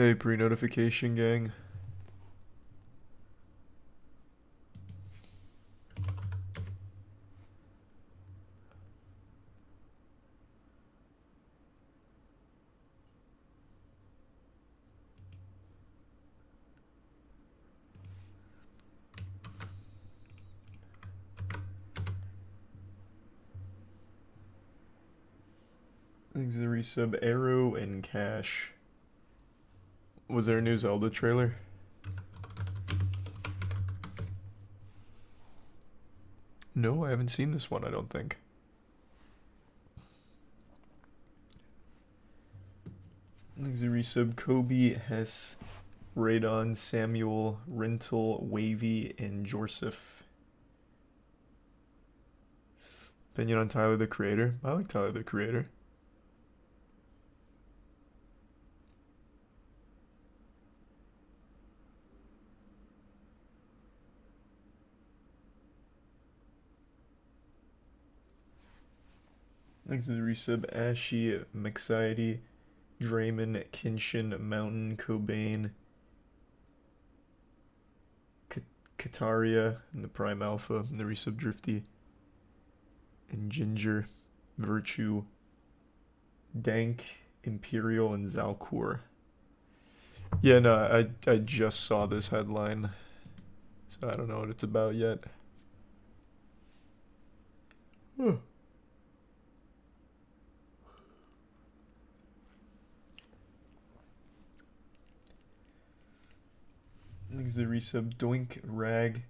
Hey, pre-notification gang. Thanks to the resub Arrow and Cash. Was there a new Zelda trailer? No, I haven't seen this one, I don't think. Thanks to the resub Kobe, Hess, Radon, Samuel, Rental, Wavy, and Jorsif. Opinion on Tyler the Creator? I like Tyler the Creator. Thanks to the resub Ashy, Maxiety, Draymond, Kinshin, Mountain, Cobain, Kataria, and the Prime Alpha, and the resub Drifty, and Ginger, Virtue, Dank, Imperial, and Zalcor. Yeah, no, I just saw this headline, so I don't know what it's about yet. Huh. Thanks to the resub Doink, Rag,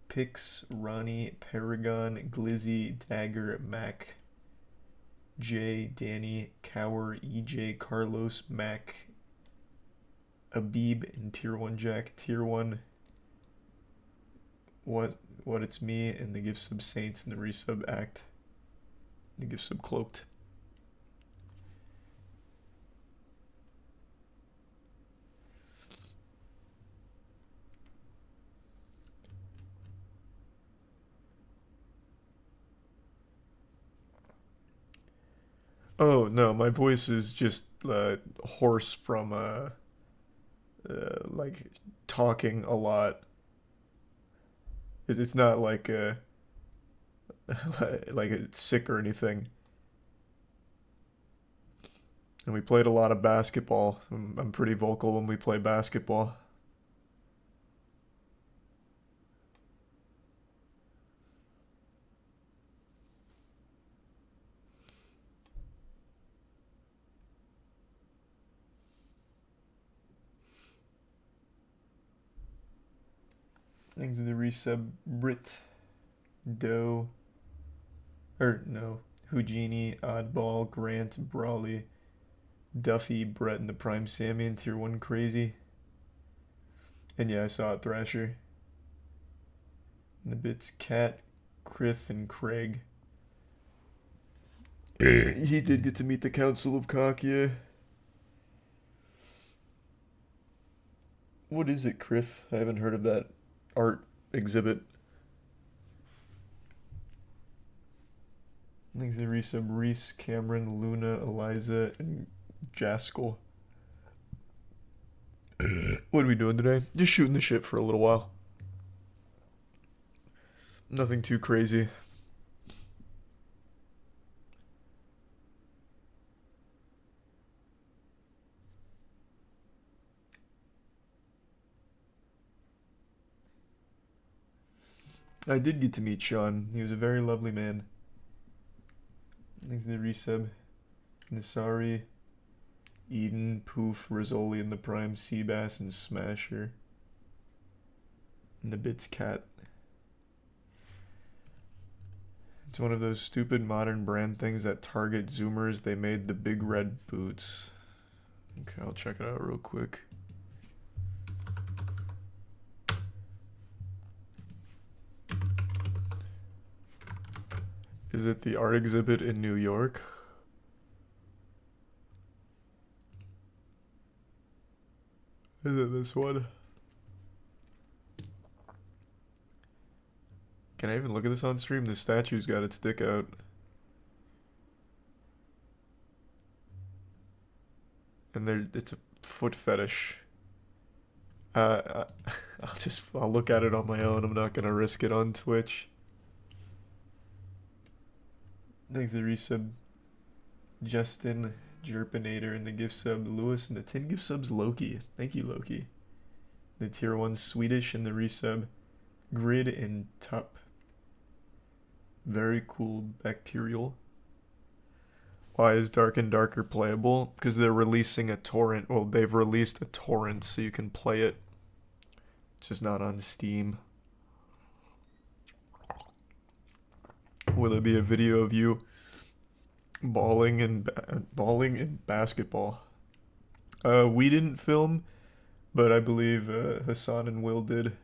Pix, Ronnie, Paragon, Glizzy, Dagger, Mac, Jay, Danny, Cower, EJ, Carlos, Mac, Abib, and Tier 1 Jack. Tier 1, what it's me, and the gift sub Saints, and the resub Act. The gift sub Cloaked. Oh no, my voice is just hoarse from like talking a lot. It's not like like it's sick or anything. And we played a lot of basketball. I'm pretty vocal when we play basketball. Thanks to the resub Brit, Doe, Houdini, Oddball, Grant, Brawley, Duffy, Brett, and the Prime Sammy, and Tier 1 Crazy. And yeah, I saw it, Thrasher. And the bits Cat, Krith, and Craig. He did get to meet the Council of Kakia. What is it, Krith? I haven't heard of that art exhibit. Thanks to resub Reese, Cameron, Luna, Eliza, and Jaskell. What are we doing today? Just shooting the shit for a little while. Nothing too crazy. I did get to meet Sean. He was a very lovely man. Thanks to the resub Nasari, Eden, Poof, Rizzoli, and the Prime, Seabass, and Smasher. And the Bits Cat. It's one of those stupid modern brand things that target Zoomers. They made the big red boots. Okay, I'll check it out real quick. Is it the art exhibit in New York? Is it this one? Can I even look at this on stream? The statue's got its dick out. and it's a foot fetish. Uh, I'll look at it on my own. I'm not gonna risk it on Twitch. Thanks to resub Justin Jerpinator and the gift sub Lewis and the 10 gift subs Loki. Thank you, Loki. The tier 1 Swedish and the resub Grid and Tup. Very cool bacterial. Why is Dark and Darker playable? Because they're releasing a torrent. Well, they've released a torrent so you can play it. It's just not on Steam. Will there be a video of you balling in basketball? We didn't film, but I believe Hassan and Will did.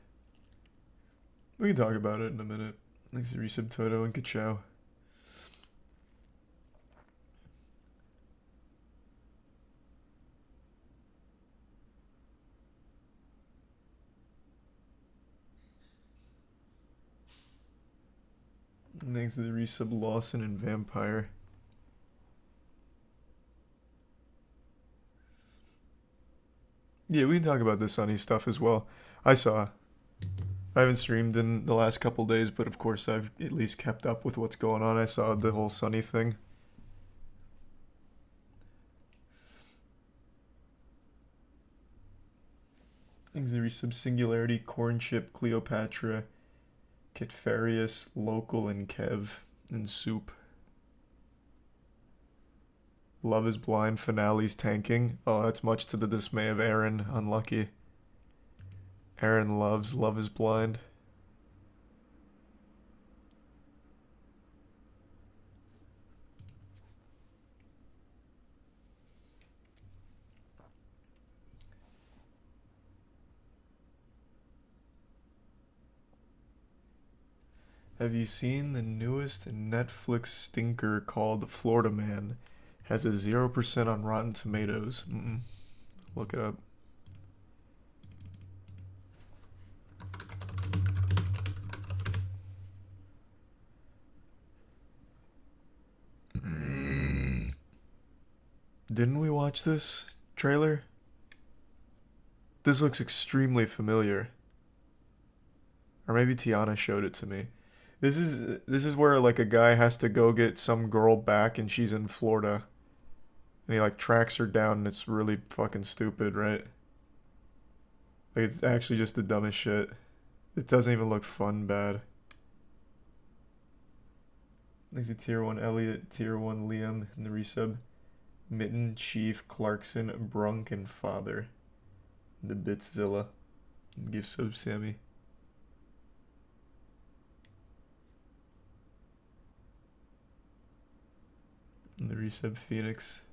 We can talk about it in a minute. Thanks to resub Toto and Kachow. Thanks to the resub Lawson and Vampire. Yeah, we can talk about the Sunny stuff as well. I haven't streamed in the last couple days, but of course I've at least kept up with what's going on. I saw the whole Sunny thing. Thanks to the resub Singularity, Cornchip, Cleopatra, Kitfarius, Local, and Kev, and Soup. Love is Blind finale's tanking. Oh, that's much to the dismay of Aaron. Unlucky. Aaron loves Love is Blind. Have you seen the newest Netflix stinker called Florida Man? Has a 0% on Rotten Tomatoes. Look it up. Didn't we watch this trailer? This looks extremely familiar. Or maybe Tiana showed it to me. This is where like a guy has to go get some girl back and she's in Florida. And he like tracks her down and it's really fucking stupid, right? Like it's actually just the dumbest shit. It doesn't even look fun bad. Thanks to tier 1 Elliot, tier 1 Liam, and the resub Mitten, Chief, Clarkson, Brunk, and Father. The Bitzilla. And give sub Sammy. And the resub Phoenix.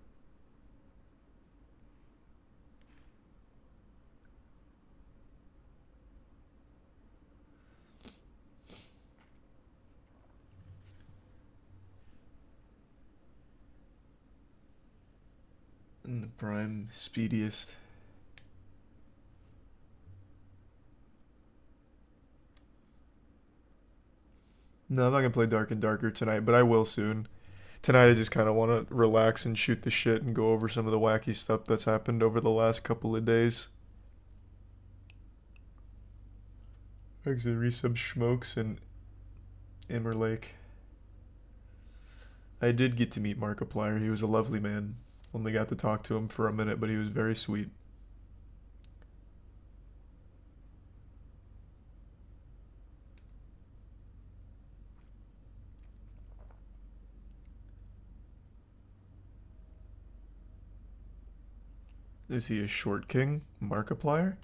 And the Prime Speediest. No, I'm not gonna play Dark and Darker tonight, but I will soon. Tonight I just kind of want to relax and shoot the shit and go over some of the wacky stuff that's happened over the last couple of days. Exit resub Schmokes and Immerlake. I did get to meet Markiplier. He was a lovely man. Only got to talk to him for a minute, but he was very sweet. Is he a short king? Markiplier?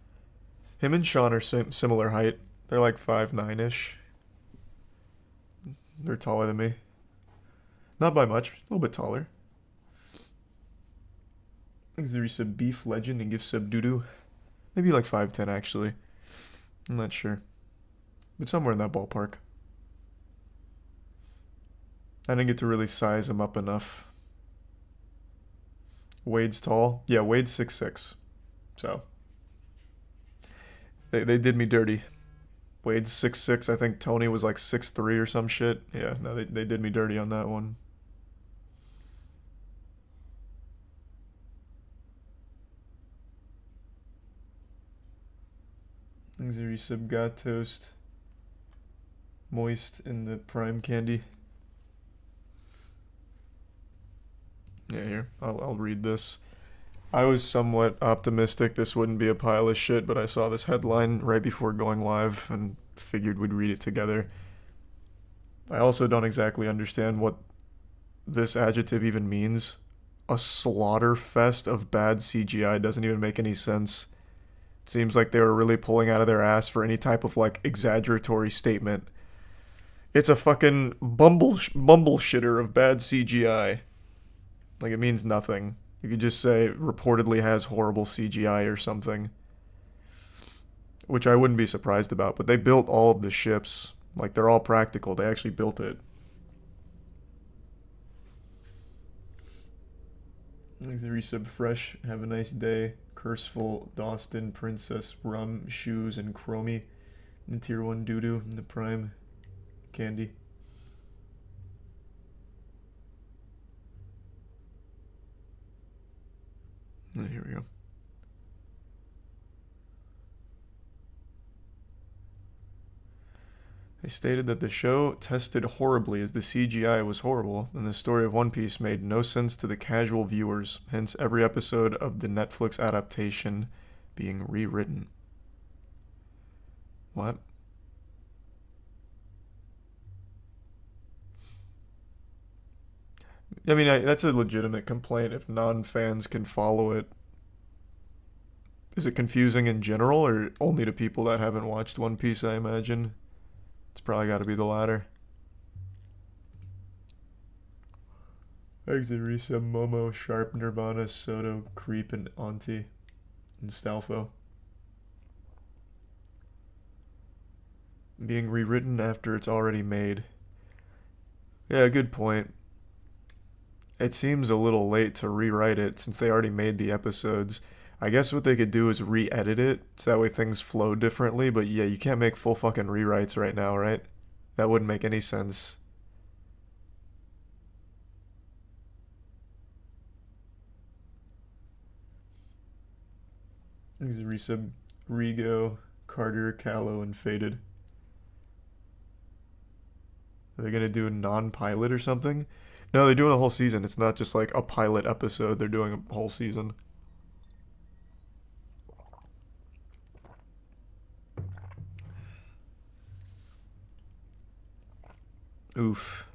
Him and Sean are similar height. They're like 5'9"-ish. They're taller than me. Not by much, a little bit taller. I think there's a Beef Legend and give sub Doodoo. Maybe like 5'10" actually. I'm not sure. But somewhere in that ballpark. I didn't get to really size him up enough. Wade's tall. Yeah, Wade's 6'6". So. They did me dirty. Wade's 6'6". I think Tony was like 6'3" or some shit. Yeah, no, they did me dirty on that one. Luxury sub got toast. Moist in the prime candy. Yeah, here. I'll read this. I was somewhat optimistic this wouldn't be a pile of shit, but I saw this headline right before going live and figured we'd read it together. I also don't exactly understand what this adjective even means. A slaughter fest of bad CGI doesn't even make any sense. It seems like they were really pulling out of their ass for any type of like exaggeratory statement. It's a fucking bumble shitter of bad CGI. Like, it means nothing. You could just say reportedly has horrible CGI or something. Which I wouldn't be surprised about, but they built all of the ships. Like, they're all practical. They actually built it. Thanks to resub fresh. Have a nice day. Curseful, Dawston, Princess, Rum, Shoes, and Chromie. And the tier 1 doo-doo and the prime candy. Here we go. They stated that the show tested horribly as the CGI was horrible, and the story of One Piece made no sense to the casual viewers, hence every episode of the Netflix adaptation being rewritten. What? I mean, that's a legitimate complaint if non-fans can follow it. Is it confusing in general, or only to people that haven't watched One Piece, I imagine? It's probably got to be the latter. Exit resub Momo, Sharp, Nirvana, Soto, Creep, and Auntie, and Stalfo. Being rewritten after it's already made. Yeah, good point. It seems a little late to rewrite it since they already made the episodes. I guess what they could do is re-edit it so that way things flow differently, but yeah, you can't make full fucking rewrites right now, right? That wouldn't make any sense. These are resub Rigo, Carter, Callow, and Faded. Are they gonna do a non-pilot or something? No, they're doing a whole season. It's not just like a pilot episode. They're doing a whole season. Oof.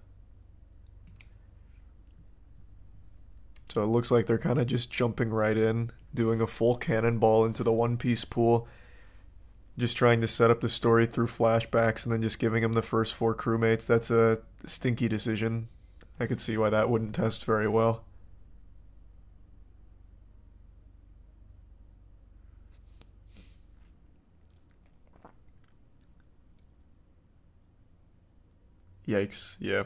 So it looks like they're kind of just jumping right in, doing a full cannonball into the One Piece pool. Just trying to set up the story through flashbacks and then just giving him the first 4 crewmates. That's a stinky decision. I could see why that wouldn't test very well. Yikes, yeah.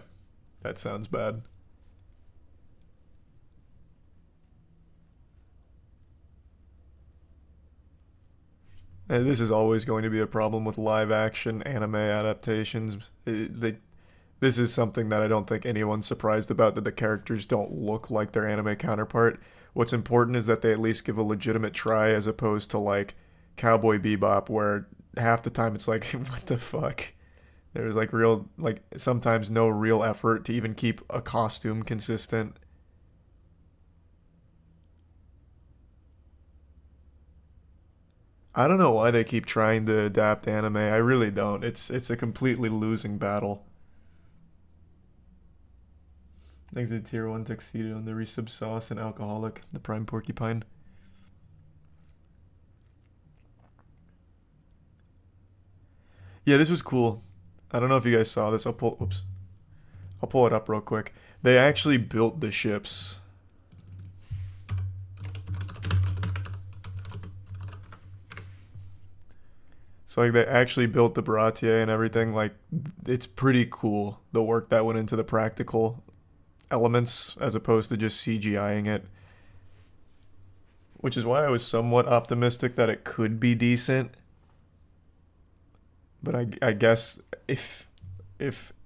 That sounds bad. And this is always going to be a problem with live action anime adaptations. This is something that I don't think anyone's surprised about, that the characters don't look like their anime counterpart. What's important is that they at least give a legitimate try, as opposed to like Cowboy Bebop, where half the time it's like, what the fuck? There's like sometimes no real effort to even keep a costume consistent. I don't know why they keep trying to adapt anime. I really don't. It's a completely losing battle. Thanks to tier 1 tuxedo and the resub sauce and alcoholic, the prime porcupine. Yeah, this was cool. I don't know if you guys saw this. I'll pull it up real quick. They actually built the ships. So like they actually built the Baratier and everything. Like, it's pretty cool, the work that went into the practical elements as opposed to just CGIing it. Which is why I was somewhat optimistic that it could be decent. But I guess if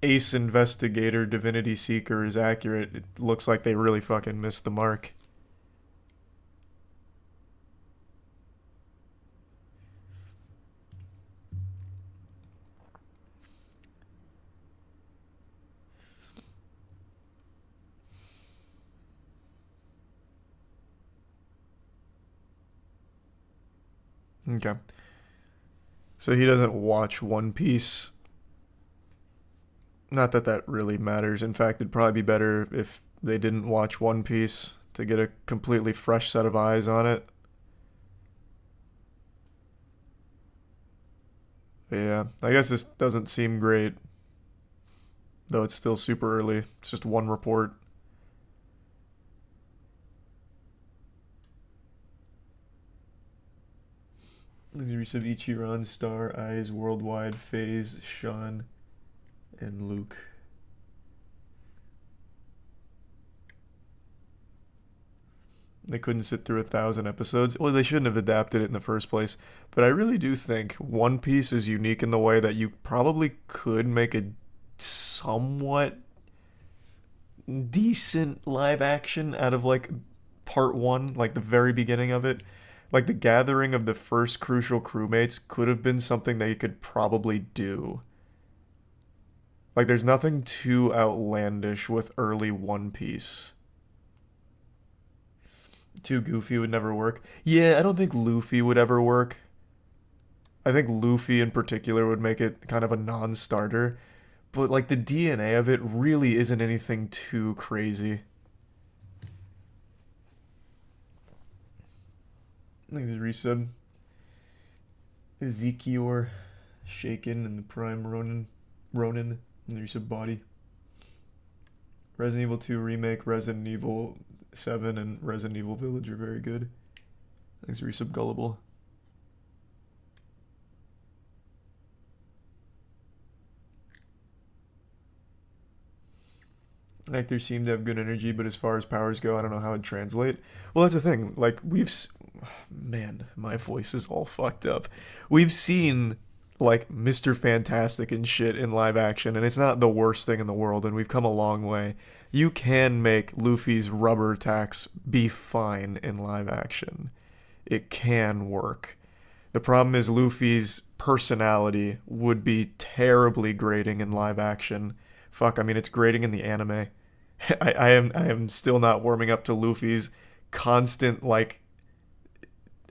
Ace Investigator Divinity Seeker is accurate, it looks like they really fucking missed the mark. Okay. So he doesn't watch One Piece. Not that that really matters. In fact, it'd probably be better if they didn't watch One Piece to get a completely fresh set of eyes on it. But yeah, I guess this doesn't seem great, though it's still super early. It's just one report. Series of Ichiran, Star, Eyes, Worldwide, Phase, Sean, and Luke. They couldn't sit through 1,000 episodes. Well, they shouldn't have adapted it in the first place. But I really do think One Piece is unique in the way that you probably could make a somewhat decent live action out of like part one, like the very beginning of it. Like the gathering of the first crucial crewmates could have been something that you could probably do. Like there's nothing too outlandish with early One Piece. Too goofy would never work. Yeah, I don't think Luffy would ever work. I think Luffy in particular would make it kind of a non-starter. But like the DNA of it really isn't anything too crazy. Like the resub. Ezekiel Shaken and the Prime Ronin and the resub body. Resident Evil 2 Remake, Resident Evil 7, and Resident Evil Village are very good. Thanks, resub Gullible. Actors seem to have good energy, but as far as powers go, I don't know how it'd translate. Well, that's the thing. Like, man, my voice is all fucked up. We've seen, like, Mr. Fantastic and shit in live action, and it's not the worst thing in the world, and we've come a long way. You can make Luffy's rubber attacks be fine in live action. It can work. The problem is Luffy's personality would be terribly grating in live action. Fuck, I mean, it's grating in the anime. I am still not warming up to Luffy's constant, like,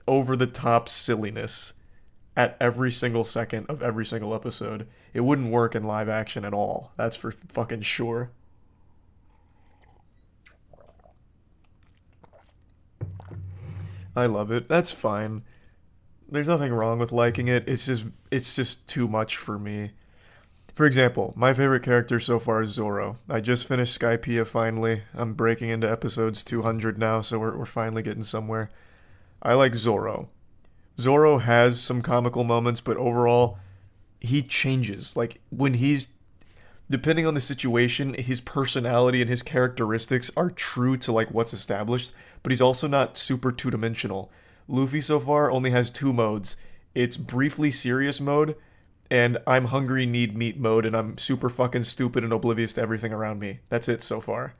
over-the-top silliness at every single second of every single episode. It wouldn't work in live action at all. That's for fucking sure. I love it. That's fine. There's nothing wrong with liking it. It's just too much for me. For example, my favorite character so far is Zoro. I just finished Skypiea finally. I'm breaking into episodes 200 now, so we're finally getting somewhere. I like Zoro. Zoro has some comical moments, but overall, he changes. Like, when he's... Depending on the situation, his personality and his characteristics are true to, like, what's established, but he's also not super two-dimensional. Luffy so far only has two modes. It's briefly serious mode, and I'm hungry, need meat mode, and I'm super fucking stupid and oblivious to everything around me. That's it so far.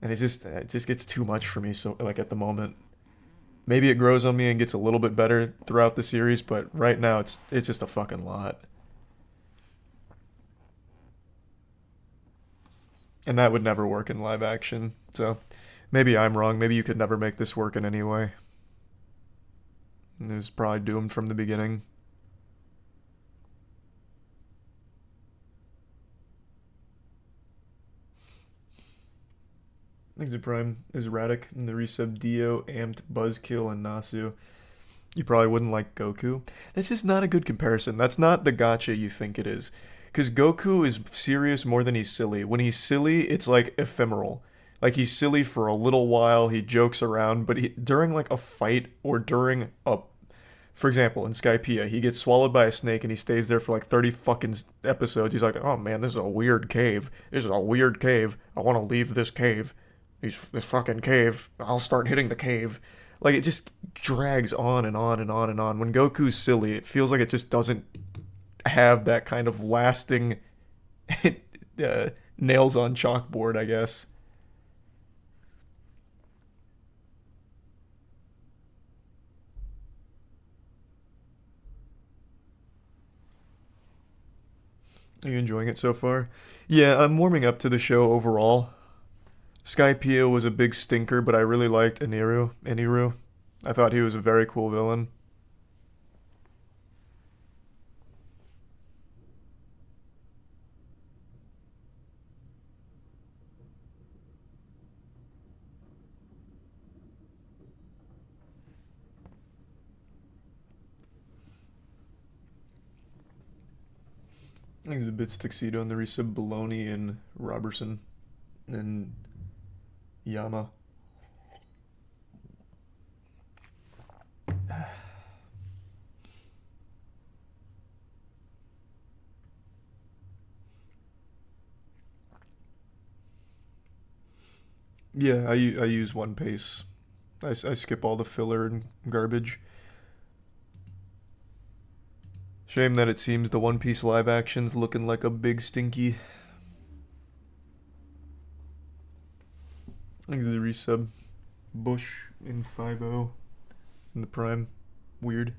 And it just gets too much for me, so, like, at the moment. Maybe it grows on me and gets a little bit better throughout the series, but right now it's just a fucking lot. And that would never work in live action, so maybe I'm wrong. Maybe you could never make this work in any way. It was probably doomed from the beginning. Thanks to Prime is Radic and the resub Dio, Amped, Buzzkill, and Nasu. You probably wouldn't like Goku. That's just not a good comparison. That's not the gotcha you think it is. Because Goku is serious more than he's silly. When he's silly, it's like ephemeral. Like he's silly for a little while, he jokes around, but during like a fight or during a... For example, in Skypiea, he gets swallowed by a snake and he stays there for like 30 fucking episodes. He's like, oh man, this is a weird cave. This is a weird cave. I want to leave this cave. This fucking cave. I'll start hitting the cave. Like, it just drags on and on and on and on. When Goku's silly, it feels like it just doesn't have that kind of lasting nails on chalkboard, I guess. Are you enjoying it so far? Yeah, I'm warming up to the show overall. Skypiea was a big stinker, but I really liked Eniru. I thought he was a very cool villain. Thanks to the Bits Tuxedo and the resub Baloney and Robertson and Yama. Yeah, I use One Pace. I skip all the filler and garbage. Shame that it seems the One Piece live action's looking like a big stinky. Thanks to the resub. Bush in 5-0 in the prime. Weird.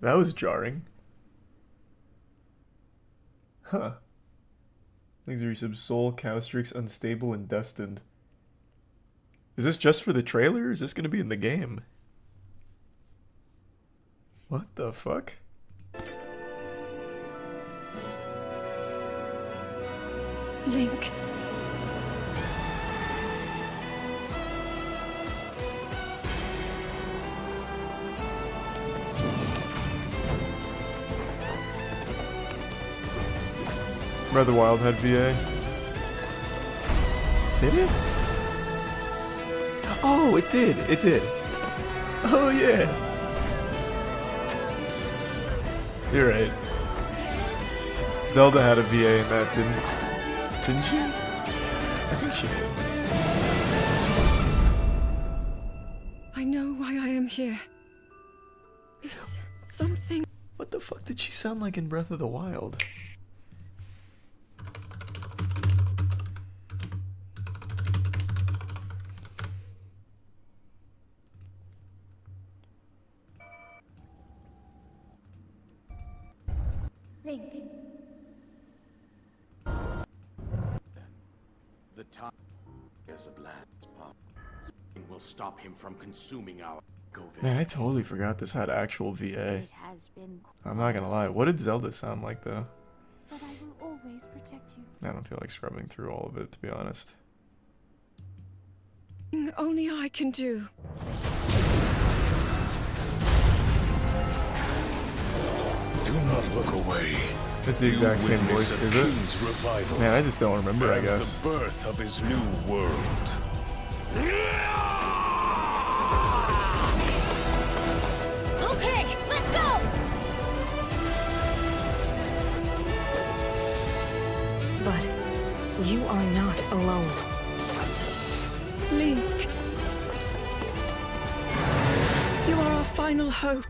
That was jarring. Huh. These are some Soul, Cowstrix, Unstable, and Destined. Is this just for the trailer? Or is this going to be in the game? What the fuck? Link. Breath of the Wild had VA. Did it? Oh, it did. It did. Oh, yeah. You're right. Zelda had a VA in that, didn't she? I think she did. I know why I am here. It's something. What the fuck did she sound like in Breath of the Wild? Link. The time is of land's pop. Will stop him from consuming our COVID. Man, I totally forgot this had actual VA. It has been. I'm not gonna lie. What did Zelda sound like though? But I will always protect you. I don't feel like scrubbing through all of it, to be honest. Only I can do. Do not look away. It's the exact same voice, Witness a is it? king's revival Man, I just don't remember, I and guess. the birth of his new world. Okay, let's go! But you are not alone. Link. our final hope.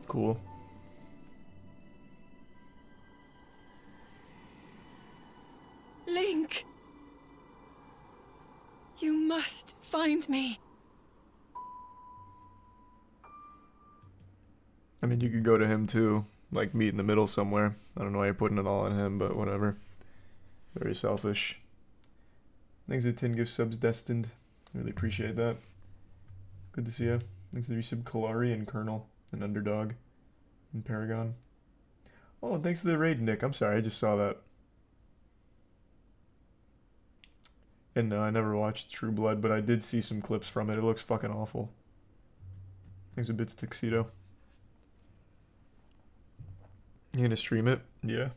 Cool. Link! You must find me. I mean, you could go to him too, like meet in the middle somewhere. I don't know why you're putting it all on him, but whatever. Very selfish. Thanks to 10 gift subs, Destined. Really appreciate that. Good to see you. Thanks to resub Kalari and Colonel and Underdog and Paragon. Oh, and thanks to the raid, Nick. I'm sorry, I just saw that. And no, I never watched True Blood, but I did see some clips from it. It looks fucking awful. Thanks a bit, Tuxedo. You gonna stream it? Yeah.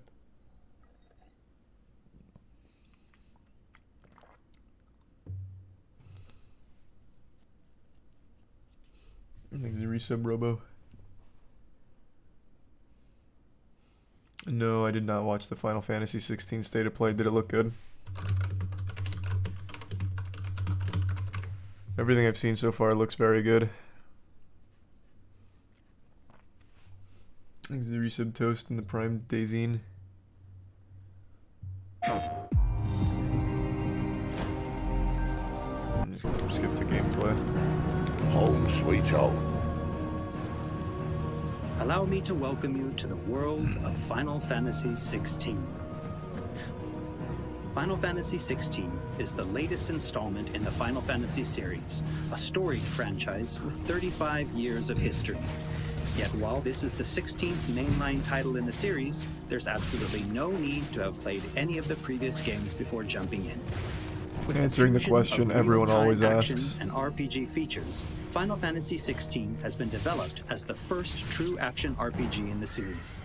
Thanks a resub, Robo. No, I did not watch the Final Fantasy 16 State of Play. Did it look good? Everything I've seen so far looks very good. Thanks to the resub Toast and the Prime Daisine. I'm just gonna skip to gameplay. Home sweet home. Allow me to welcome you to the world of Final Fantasy XVI. Final Fantasy XVI is the latest installment in the Final Fantasy series, a storied franchise with 35 years of history. Yet while this is the 16th mainline title in the series, there's absolutely no need to have played any of the previous games before jumping in. With Answering the fusion question of everyone real-time always action asks. and RPG features, Final Fantasy XVI has been developed as the first true action RPG in the series.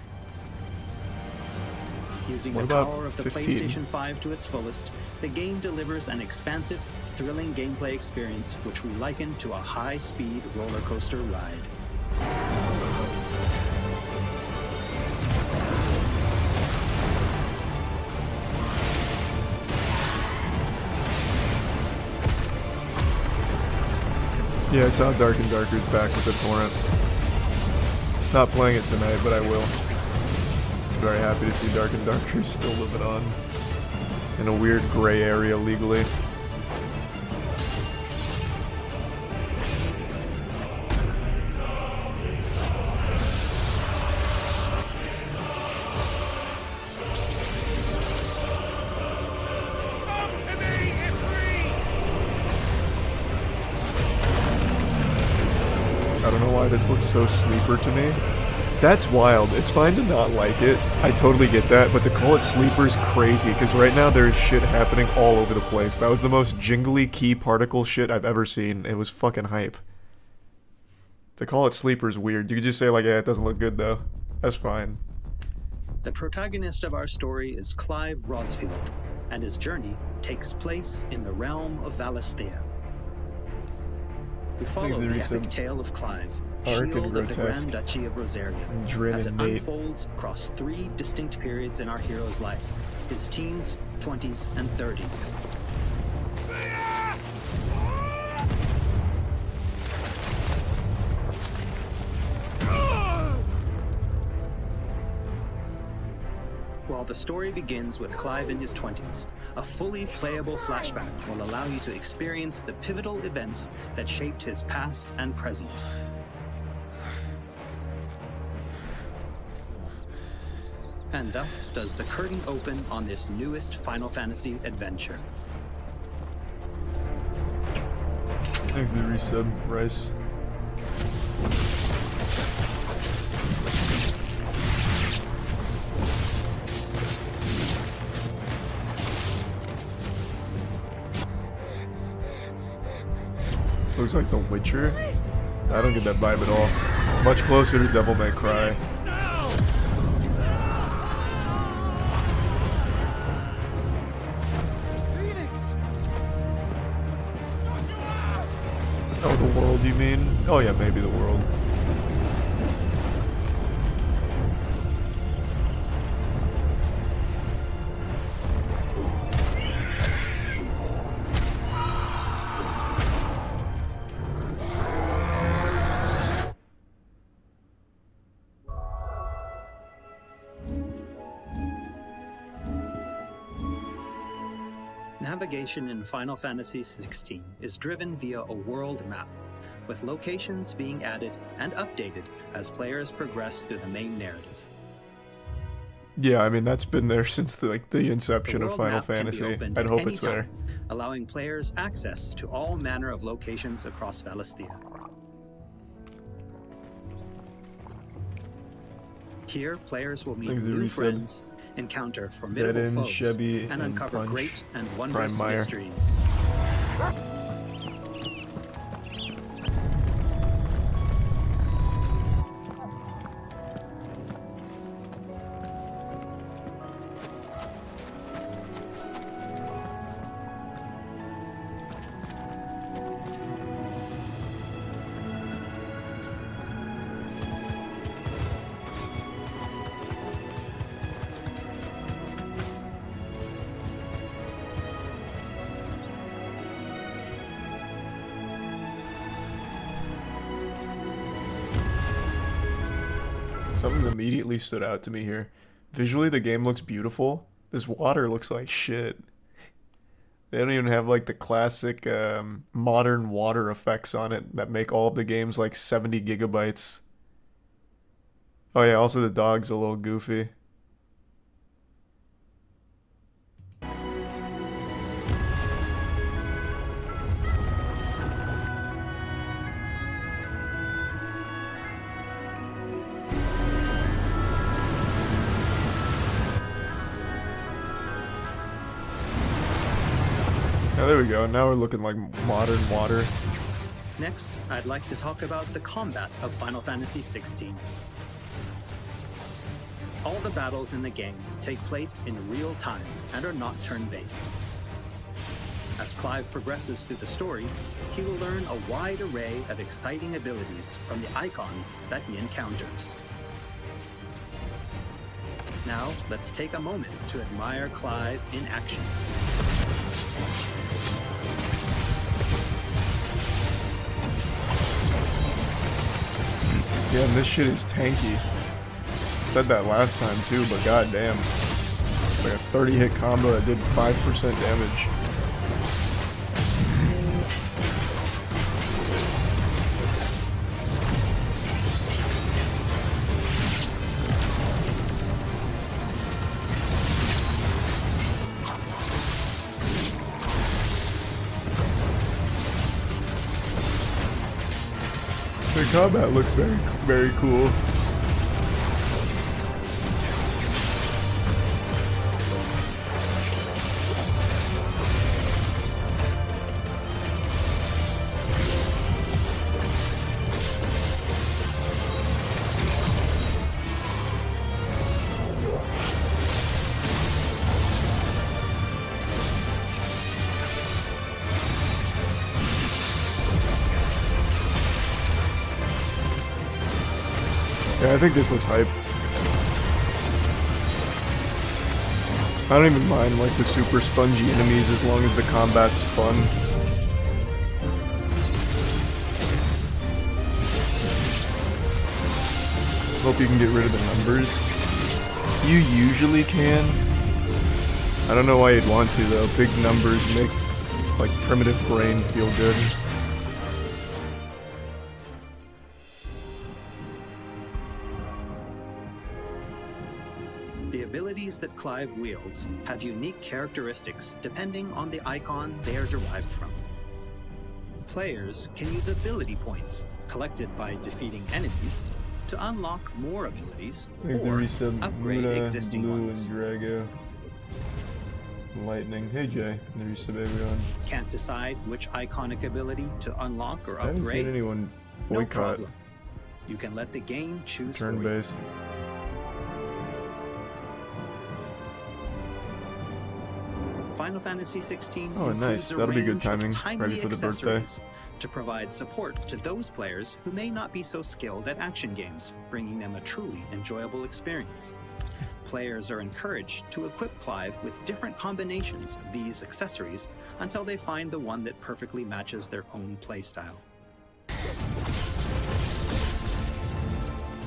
Using What the about power of the 15? PlayStation 5 to its fullest, the game delivers an expansive, thrilling gameplay experience which we liken to a high-speed roller coaster ride. Yeah, I saw Dark and Darker's back with the torrent. Not playing it tonight, but I will. Very happy to see Dark and Darker still living on in a weird gray area legally. I don't know why this looks so sleeper to me. That's wild. It's fine to not like it. I totally get that, but to call it sleeper is crazy, because right now there's shit happening all over the place. That was the most jingly key particle shit I've ever seen. It was fucking hype. To call it sleeper is weird. You could just say like, yeah, it doesn't look good though. That's fine. The protagonist of our story is Clive Rosfield, and his journey takes place in the realm of Valisthea. We follow Thanks, the Larissa. epic tale of Clive, Arc and Shield of the Grotesque. Grand Duchy of Rosaria, And Drin as it and Nate. unfolds across 3 distinct periods in our hero's life, his teens, 20s, and 30s. While the story begins with Clive in his 20s, a fully playable flashback will allow you to experience the pivotal events that shaped his past and present. And thus does the curtain open on this newest Final Fantasy adventure. Thanks to the resub, Rice. Looks like The Witcher. I don't get that vibe at all. Much closer to Devil May Cry. Oh, the world, you mean? Oh yeah, maybe the world. Navigation in Final Fantasy XVI is driven via a world map, with locations being added and updated as players progress through the main narrative. Yeah, I mean, that's been there since the The inception of world Final map can be Fantasy. opened I'd at hope any it's there. time, allowing players access to all manner of locations across Valisthea. Here, players will meet Thanks, new Resub. friends, encounter formidable Dead End, foes, Chevy, and and uncover Punch. great and wondrous Meyer. mysteries. Something immediately stood out to me here. Visually, the game looks beautiful. This water looks like shit. They don't even have like the classic modern water effects on it that make all of the games like 70 gigabytes. Oh yeah, also the dog's a little goofy. Oh, there we go. Now we're looking like modern water. Next, I'd like to talk about the combat of Final Fantasy XVI. All the battles in the game take place in real time and are not turn-based. As Clive progresses through the story, he will learn a wide array of exciting abilities from the icons that he encounters. Now, let's take a moment to admire Clive in action. Damn, this shit is tanky. Said that last time too, but goddamn. Like a 30 hit combo that did 5% damage. The combat looks very cool. Yeah, I think this looks hype. I don't even mind like the super spongy enemies as long as the combat's fun. Hope you can get rid of the numbers. You usually can. I don't know why you'd want to though. Big numbers make like primitive brain feel good. The abilities that Clive wields have unique characteristics depending on the icon they are derived from. Players can use ability points collected by defeating enemies to unlock more abilities Thanks to or resub upgrade Muda, existing Blue, ones. and Drago. Lightning. Hey Jay, the resub everyone. Can't decide which iconic ability to unlock or I haven't seen upgrade? anyone No boycott problem. You can let the game choose for you. turn-based. Final Fantasy XVI Oh, includes nice. a That'll be good range of timing. timely Ready for the birthday. accessories to provide support to those players who may not be so skilled at action games, bringing them a truly enjoyable experience. Players are encouraged to equip Clive with different combinations of these accessories until they find the one that perfectly matches their own playstyle.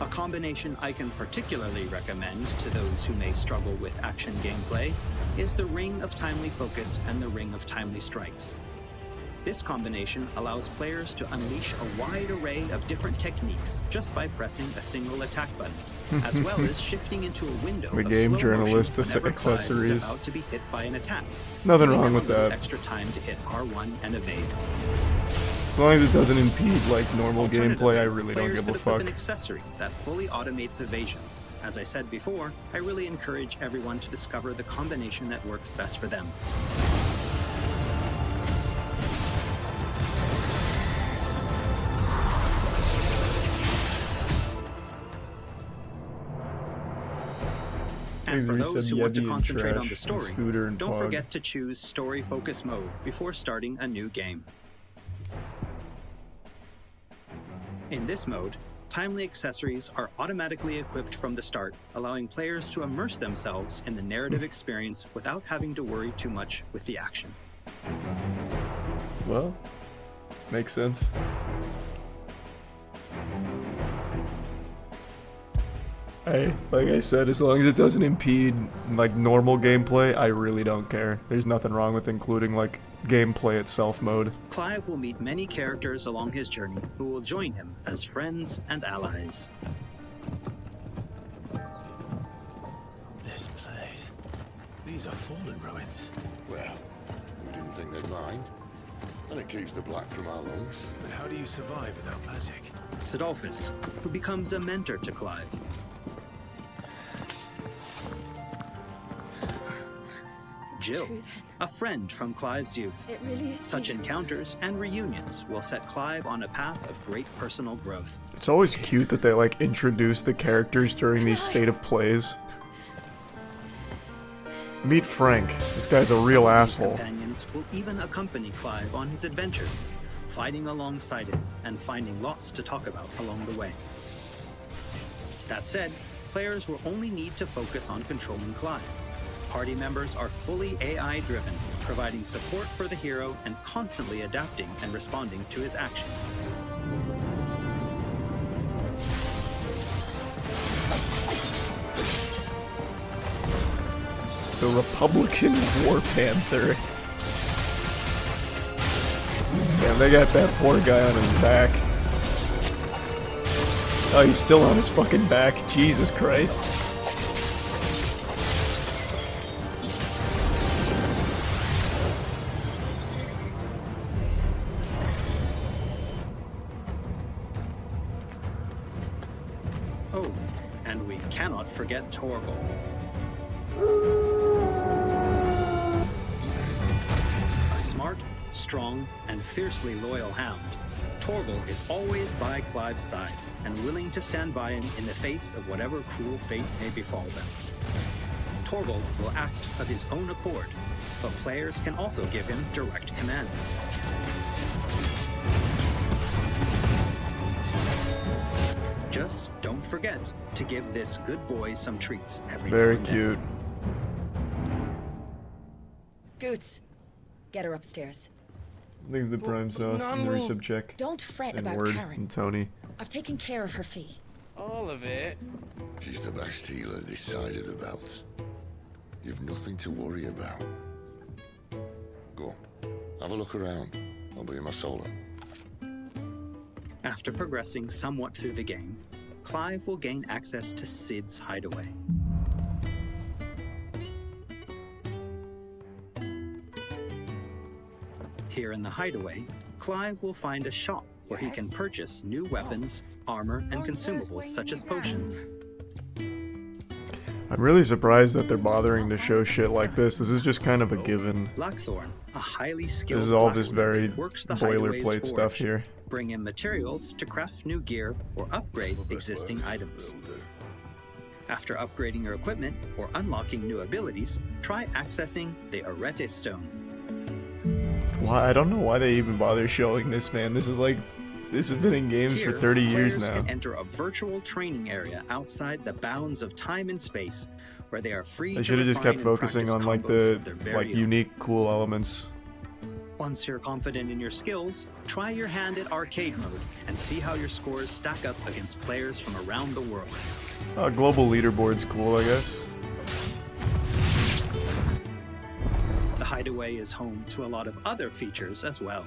A combination I can particularly recommend to those who may struggle with action gameplay is the Ring of Timely Focus and the Ring of Timely Strikes. This combination allows players to unleash a wide array of different techniques just by pressing a single attack button, as well as shifting into a window The of game slow journalist motion whenever Clive is accessories. about to be hit by an attack. Nothing giving wrong them with a little that. extra time to hit R1 and evade. As long as it doesn't impede like normal Alternatively, gameplay, I really don't players give a could equip fuck. an accessory that fully automates evasion. As I said before, I really encourage everyone to discover the combination that works best for them. And for Maybe those some who want to Yeti and concentrate on Trash the and story, Scooter and don't Pog. forget to choose Story Focus Mode before starting a new game. In this mode, timely accessories are automatically equipped from the start, allowing players to immerse themselves in the narrative experience without having to worry too much with the action. Well, makes sense. Hey, like I said, as long as it doesn't impede like normal gameplay, I really don't care. There's nothing wrong with including like gameplay itself mode. Clive will meet many characters along his journey who will join him as friends and allies. This place. These are fallen ruins. Well, we didn't think they'd mind. And it keeps the black from our lungs. But how do you survive without magic? Sidolphus, who becomes a mentor to Clive. Jill, True, then. a friend from Clive's youth. It really is. Such you. encounters and reunions will set Clive on a path of great personal growth. It's always cute that they like introduce the characters during these state of plays. Meet Frank. This guy's a real Some of these asshole. Companions will even accompany Clive on his adventures, fighting alongside him and finding lots to talk about along the way. That said, players will only need to focus on controlling Clive. Party members are fully AI-driven, providing support for the hero and constantly adapting and responding to his actions. The Republican War Panther. Damn, they got that poor guy on his back. Oh, he's still on his fucking back. Jesus Christ. Oh, and we cannot forget Torgal. A smart, strong, and fiercely loyal hound, Torgal is always by Clive's side and willing to stand by him in the face of whatever cruel fate may befall them. Torgal will act of his own accord, but players can also give him direct commands. Just don't forget to give this good boy some treats every Very now and then. cute. Goots, get her upstairs. Thanks the prime sauce and the resub check. Don't fret And about Word Karen. and Tony. I've taken care of her fee. All of it? She's the best healer this side of the belt. You've nothing to worry about. Go on, have a look around. I'll be in my solo. After progressing somewhat through the game, Clive will gain access to Sid's hideaway. Here in the hideaway, Clive will find a shop where he can purchase new weapons, armor, and consumables such as potions. I'm really surprised that they're bothering to show shit like this. This is just kind of a given. Blackthorn, a highly skilled This is all just blacksmith, very works the hideaway's boilerplate stuff forge, here. bring in materials to craft new gear or upgrade existing items. After upgrading your equipment or unlocking new abilities, try accessing the Arete Stone. Why? I don't know why they even bother showing this, man. This has been in games for Here, 30 years players now. can enter a virtual training area outside the bounds of time and space, where they are free They to should have just refine kept and focusing practice on like combos the of their very like own. unique, cool elements. Once you're confident in your skills, try your hand at arcade mode and see how your scores stack up against players from around the world. Global leaderboard's cool, I guess. The Hideaway is home to a lot of other features as well.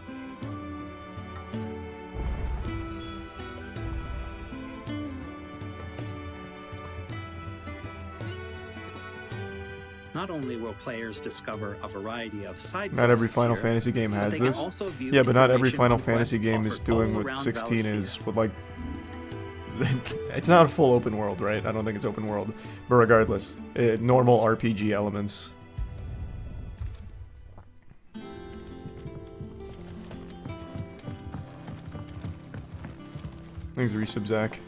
Not only will players discover a variety of side Not every quests Final here, Fantasy game but has they can this. also view Yeah, but not every information Final on Fantasy quests game is offered doing all what around 16 is Valisthea. with, like... It's not a full open world, right? I don't think it's open world. But regardless, normal RPG elements. Thanks, Resub Zach.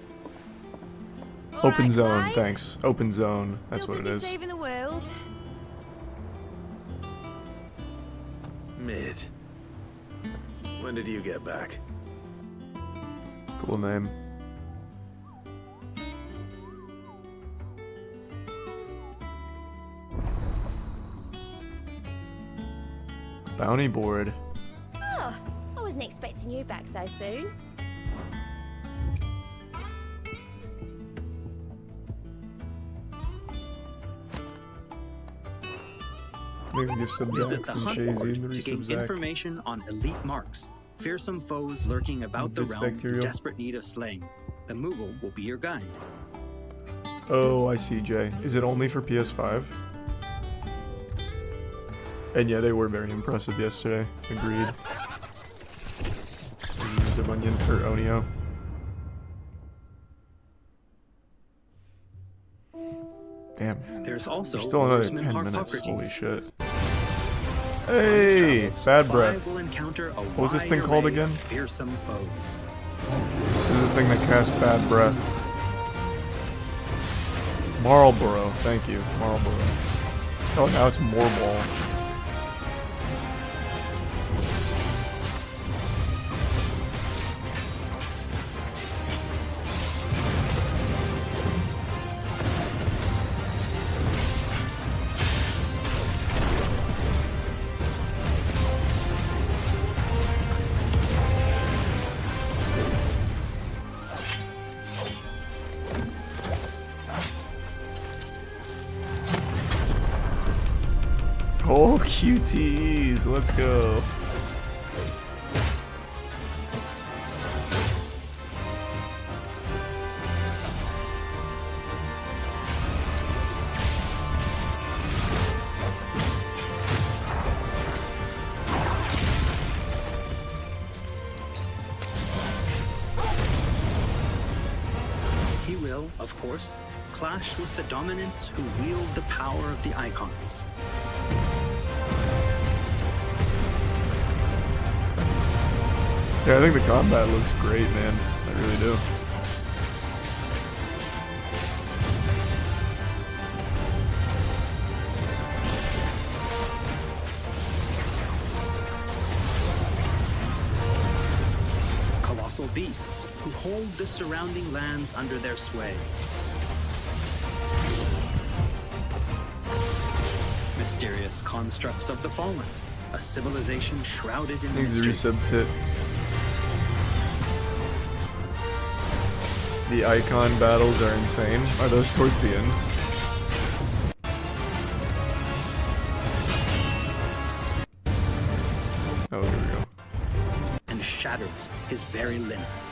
Open zone, Clive. thanks. Open zone, that's Still what it busy is. saving the world. Mid. When did you get back? Cool name. Bounty board. Oh, I wasn't expecting you back so soon. Maybe give some Visit Jacks the and hunt Shazy board and the to gain Resub Zach. information on elite marks, fearsome foes lurking about the It's realm in bacterial. desperate need of slaying. The Moogle will be your guide. Oh, I see, Jay. Is it only for PS5? And yeah, they were very impressive yesterday. Agreed. Resub Onion or Onio. Damn. There's also There's still another Horseman 10 minutes. Harpocrates. Holy shit. Hey! Travels, Bad Clive breath. will encounter a What was this wide thing called array again? of fearsome foes. This is the thing that casts bad breath. Marlboro. Thank you. Marlboro. Oh, now it's Morball. Oh, QTs. Let's go. He will, of course, clash with the dominants who wield the power of the icons. Yeah, I think the combat looks great, man. I really do. Colossal beasts who hold the surrounding lands under their sway. Mysterious constructs of the fallen, a civilization shrouded in Thanks, mystery. Resub Tit. The icon battles are insane. Are those towards the end? Oh, here we go. And shatters his very limits.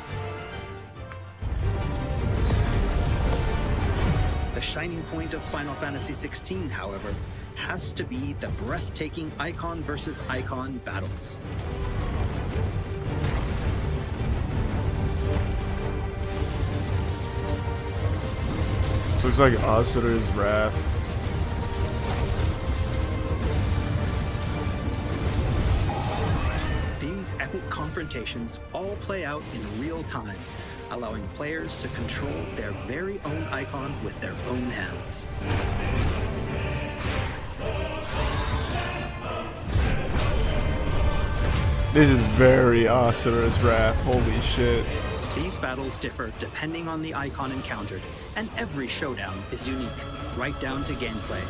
The shining point of Final Fantasy XVI, however, has to be the breathtaking icon versus icon battles. Looks like Asura's Wrath. These epic confrontations all play out in real time, allowing players to control their very own icon with their own hands. This is very Asura's Wrath. Holy shit. These battles differ depending on the icon encountered, and every showdown is unique, right down to gameplay.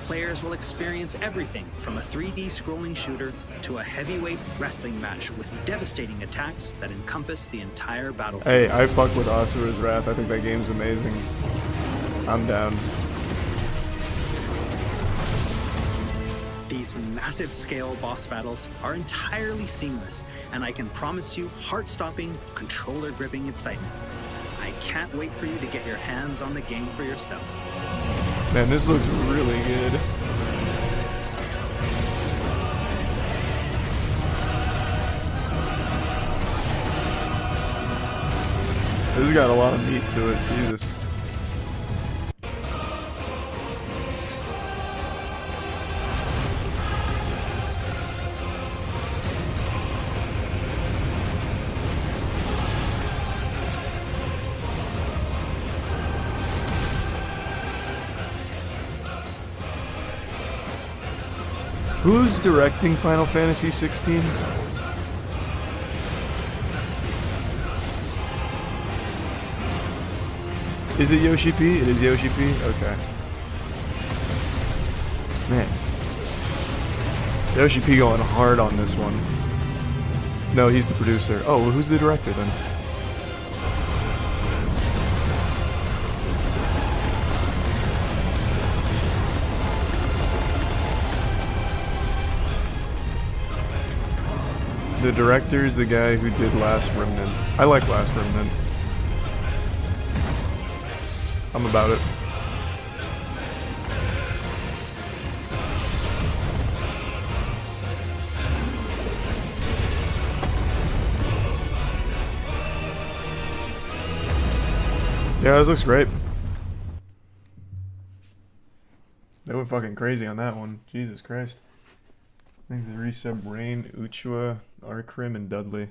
players will experience everything from a 3D scrolling shooter to a heavyweight wrestling match with devastating attacks that encompass the entire battlefield. Hey, I fuck with Asura's Wrath. I think that game's amazing. I'm down. These massive scale boss battles are entirely seamless, and I can promise you heart-stopping, controller-gripping excitement. I can't wait for you to get your hands on the game for yourself. Man, this looks really good. This has got a lot of meat to it, Jesus. Who's directing Final Fantasy 16? Is it Yoshi P? It is Yoshi P? Okay. Man. Yoshi P going hard on this one. No, he's the producer. Oh, well, who's the director then? The director is the guy who did Last Remnant. I like Last Remnant. I'm about it. Yeah, this looks great. They went fucking crazy on that one. Jesus Christ. Thanks to Resub, Rain, Uchua, Arkrim, and Dudley.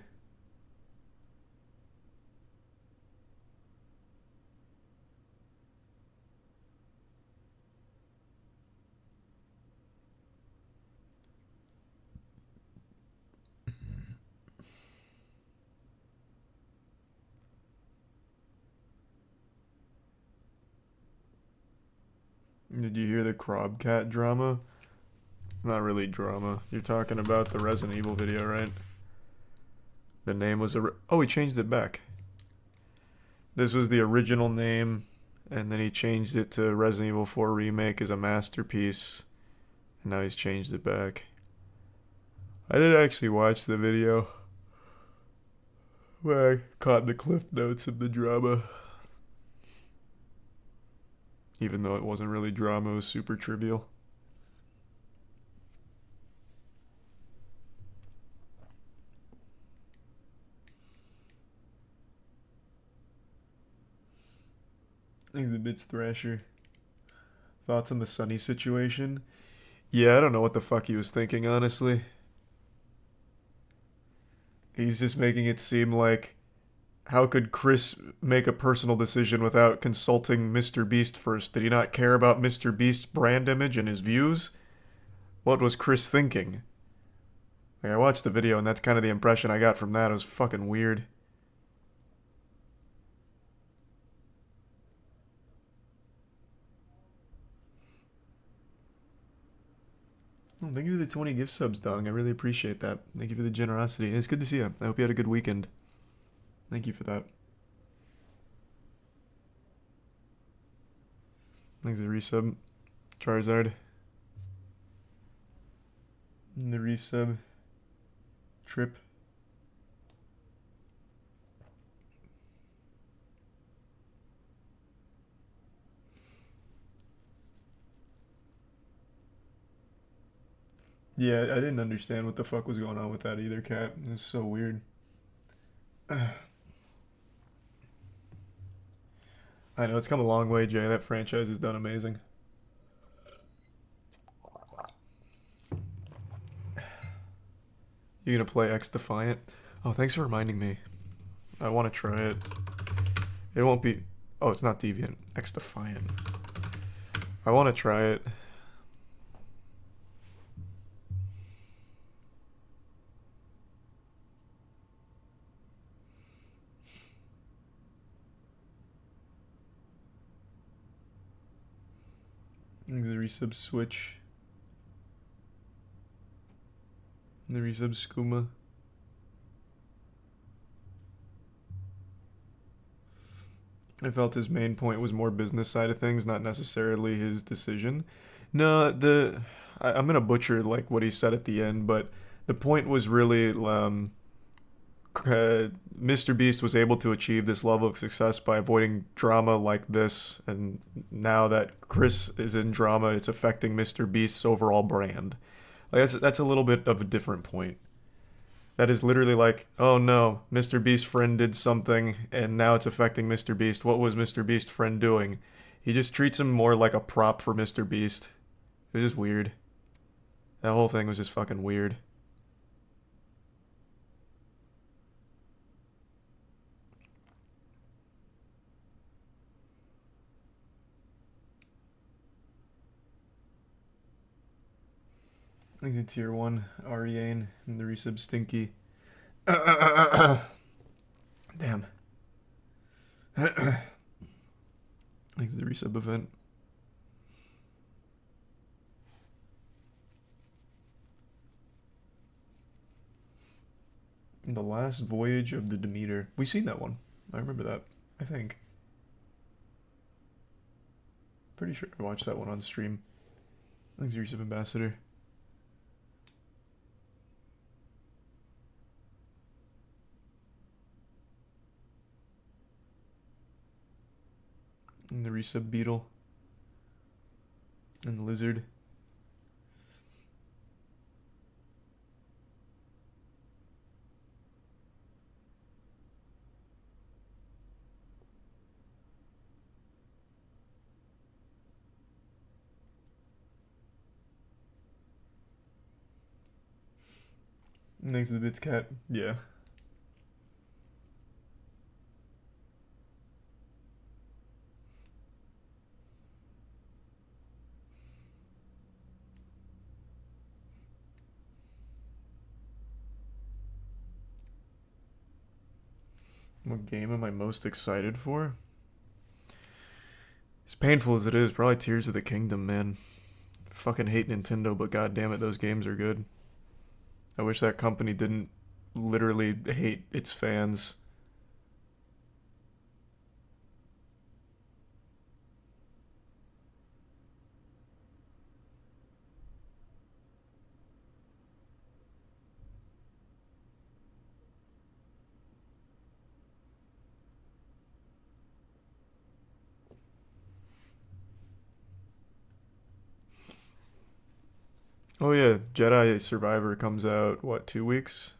Did you hear the Crobcat drama? Not really drama. You're talking about the Resident Evil video, right? The name was oh, he changed it back. This was the original name, and then he changed it to Resident Evil 4 Remake as a masterpiece, and now he's changed it back. I did actually watch the video where I caught the cliff notes of the drama. Even though it wasn't really drama, it was super trivial. Thanks the Bits Thrasher. Thoughts on the Sunny situation? Yeah, I don't know what the fuck he was thinking, honestly. He's just making it seem like, how could Chris make a personal decision without consulting Mr. Beast first? Did he not care about Mr. Beast's brand image and his views? What was Chris thinking? Like, I watched the video and that's kind of the impression I got from that. It was fucking weird. Oh, thank you for the 20 gift subs, Dong. I really appreciate that. Thank you for the generosity. And it's good to see you. I hope you had a good weekend. Thank you for that. Thanks for the resub. Charizard. And the resub. Trip. Yeah, I didn't understand what the fuck was going on with that either, Cat. It's so weird. I know, it's come a long way, Jay. That franchise has done amazing. You gonna play X Defiant? Oh, thanks for reminding me. I want to try it. It won't be... Oh, it's not Deviant. X Defiant. I want to try it. Thanks, the resub Switch. And the resub Skooma. I felt his main point was more business side of things, not necessarily his decision. No, I'm gonna butcher like what he said at the end, but the point was really Mr. Beast was able to achieve this level of success by avoiding drama like this, and now that Chris is in drama, it's affecting Mr. Beast's overall brand. Like that's a little bit of a different point. That is literally like, oh no, Mr. Beast's friend did something, and now it's affecting Mr. Beast. What was Mr. Beast's friend doing? He just treats him more like a prop for Mr. Beast. It was just weird. That whole thing was just fucking weird. He's a tier 1, Ariane, and the resub Stinky. Damn. Thanks the resub event. The Last Voyage of the Demeter. We've seen that one. I remember that, I think. Pretty sure I watched that one on stream. Thanks resub Ambassador. And the resub Beetle. And the Lizard. Thanks to the Bits Cat. Yeah. What game am I most excited for? As painful as it is, probably Tears of the Kingdom, man. Fucking hate Nintendo, but goddamn it, those games are good. I wish that company didn't literally hate its fans. Oh yeah, Jedi Survivor comes out, what, 2 weeks?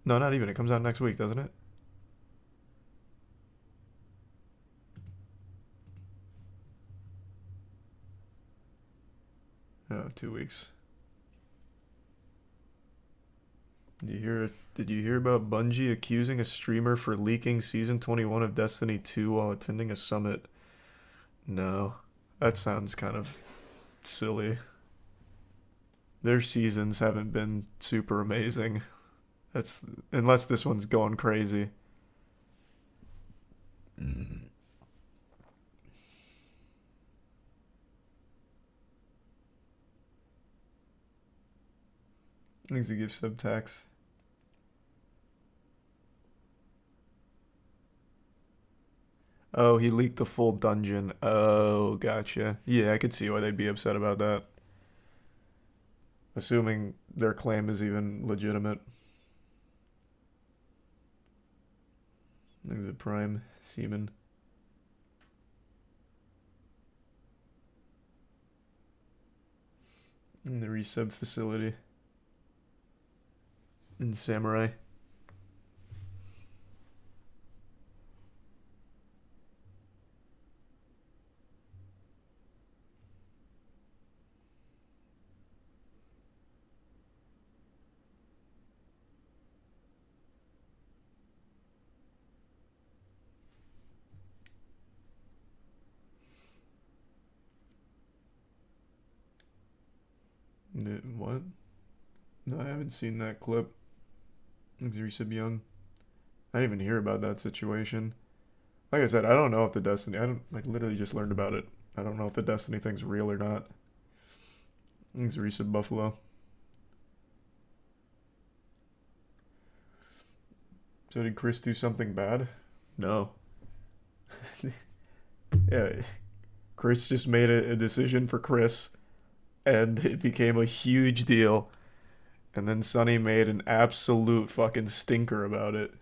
No, not even. It comes out next week, doesn't it? Oh, 2 weeks. Did you hear about Bungie accusing a streamer for leaking Season 21 of Destiny 2 while attending a summit? No. That sounds kind of silly. Their seasons haven't been super amazing. That's unless this one's going crazy. Needs to give subtax. Oh, he leaked the full dungeon. Oh, gotcha. Yeah, I could see why they'd be upset about that. Assuming their claim is even legitimate. There's a Prime Seaman. In the resub facility. In Samurai. What? No, I haven't seen that clip. Resub Young. I didn't even hear about that situation. Like I said, I don't know if the Destiny. I literally just learned about it. I don't know if the Destiny thing's real or not. Thanks, Resub Buffalo. So did Chris do something bad? No. Yeah, Chris just made a decision for Chris, and it became a huge deal. And then Sonny made an absolute fucking stinker about it.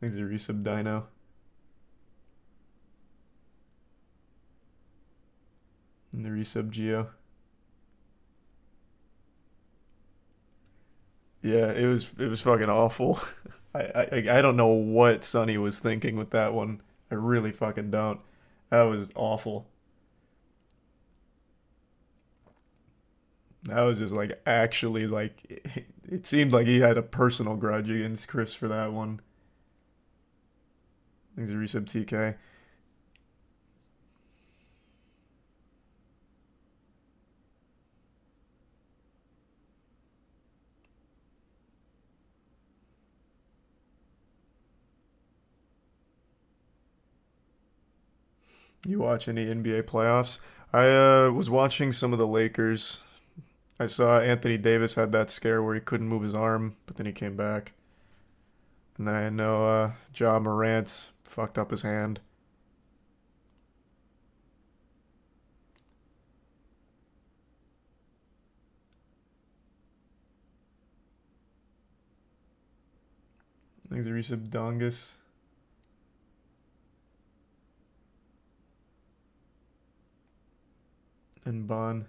Thanks, Resub Dino. And the Resub Geo. Yeah, it was fucking awful. I don't know what Sonny was thinking with that one. I really fucking don't. That was awful. That was just like actually like it seemed like he had a personal grudge against Chris for that one. Thanks to Resub TK. You watch any NBA playoffs? I was watching some of the Lakers. I saw Anthony Davis had that scare where he couldn't move his arm, but then he came back. And then I know Ja Morant fucked up his hand. Thanks, Resub Dongus. And Bon.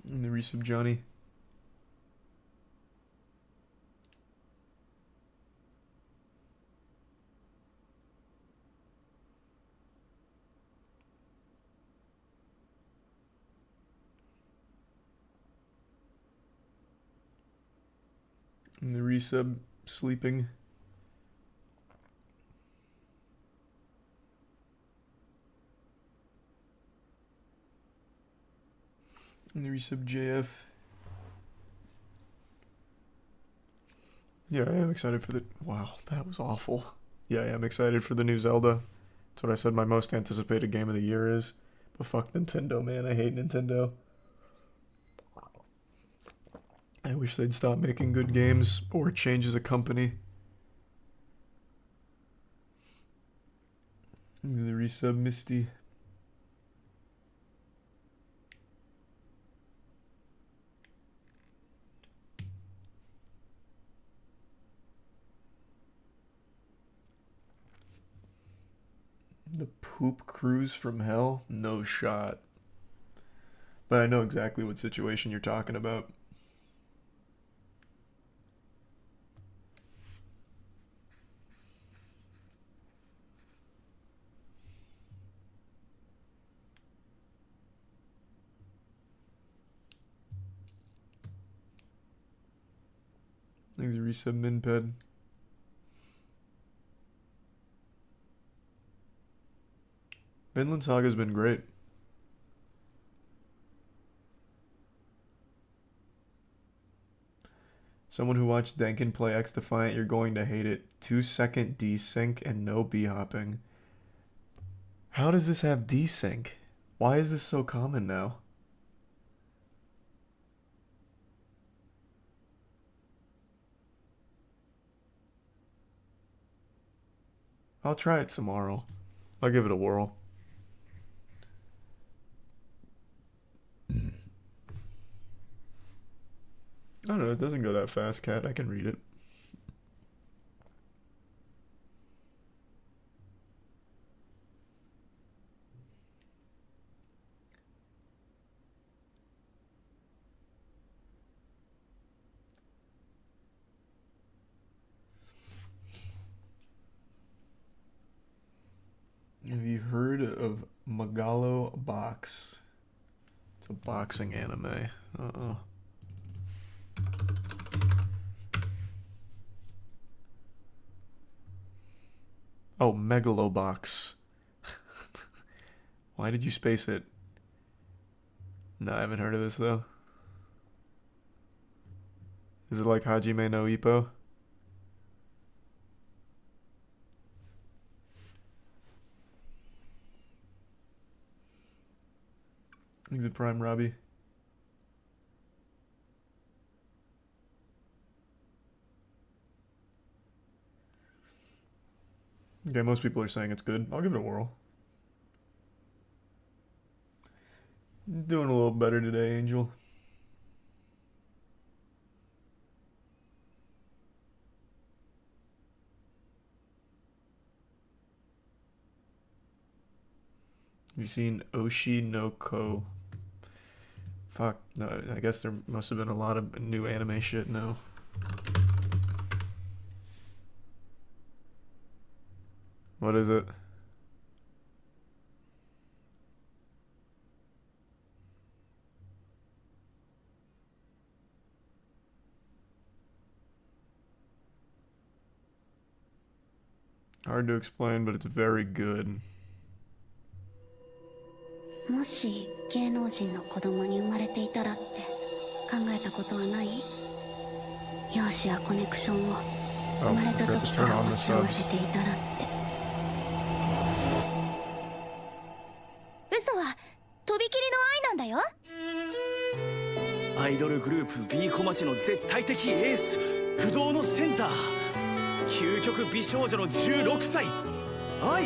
And the Resub Johnny. And the Resub sleeping. And the Resub JF. Yeah, I am excited for the... Wow, that was awful. Yeah, I am excited for the new Zelda. That's what I said my most anticipated game of the year is. But fuck Nintendo, man. I hate Nintendo. I wish they'd stop making good games or change as a company. The Resub Misty. The poop cruise from hell? No shot. But I know exactly what situation you're talking about. Thanks, Resub Minped. Vinland Saga's been great. Someone who watched Denkin play X Defiant, you're going to hate it. 2-second desync and no b-hopping. How does this have desync? Why is this so common now? I'll try it tomorrow. I'll give it a whirl. I don't know, it doesn't go that fast, Cat. I can read it. Have you heard of Megalo Box? It's a boxing anime. Uh-oh. Oh, Megalobox. Why did you space it? No, I haven't heard of this though. Is it like Hajime no Ippo? Is it Prime Robbie? Okay, most people are saying it's good. I'll give it a whirl. Doing a little better today, Angel. Have you seen Oshi no Ko? Fuck, no, I guess there must have been a lot of new anime shit, no. What is it? Hard to explain, but it's very good. もし芸能人の子供に生まれていたらって考えたことはない？容姿やコネクションを生まれた時から持ち合わせていたらって。嘘はとびきりの愛なんだよ。アイドルグループ B 小町の絶対的エース、不動のセンター、究極美少女の16歳愛。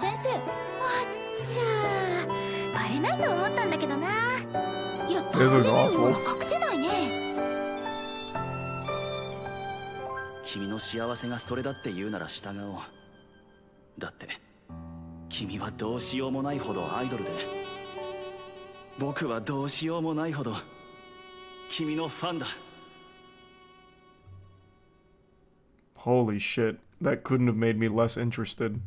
先生、じゃあバレないと思ったんだけどな。いや、バレるのは隠せないね。君の幸せがそれだって言うなら従おう。だって君はどうしようもないほどアイドルで、僕はどうしようもないほど君のファンだ。 Holy shit, that couldn't have made me less interested.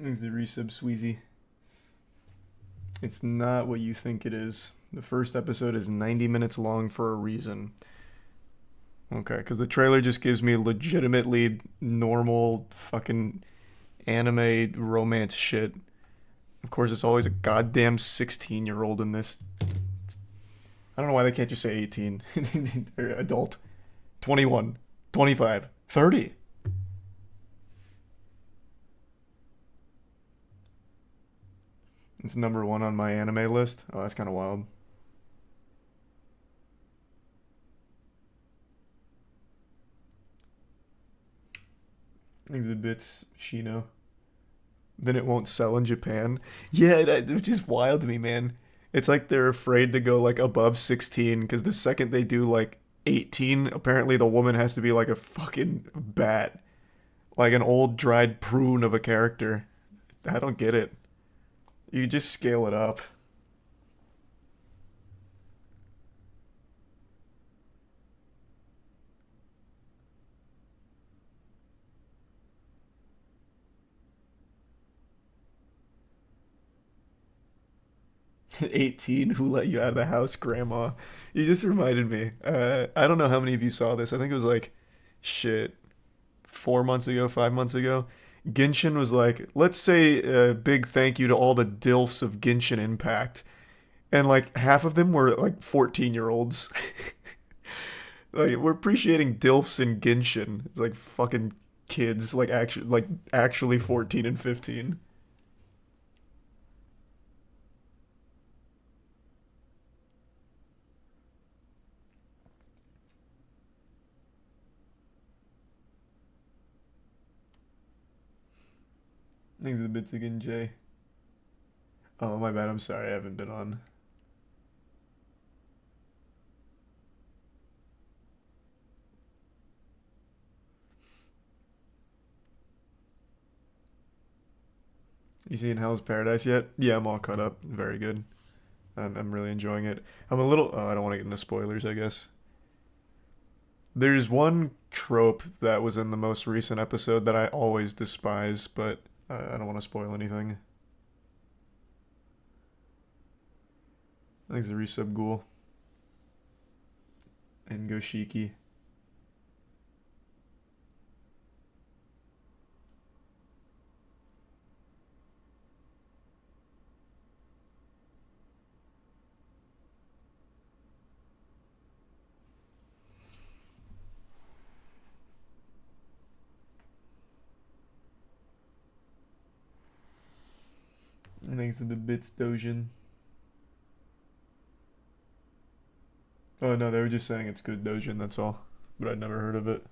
Thanks the resub, Sweezy. It's not what you think it is. The first episode is 90 minutes long for a reason. Okay, because the trailer just gives me legitimately normal fucking anime romance shit. Of course, it's always a goddamn 16-year-old in this. I don't know why they can't just say 18. Adult. 21. 25. 30. It's number 1 on my anime list. Oh, that's kind of wild. Exhibits Shino. Then it won't sell in Japan. Yeah, it's just wild to me, man. It's like they're afraid to go like above 16 because the second they do like 18, apparently the woman has to be like a fucking bat. Like an old dried prune of a character. I don't get it. You just scale it up. "18, who let you out of the house, Grandma?" You just reminded me. I don't know how many of you saw this. I think it was like, shit, 4 months ago, 5 months ago. Genshin was like, let's say a big thank you to all the DILFs of Genshin Impact. And like half of them were like 14-year-olds. Like, we're appreciating DILFs in Genshin. It's like fucking kids, like actually 14 and 15. Thanks for the bits again, Jay. Oh, my bad. I'm sorry. I haven't been on. You seen Hell's Paradise yet? Yeah, I'm all caught up. Very good. I'm really enjoying it. I'm a little... Oh, I don't want to get into spoilers, I guess. There's one trope that was in the most recent episode that I always despise, but I don't want to spoil anything. Thanks, the resub ghoul. and Goshiki. Thanks to the bits Dojin. Oh no, they were just saying it's good Dojin, that's all. But I'd never heard of it.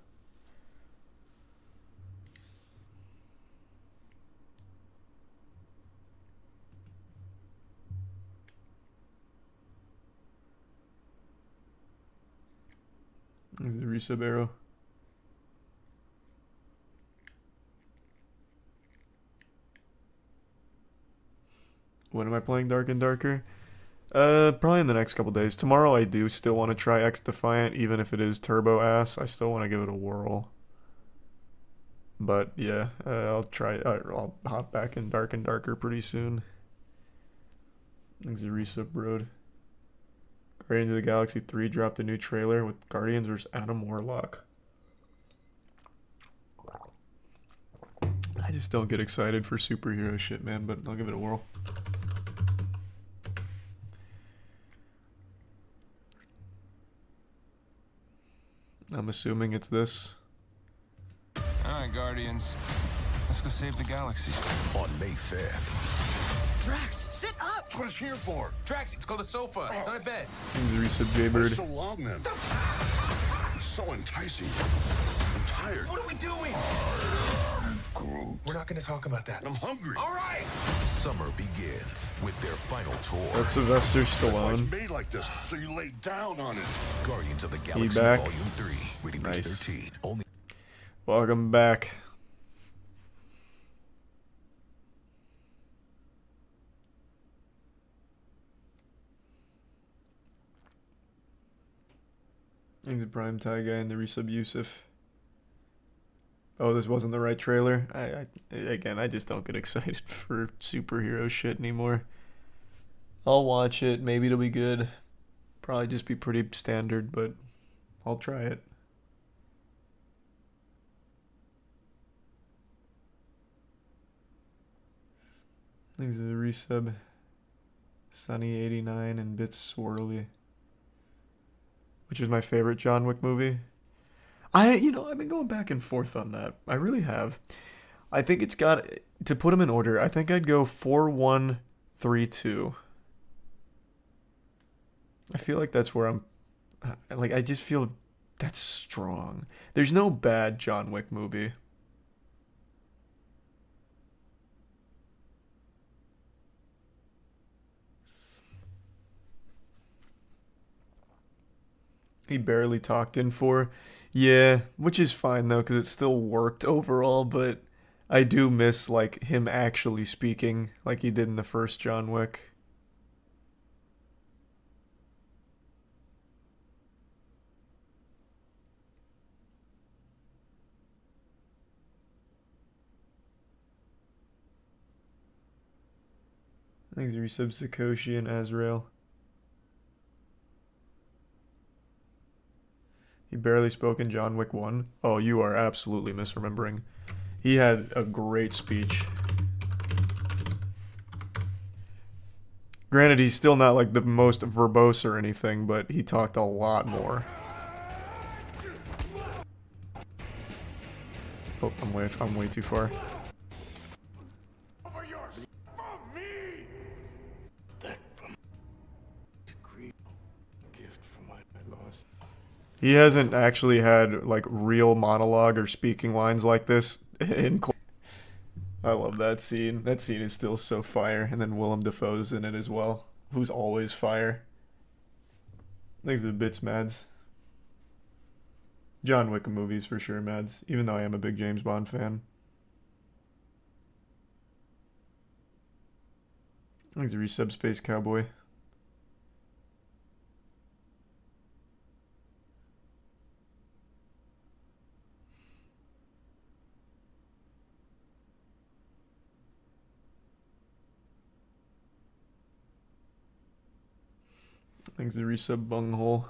This is the resub arrow. When am I playing Dark and Darker? Probably in the next couple days. Tomorrow I do still want to try X Defiant, even if it is turbo ass. I still want to give it a whirl. But yeah, I'll try. I'll hop back in Dark and Darker pretty soon. Thanks to Resub Road. Guardians of the Galaxy 3 dropped a new trailer with Guardians vs. Adam Warlock. I just don't get excited for superhero shit, man, but I'll give it a whirl. I'm assuming it's this. Alright, Guardians. Let's go save the galaxy. On May 5th. Drax, sit up! That's what it's here for. Drax, it's called a sofa. It's on a bed. Resub Jaybird. So long then. It's so enticing. I'm tired. What are we doing? Groot. We're not going to talk about that. I'm hungry. All right! Summer begins with their final tour. That's Sylvester That's why it's Stallone. made like this, so you lay down on it. Guardians of the He Galaxy back. Volume 3. Rated Nice. PG-13. Only. Welcome back. He's a Prime Tie guy and the resub Yusuf. Oh, this wasn't the right trailer. I just don't get excited for superhero shit anymore. I'll watch it. Maybe it'll be good. Probably just be pretty standard, but I'll try it. Thanks to the resub. Sunny89 and Bits Swirly. Which is my favorite John Wick movie. I've been going back and forth on that. I really have. I think it's got, to put them in order, I think I'd go 4-1-3-2. I feel like that's where I'm, I just feel that's strong. There's no bad John Wick movie. He barely talked in 4. Yeah, which is fine though, because it still worked overall, but I do miss like him actually speaking like he did in the first John Wick. Thanks, resub Sakoshi and Azrael. He barely spoke in John Wick 1. Oh, you are absolutely misremembering. He had a great speech. Granted, he's still not like the most verbose or anything, but he talked a lot more. Oh, I'm way too far. He hasn't actually had like real monologue or speaking lines like this in. I love that scene. That scene is still so fire. And then Willem Dafoe's in it as well, who's always fire. Thanks to the bits, Mads. John Wick movies for sure, Mads. Even though I am a big James Bond fan. Thanks to resub Space Cowboy. Thanks to resub Bunghole.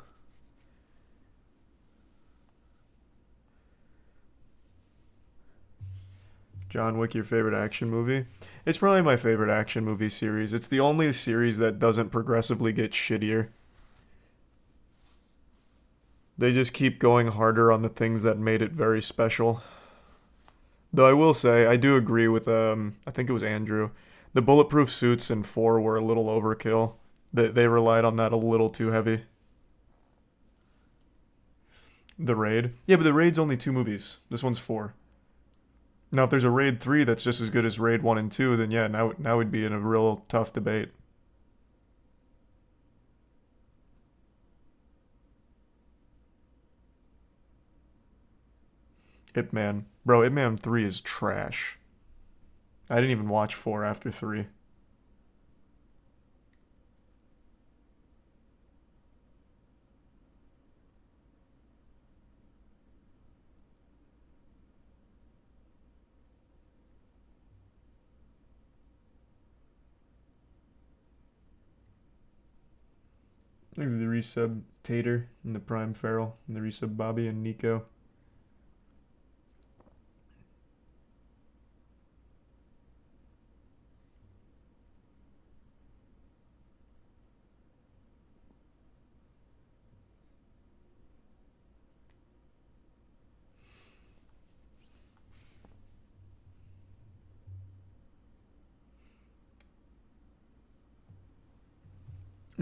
John Wick, your favorite action movie? It's probably my favorite action movie series. It's the only series that doesn't progressively get shittier. They just keep going harder on the things that made it very special. Though I will say, I do agree with, I think it was Andrew. The bulletproof suits in 4 were a little overkill. They relied on that a little too heavy. The Raid? Yeah, but The Raid's only 2 movies. This one's 4. Now, if there's a Raid 3 that's just as good as Raid 1 and 2, then yeah, now we'd be in a real tough debate. Ip Man. Bro, Ip Man 3 is trash. I didn't even watch 4 after 3. Thanks to the resub Tater and the Prime Feral and the resub Bobby and Nico.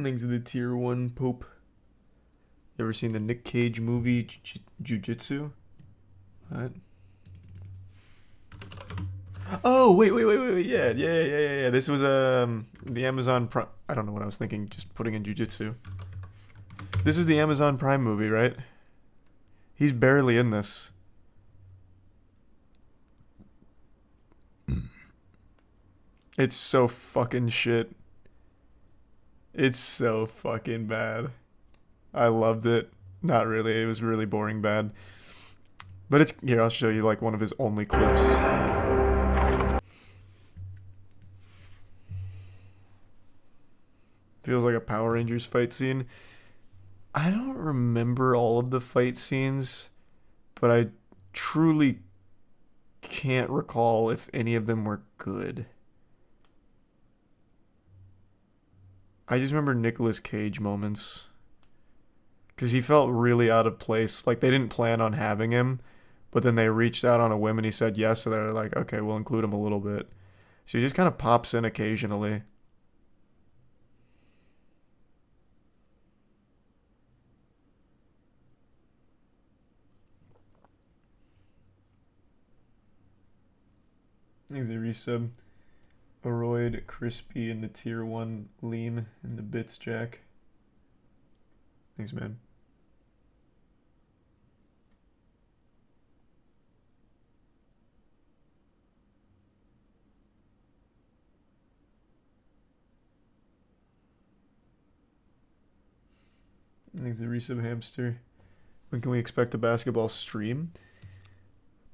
Thanks to the Tier 1 Pope. You ever seen the Nick Cage movie Jiu-Jitsu? What? Oh, wait. Yeah. This was the Amazon Prime. I don't know what I was thinking, just putting in Jiu-Jitsu. This is the Amazon Prime movie, right? He's barely in this. It's so fucking shit. It's so fucking bad. I loved it. Not really. It was really boring bad. But it's... Here, I'll show you like one of his only clips. Feels like a Power Rangers fight scene. I don't remember all of the fight scenes, but I truly can't recall if any of them were good. I just remember Nicolas Cage moments. Because he felt really out of place. Like, they didn't plan on having him, but then they reached out on a whim and he said yes, so they're like, okay, we'll include him a little bit. So he just kind of pops in occasionally. Thanks, a resub. Aroid, Crispy, and the Tier 1 Lean, and the Bits Jack. Thanks, man. Thanks, the resub Hamster. When can we expect a basketball stream?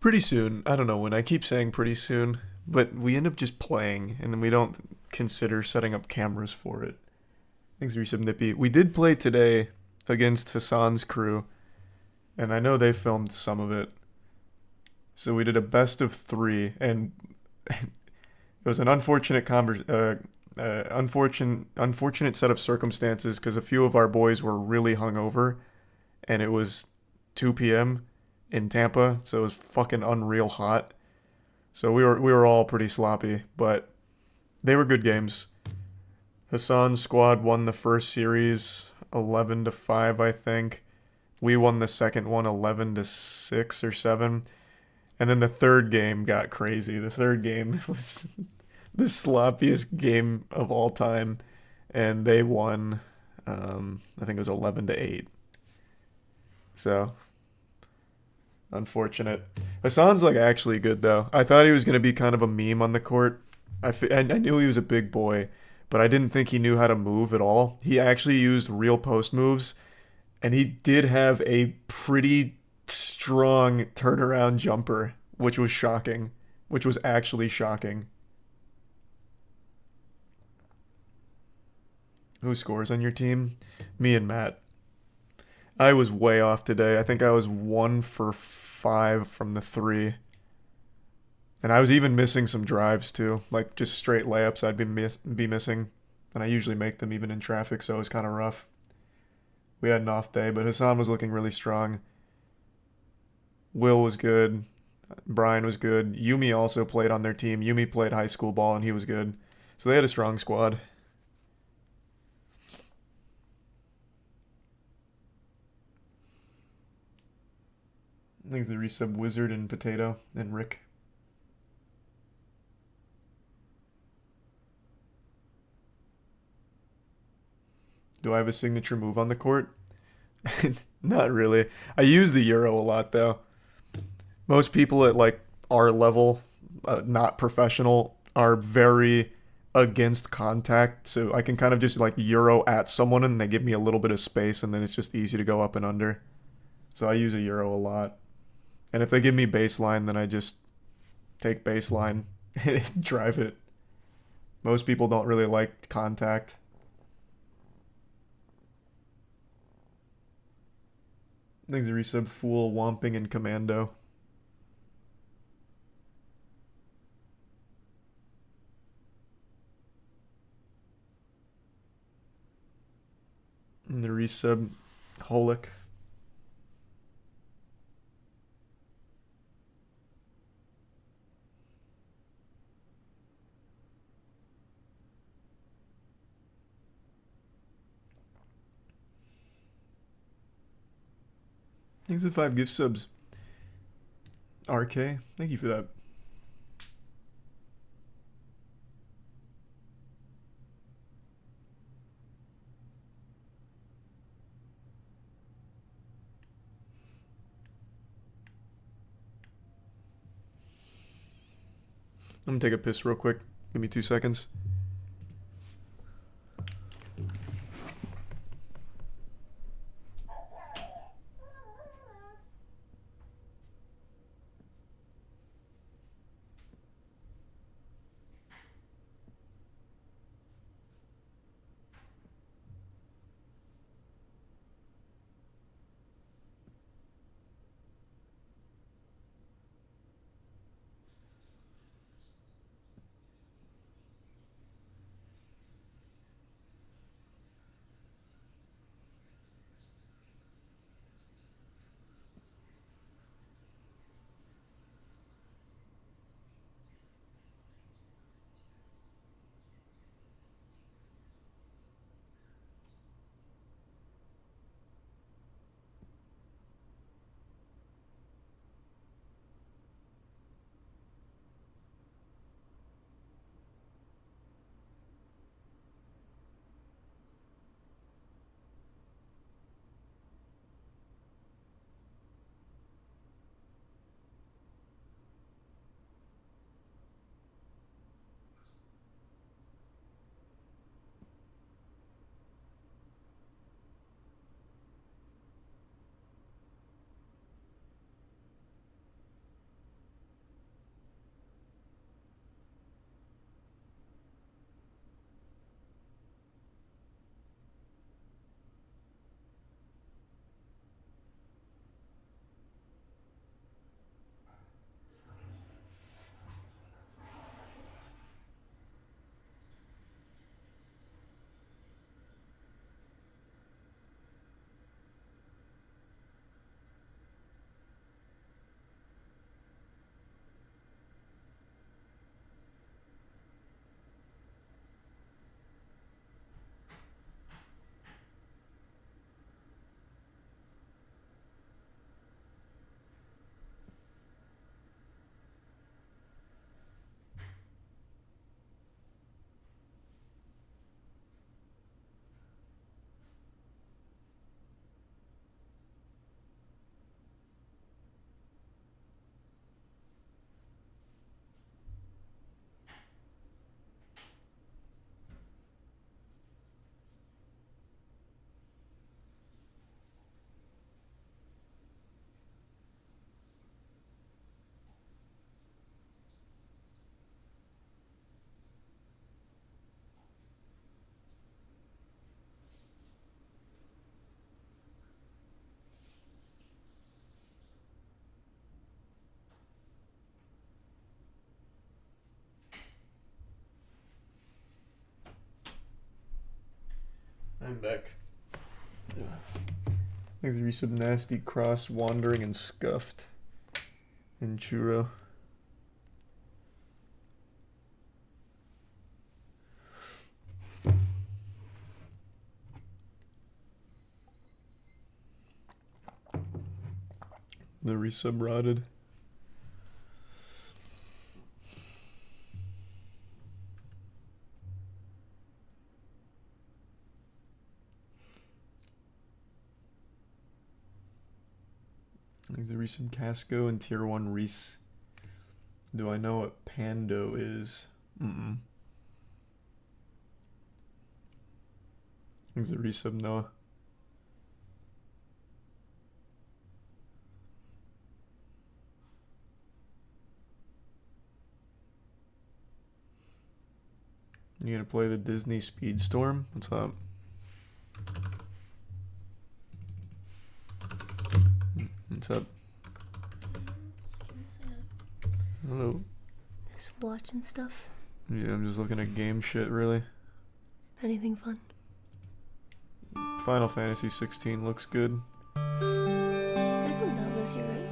Pretty soon. I don't know when. I keep saying pretty soon. But we end up just playing, and then we don't consider setting up cameras for it. Thanks, Resub Nippy. We did play today against Hassan's crew, and I know they filmed some of it. So we did a best of 3, and it was an unfortunate unfortunate set of circumstances because a few of our boys were really hungover, and it was 2 p.m. in Tampa, so it was fucking unreal hot. So we were all pretty sloppy, but they were good games. Hassan's squad won the first series 11-5, I think. We won the second one 11-6 or 7. And then the third game got crazy. The third game was the sloppiest game of all time, and they won I think it was 11-8. So unfortunate. Hassan's like actually good though. I thought he was going to be kind of a meme on the court. I knew he was a big boy, but I didn't think he knew how to move at all. He actually used real post moves, and he did have a pretty strong turnaround jumper, which was shocking. Which was actually shocking. Who scores on your team? Me and Matt. I was way off today. I think I was 1 for 5 from the 3. And I was even missing some drives too, like just straight layups I'd be missing. And I usually make them even in traffic, so it was kind of rough. We had an off day, but Hassan was looking really strong. Will was good. Brian was good. Yumi also played on their team. Yumi played high school ball, and he was good. So they had a strong squad. I think the resub Wizard and Potato and Rick. Do I have a signature move on the court? Not really. I use the Euro a lot, though. Most people at, like, our level, not professional, are very against contact. So I can kind of just, like, Euro at someone, and they give me a little bit of space, and then it's just easy to go up and under. So I use a Euro a lot. And if they give me baseline, then I just take baseline and drive it. Most people don't really like contact. Thanks to resub Fool, Womping, and Commando. And the resub Holic. Thanks for 5 gift subs. RK, thank you for that. I'm gonna take a piss real quick. Give me 2 seconds. I'm back. There's resub nasty, cross, wandering, and scuffed. And churro. The resub rotted. There's a resub Casco and tier 1 Reese. Do I know what Pando is? There's a resub Noah. You gonna play the Disney Speedstorm? What's up? What's up? Hello. Just watching stuff. Yeah, I'm just looking at game shit, really. Anything fun? Final Fantasy 16 looks good. That comes out this year, right?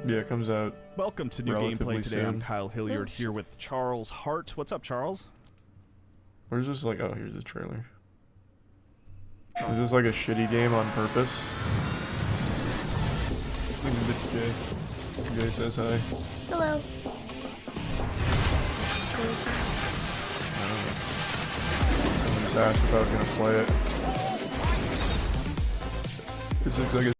Yeah, it comes out. Welcome to New relatively Gameplay today. soon. I'm Kyle Hilliard here with Charles Hart. What's up, Charles? Where's this like? Oh, here's the trailer. Is this like a shitty game on purpose? I think it's Jay. Jay says hi. Hello. I don't know. I just asked if I was gonna play it. This looks like a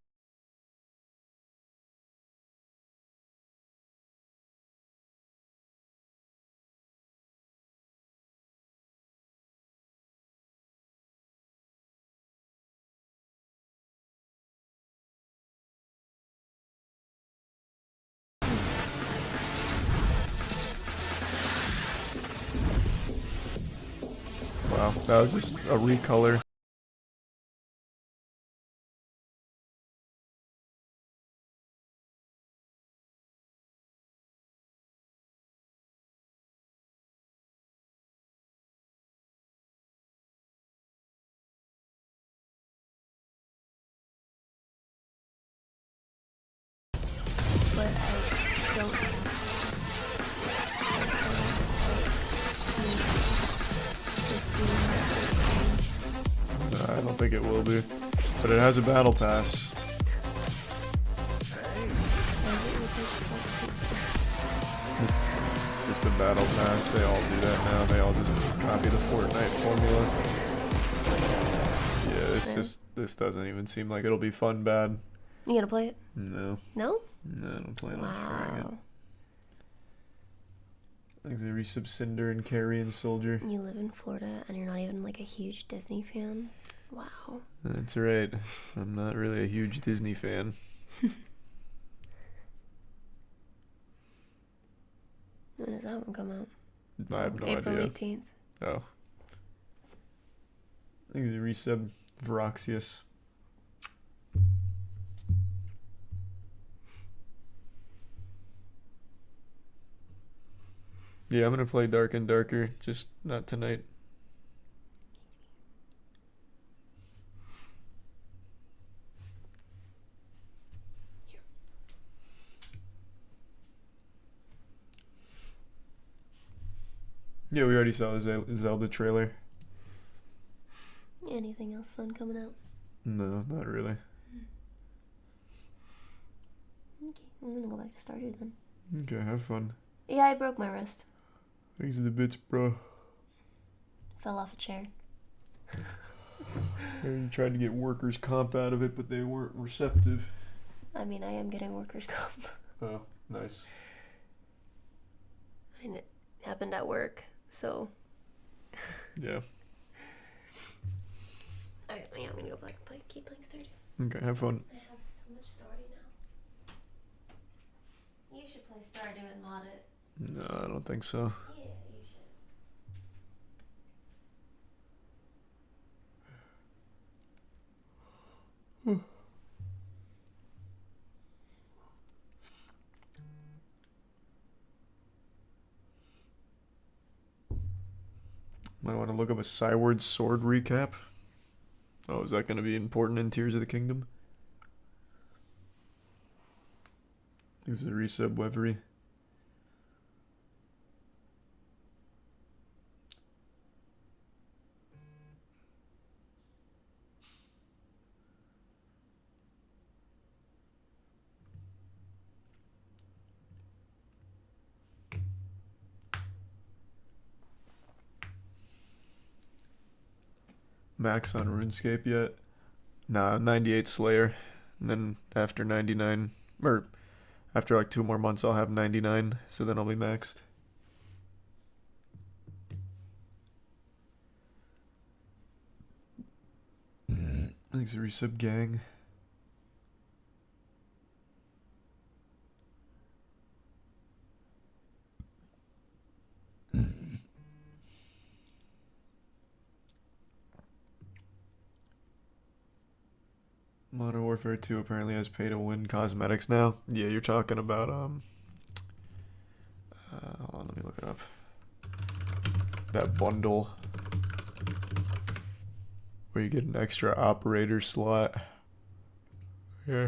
wow, that was just a recolor. But I don't see this being I don't think it will be, but it has a battle pass. It's just a battle pass. They all do that now. They all just copy the Fortnite formula. Yeah, this doesn't even seem like it'll be fun bad. You gonna play it? No. No? No, I don't plan on trying it. Like the resub Cinder and Carrion Soldier. You live in Florida and you're not even like a huge Disney fan? Wow. That's right. I'm not really a huge Disney fan. When does that one come out? I have no April idea. 18th. Oh. I think it's a resub Veraxius. Yeah, I'm gonna play Dark and Darker, just not tonight. Yeah, we already saw the Zelda trailer. Anything else fun coming out? No, not really. Okay, I'm gonna go back to Stardew then. Okay, have fun. Yeah, I broke my wrist. Thanks for the bits, bro. Fell off a chair. You tried to get workers' comp out of it, but they weren't receptive. I mean, I am getting workers' comp. Oh, nice. And it happened at work, so. Yeah. Alright, yeah, I'm gonna go back and keep playing Stardew. Okay, have fun. I have so much Stardew now. You should play Stardew and mod it. No, I don't think so. Yeah, you should. Might want to look up a Skyward Sword recap. Oh, is that going to be important in Tears of the Kingdom? This is a resub Wevery. Max on RuneScape yet? Nah, 98 Slayer. And then after 99, or after like 2 more months, I'll have 99. So then I'll be maxed. Thanks, resub gang. Modern Warfare 2 apparently has pay-to-win cosmetics now. Yeah, you're talking about, hold on, let me look it up. That bundle where you get an extra operator slot. Yeah.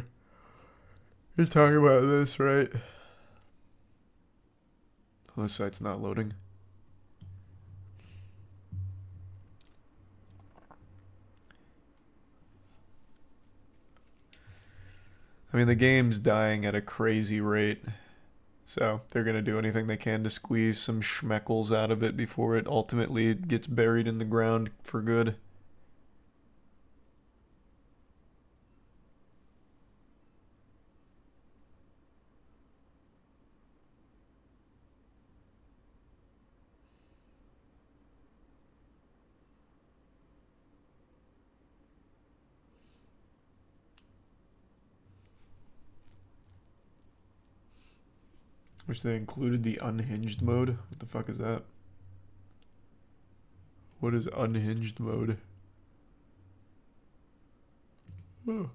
You're talking about this, right? Oh, this site's not loading. I mean, the game's dying at a crazy rate, so they're going to do anything they can to squeeze some schmeckles out of it before it ultimately gets buried in the ground for good. Wish they included the unhinged mode. What the fuck is that? What is unhinged mode? Oh.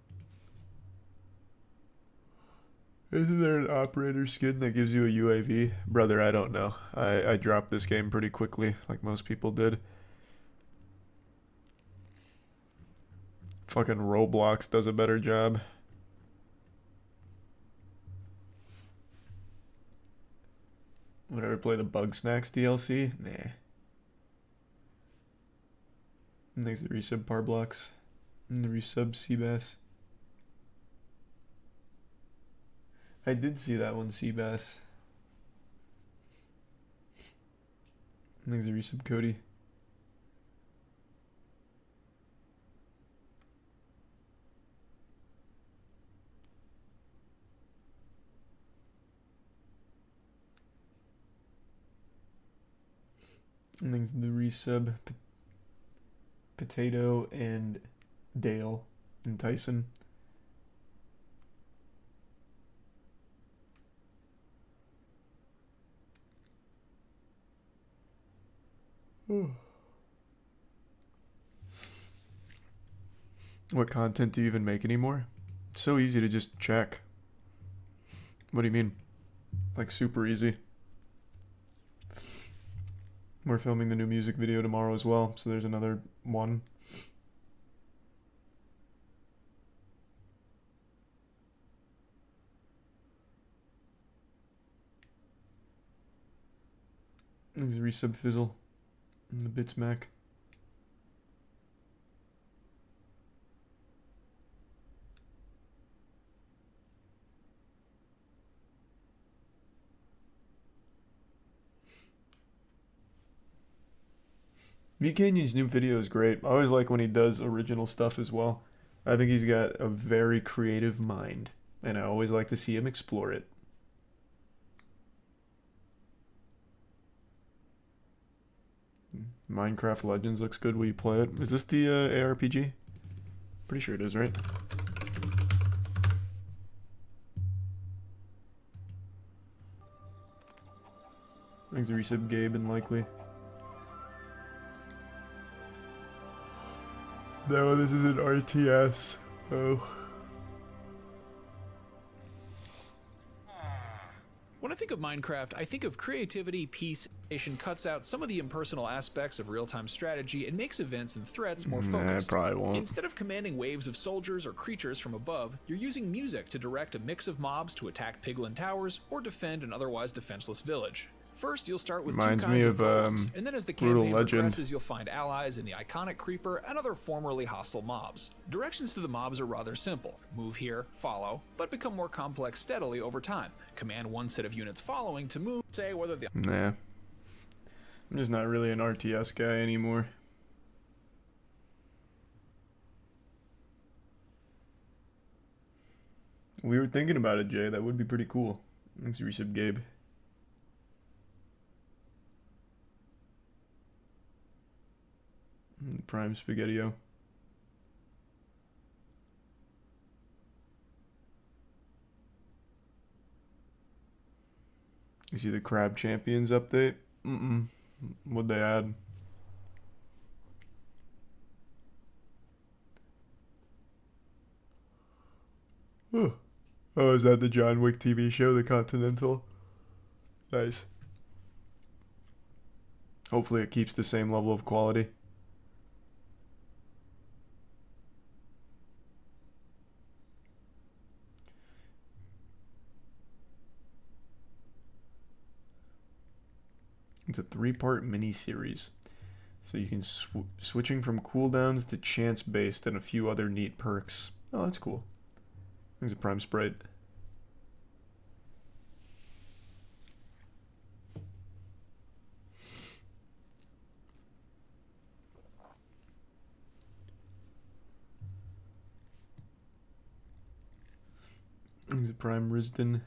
Isn't there an operator skin that gives you a UAV? Brother, I don't know. I dropped this game pretty quickly, like most people did. Fucking Roblox does a better job. Would I ever play the Bug Snacks DLC? Nah. Thanks to the resub Parblox. And the resub Seabass. I did see that one, Seabass. Thanks to the resub Cody. And thanks to the resub Potato and Dale and Tyson. What content do you even make anymore? It's so easy to just check. What do you mean? Like super easy. We're filming the new music video tomorrow as well, so there's another one. There's a resub Fizzle and the Bits Mac. Meat Canyon's new video is great. I always like when he does original stuff as well. I think he's got a very creative mind, and I always like to see him explore it. Minecraft Legends looks good. Will you play it? Is this the ARPG? Pretty sure it is, right? Thanks to resub Gabe and Likely. No, this is an RTS. Oh. What When I think of Minecraft, I think of creativity, peace, and cuts out some of the impersonal aspects of real-time strategy and makes events and threats more focused. Probably won't. Instead of commanding waves of soldiers or creatures from above, you're using music to direct a mix of mobs to attack piglin towers or defend an otherwise defenseless village. First, you'll start with Reminds two kinds me of golems, and then as the Brutal campaign Legend. progresses, you'll find allies in the iconic creeper and other formerly hostile mobs. Directions to the mobs are rather simple. Move here, follow, but become more complex steadily over time. Command one set of units following to move, say whether the... Nah. I'm just not really an RTS guy anymore. We were thinking about it, Jay. That would be pretty cool. Thanks for resub, Gabe. Prime Spaghettio. You see the Crab Champions update? What'd they add? Oh, is that the John Wick TV show, The Continental? Nice. Hopefully it keeps the same level of quality. It's a 3-part mini-series. So you can switching from cooldowns to chance-based and a few other neat perks. Oh, that's cool. There's a Prime Sprite. There's a Prime Risden.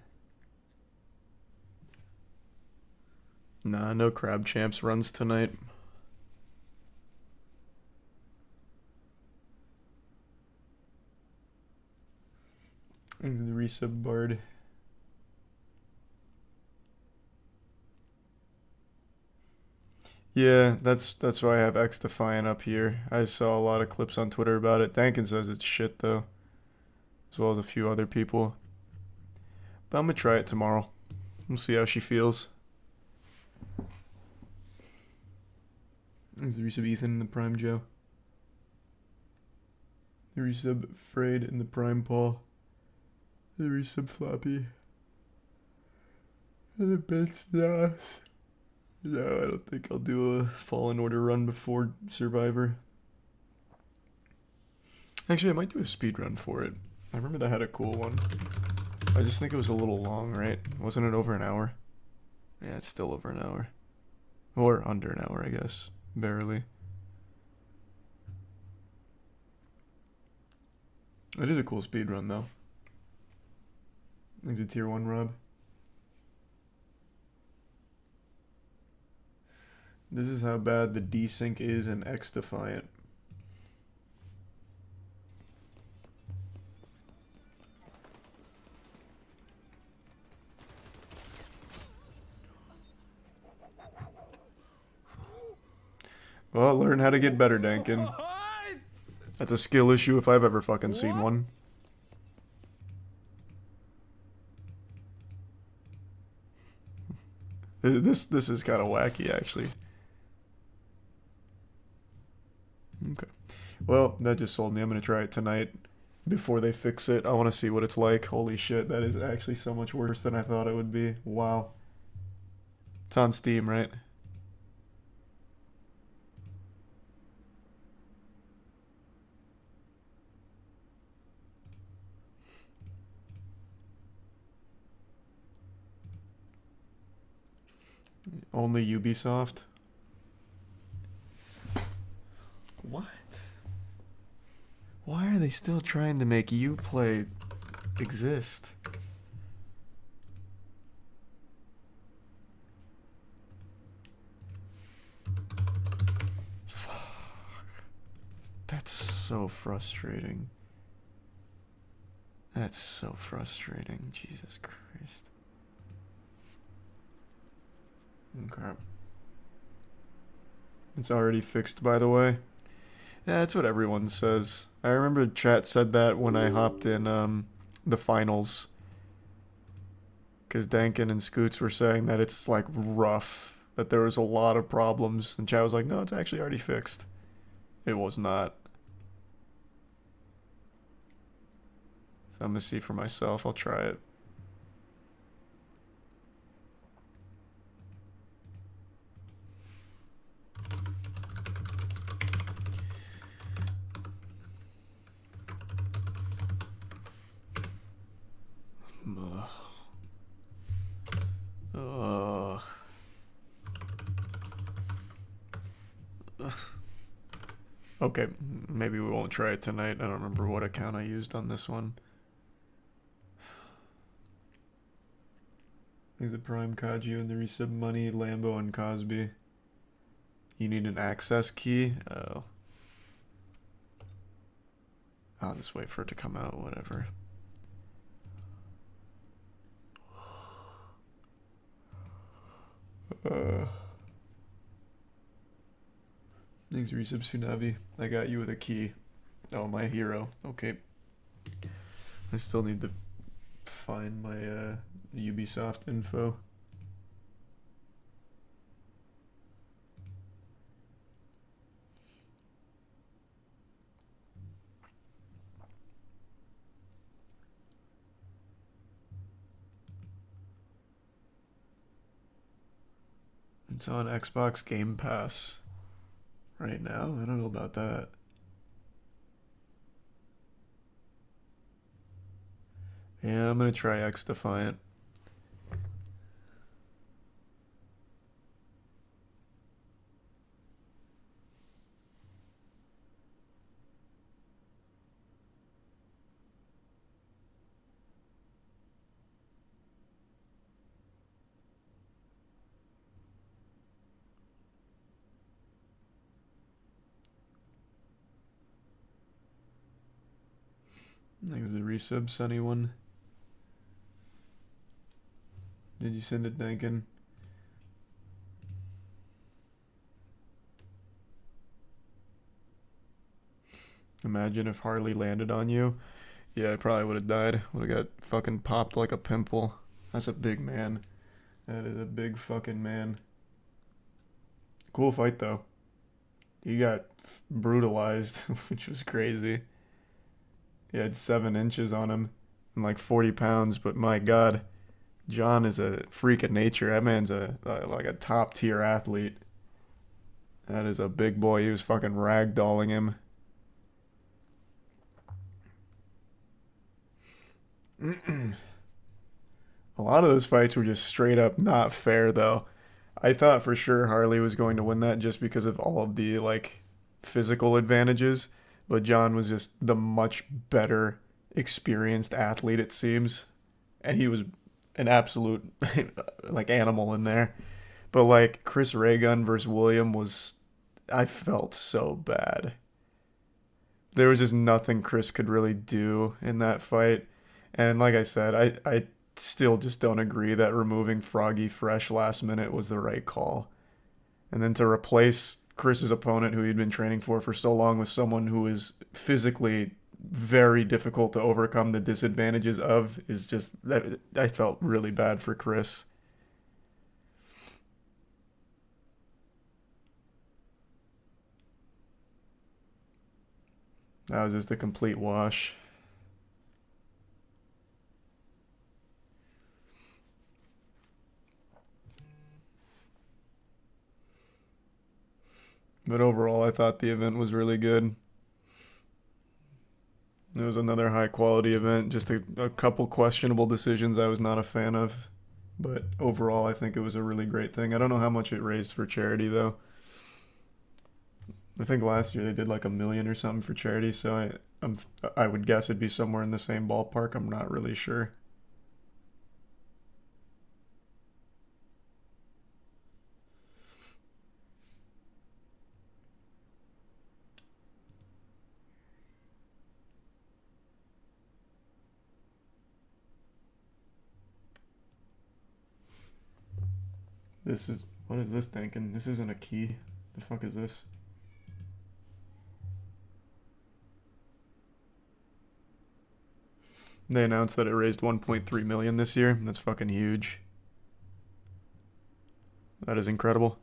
Nah, no Crab Champs runs tonight. Thanks to the resub Bard. Yeah, that's why I have X Defiant up here. I saw a lot of clips on Twitter about it. Dankin says it's shit though, as well as a few other people. But I'm gonna try it tomorrow. We'll see how she feels. There's the resub Ethan and the Prime Joe. The resub Frayed and the Prime Paul. The resub Floppy. And the Bits Nas. No, I don't think I'll do a Fallen Order run before Survivor. Actually, I might do a speed run for it. I remember that had a cool one. I just think it was a little long, right? Wasn't it over an hour? Yeah, it's still over an hour. Or under an hour, I guess. Barely. It is a cool speed run, though. Thanks to Tier 1, Rob. This is how bad the desync is in X Defiant. Well, learn how to get better, Dankin. That's a skill issue if I've ever fucking seen one. This is kind of wacky, actually. Okay. Well, that just sold me. I'm going to try it tonight before they fix it. I want to see what it's like. Holy shit, that is actually so much worse than I thought it would be. Wow. It's on Steam, right? Only Ubisoft? What? Why are they still trying to make Uplay exist? Fuck. That's so frustrating. That's so frustrating. Jesus Christ. Okay. It's already fixed, by the way. Yeah, that's what everyone says. I remember chat said that when I hopped in the finals. Because Dankin and Scoots were saying that it's like rough, that there was a lot of problems, and Chad was like, no, it's actually already fixed. It was not. So I'm gonna see for myself. I'll try it. Okay, maybe we won't try it tonight. I don't remember what account I used on this one. Is it Prime, Kaju, and the resub money, Lambo, and Cosby? You need an access key? Oh. I'll just wait for it to come out, whatever. Thanks, resub Tsunavi. I got you with a key. Oh, my hero. Okay. I still need to find my Ubisoft info. It's on Xbox Game Pass right now. I don't know about that. Yeah, I'm gonna try X Defiant. Thanks the resub, Sunny one. Did you send it, Duncan? Imagine if Harley landed on you. Yeah, I probably would have died. Would have got fucking popped like a pimple. That's a big man. That is a big fucking man. Cool fight, though. He got brutalized, which was crazy. He had 7 inches on him and like 40 pounds, but my God, John is a freak of nature. That man's like a top tier athlete. That is a big boy. He was fucking ragdolling him. A lot of those fights were just straight up not fair, though. I thought for sure Harley was going to win that just because of all of the like physical advantages, but John was just the much better experienced athlete, it seems, and he was an absolute like animal in there. But like Chris Raygun versus William was, I felt so bad. There was just nothing Chris could really do in that fight. And like I said, I still just don't agree that removing Froggy Fresh last minute was the right call. And then to replace Chris's opponent, who he'd been training for so long, with someone who is physically very difficult to overcome the disadvantages of, is just, I felt really bad for Chris. That was just a complete wash. But overall, I thought the event was really good. It was another high quality event. Just a couple questionable decisions I was not a fan of. But overall, I think it was a really great thing. I don't know how much it raised for charity, though. I think last year they did like $1 million or something for charity, so I would guess it'd be somewhere in the same ballpark. I'm not really sure. This is, what is this, Dankin? This isn't a key. The fuck is this? They announced that it raised 1.3 million this year. That's fucking huge. That is incredible.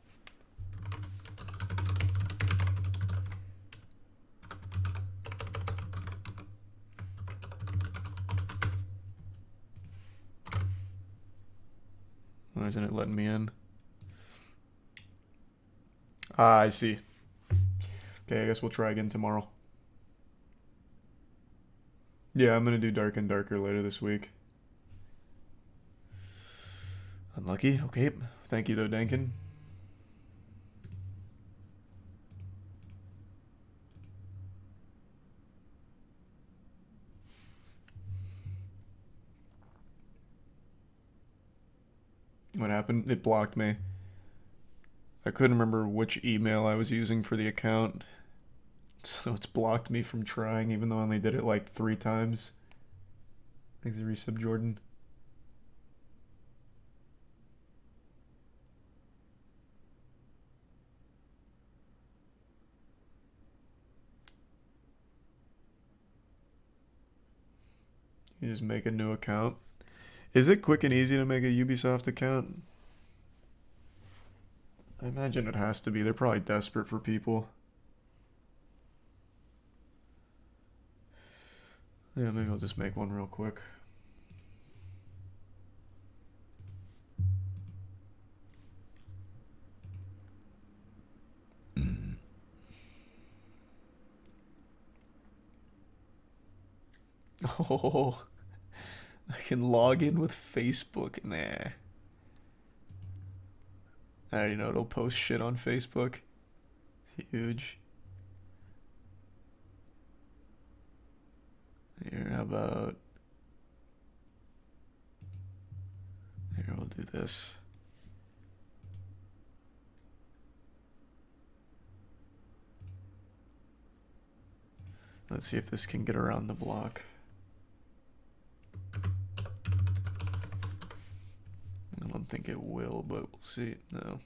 Why isn't it letting me in? Ah, I see. Okay, I guess we'll try again tomorrow. Yeah, I'm gonna do Dark and Darker later this week. Unlucky. Okay. Thank you though, Dankin. What happened? It blocked me. I couldn't remember which email I was using for the account. So it's blocked me from trying, even though I only did it like 3 times. Thanks to resub Jordan. You just make a new account. Is it quick and easy to make a Ubisoft account? I imagine it has to be. They're probably desperate for people. Yeah, maybe I'll just make one real quick. Oh, I can log in with Facebook. Nah. I already know it'll post shit on Facebook. Huge. Here, how about... Here, we'll do this. Let's see if this can get around the block. I don't think it will, but we'll see. No.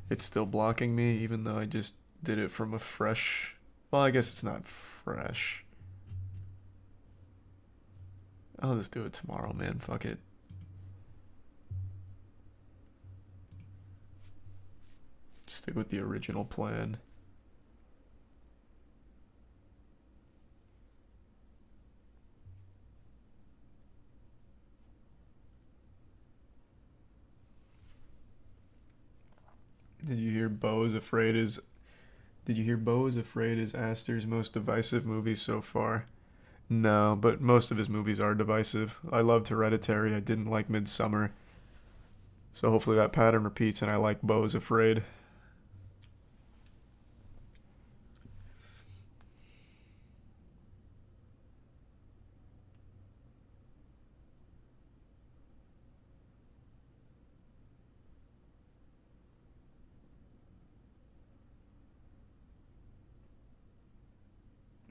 It's still blocking me, even though I just did it from a fresh... Well, I guess it's not fresh. I'll just do it tomorrow, man. Fuck it. Stick with the original plan. Did you hear Bo is afraid is Aster's most divisive movie so far? No, but most of his movies are divisive. I loved Hereditary. I didn't like Midsummer. So hopefully that pattern repeats and I like Bo is Afraid.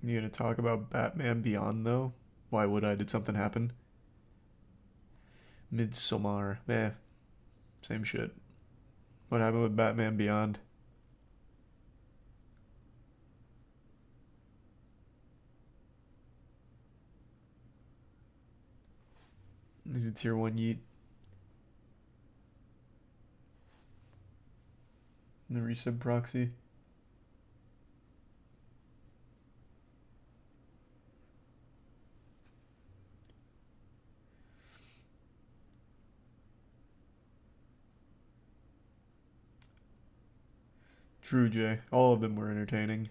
You gonna talk about Batman Beyond though? Why would I? Did something happen? Midsommar. Same shit. What happened with Batman Beyond? Is it tier 1 yeet? The resub proxy? True, Jay. All of them were entertaining.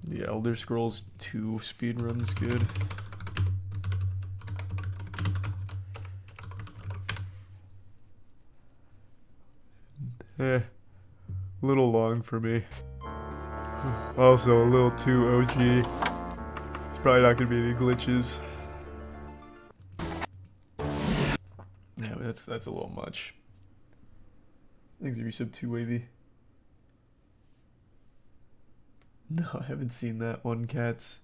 The Elder Scrolls 2 speedrun's good. Little long for me. Also a little too OG. There's probably not gonna be any glitches. Yeah, that's a little much. Thanks, resub 2 wavy. No, I haven't seen that one, Cats.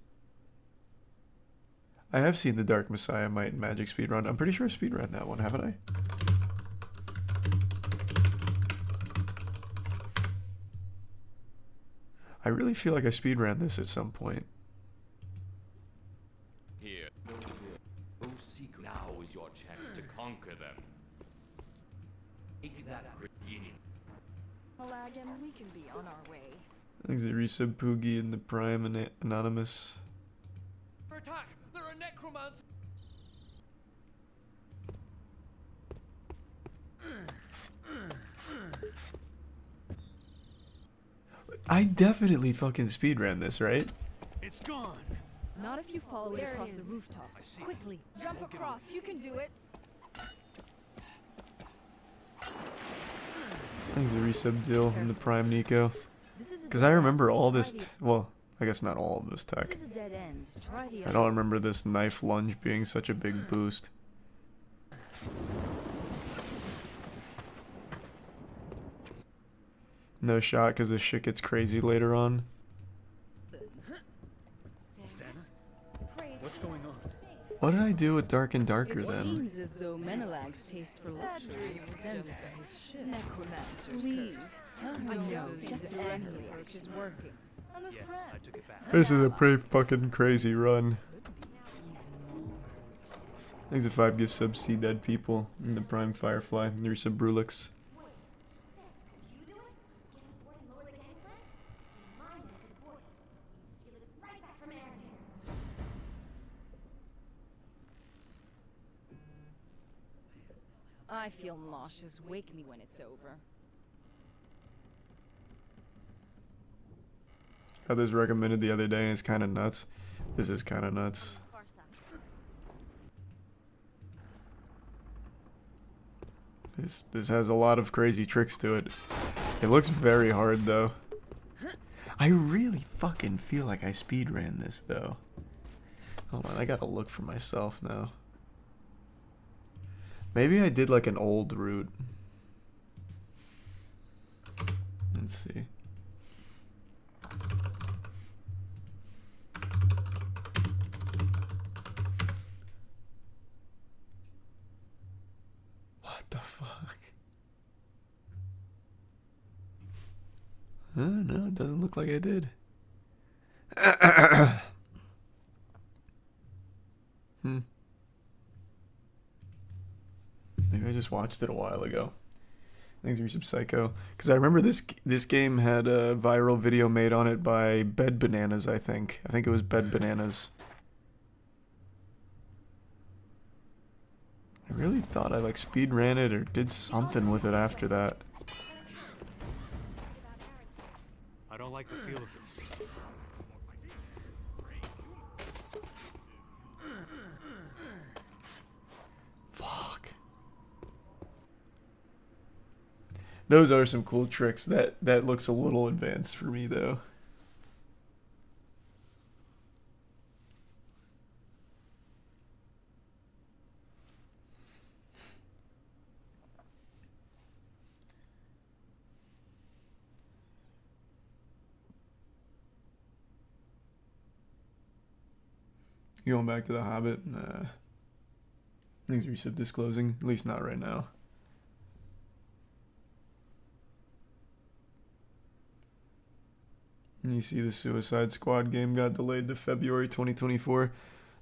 I have seen the Dark Messiah Might and Magic speedrun. I'm pretty sure I speedrun that one, haven't I? I really feel like I speedran this at some point. Now is your chance to conquer them. Take that beginning. Aladdin, we can be on our way. Thanks to Resub Poogie and the Prime and Anonymous. Attack! There are necromancers! I definitely fucking speedran this, right? It's gone. Not if you follow it across the rooftop. Quickly, jump across. You can do it. Thanks to Resub Dill and the Prime Nico. Because I remember all this, well, I guess not all of this tech. This is a dead end. Try the I don't remember this knife lunge being such a big boost. No shot because this shit gets crazy later on. What's going on? What did I do with Dark and Darker It then? seems as though Menelag's taste for luxury extended to his ship. Necromancer's Please, tell me no, just as Antioch is working. I'm a friend. I took it back. This is a pretty fucking crazy run. Thanks to 5 gift subs, See Dead People, and the Prime Firefly, and the resub Brulix. I feel nauseous. Wake me when it's over. Got this recommended the other day and it's kind of nuts. This is kind of nuts. This has a lot of crazy tricks to it. It looks very hard though. I really fucking feel like I speedran this though. Hold on, I gotta look for myself now. Maybe I did like an old route. Let's see. What the fuck? No, it doesn't look like I did. Maybe I just watched it a while ago. Thanks for some Psycho. Because I remember this game had a viral video made on it by Bed Bananas, I think. I think it was Bed Bananas. I really thought I like speed ran it or did something with it after that. I don't like the feel of this. Fuck. Those are some cool tricks. That looks a little advanced for me though. You going back to the Hobbit? Nah. Things resub disclosing. At least not right now. And you see the Suicide Squad game got delayed to February 2024.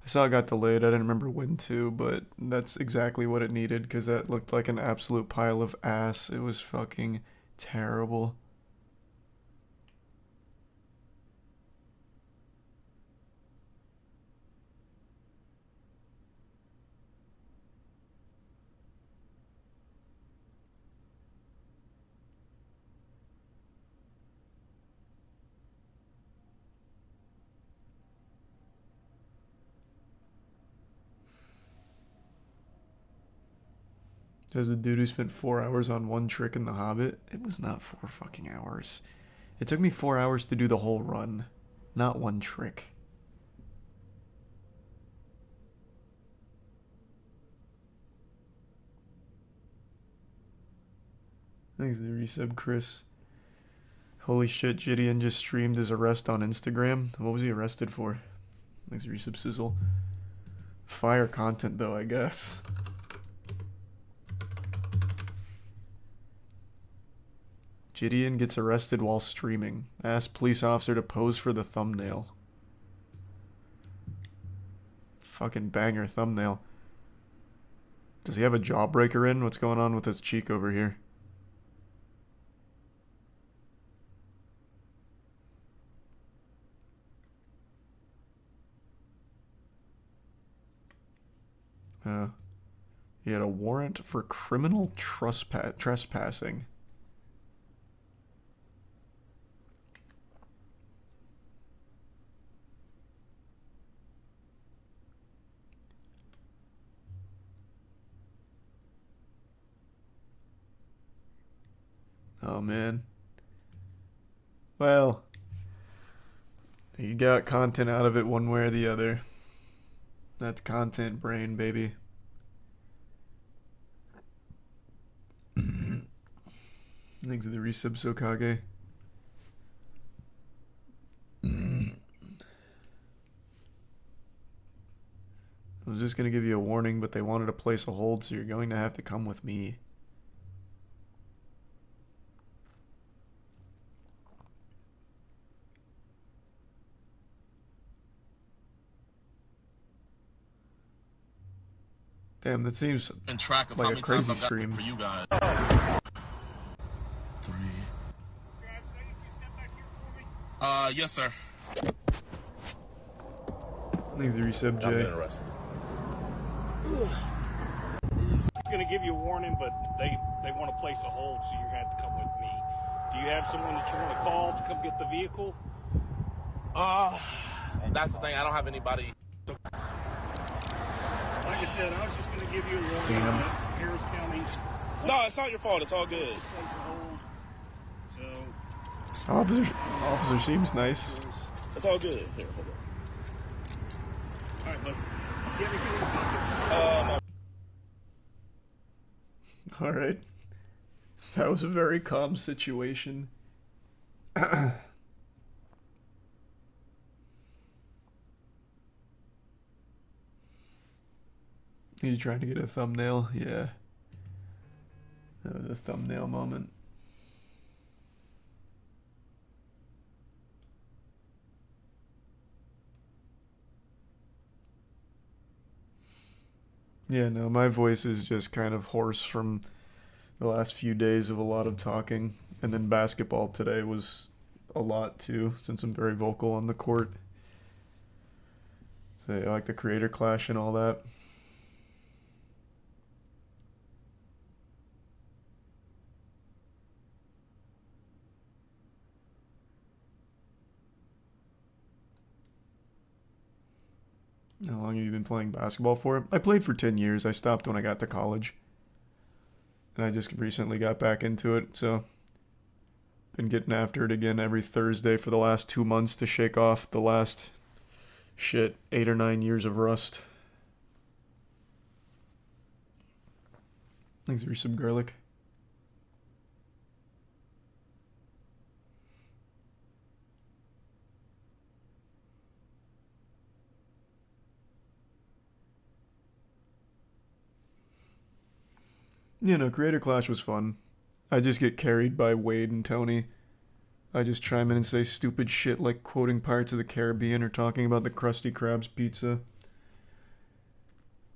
I saw it got delayed. I didn't remember when to, but that's exactly what it needed because that looked like an absolute pile of ass. It was fucking terrible. There's a dude who spent 4 hours on one trick in The Hobbit. It was not 4 fucking hours. It took me 4 hours to do the whole run, not one trick. Thanks to the resub, Chris. Holy shit, Gideon just streamed his arrest on Instagram. What was he arrested for? Thanks to resub, Sizzle. Fire content though, I guess. Gideon gets arrested while streaming. Ask police officer to pose for the thumbnail. Fucking banger thumbnail. Does he have a jawbreaker in? What's going on with his cheek over here? He had a warrant for criminal trespassing. Oh, man. Well, you got content out of it one way or the other. That's content brain, baby. Thanks to the resub, Sokage. I was just going to give you a warning, but they wanted to place a hold, so you're going to have to come with me. Damn, that seems like a crazy stream. For you guys. 3. Yes, sir. Thanks to resub, Jay. I'm interested. Going to give you a warning, but they want to place a hold, so you're going to have to come with me. Do you have someone that you want to call to come get the vehicle? That's the thing. I don't have anybody. Like I said, I was just going to give you a warning. Damn. Harris County's. No, it's not your fault. It's all good. Place a hold. So. Officer seems nice. It's all good. Here, hold on. All right, bud. Do you have anything in the pockets? No. All right. That was a very calm situation. You trying to get a thumbnail? Yeah. That was a thumbnail moment. Yeah, no, my voice is just kind of hoarse from the last few days of a lot of talking. And then basketball today was a lot too, since I'm very vocal on the court. So I like the creator clash and all that. How long have you been playing basketball for? I played for 10 years. I stopped when I got to college. And I just recently got back into it, so been getting after it again every Thursday for the last 2 months to shake off the last 8 or 9 years of rust. Thanks for some garlic. You know, Creator Clash was fun. I just get carried by Wade and Tony. I just chime in and say stupid shit like quoting Pirates of the Caribbean or talking about the Krusty Krab's pizza.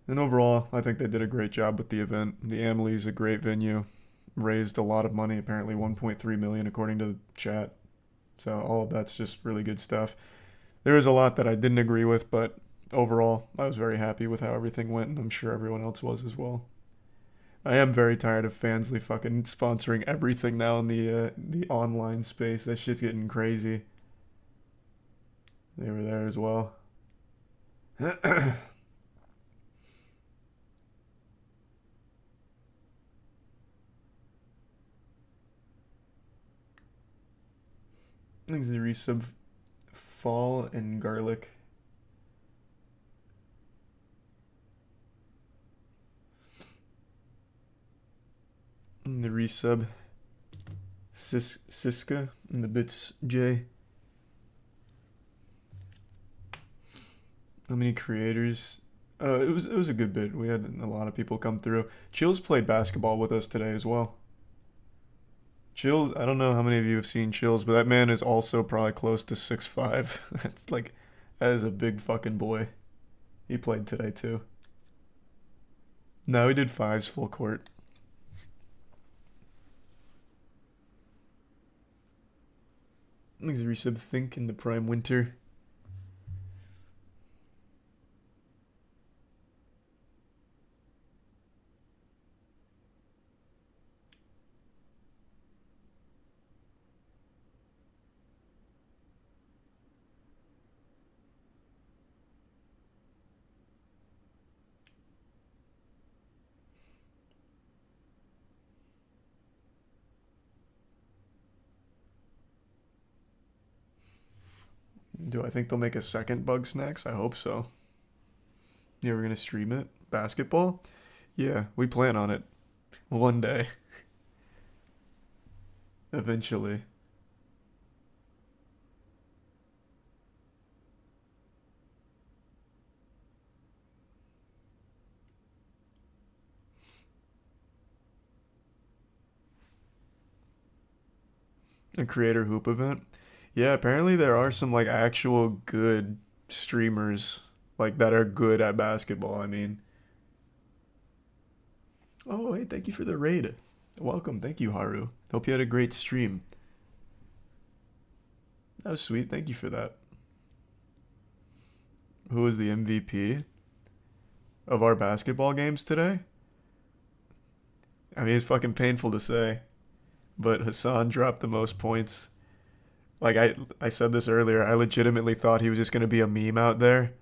And overall, I think they did a great job with the event. The Amelie's a great venue. Raised a lot of money, apparently 1.3 million according to the chat. So all of that's just really good stuff. There was a lot that I didn't agree with, but overall, I was very happy with how everything went, and I'm sure everyone else was as well. I am very tired of Fansly fucking sponsoring everything now in the online space. That shit's getting crazy. They were there as well. Thanks to resub Fall and Garlic. And the resub Siska and the bits J. How many creators? It was a good bit. We had a lot of people come through. Chills played basketball with us today as well. Chills, I don't know how many of you have seen Chills, but that man is also probably close to 6'5". That's like, that is a big fucking boy. He played today too. No, we did fives full court. Thanks for resub Think in the Prime Winter. Do I think they'll make a second Bug Snacks? I hope so. Yeah, we're gonna stream it. Basketball? Yeah, we plan on it. One day. Eventually. A creator hoop event? Yeah, apparently there are some like actual good streamers like that are good at basketball. I mean, oh hey, thank you for the raid. Welcome, thank you, Haru. Hope you had a great stream. That was sweet. Thank you for that. Who was the MVP of our basketball games today? I mean, it's fucking painful to say, but Hassan dropped the most points. Like I said this earlier, I legitimately thought he was just gonna be a meme out there.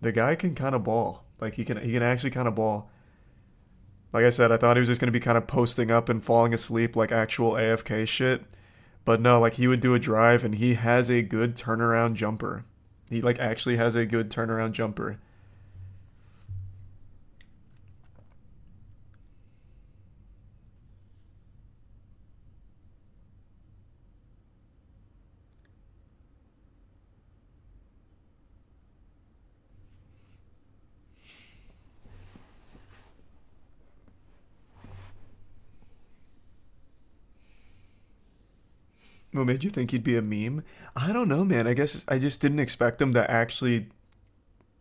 The guy can kind of ball. Like he can actually kind of ball. Like I said, I thought he was just gonna be kind of posting up and falling asleep like actual AFK shit. But no, like he would do a drive and he has a good turnaround jumper. He like actually has a good turnaround jumper. What made you think he'd be a meme? I don't know, man. I guess I just didn't expect him to actually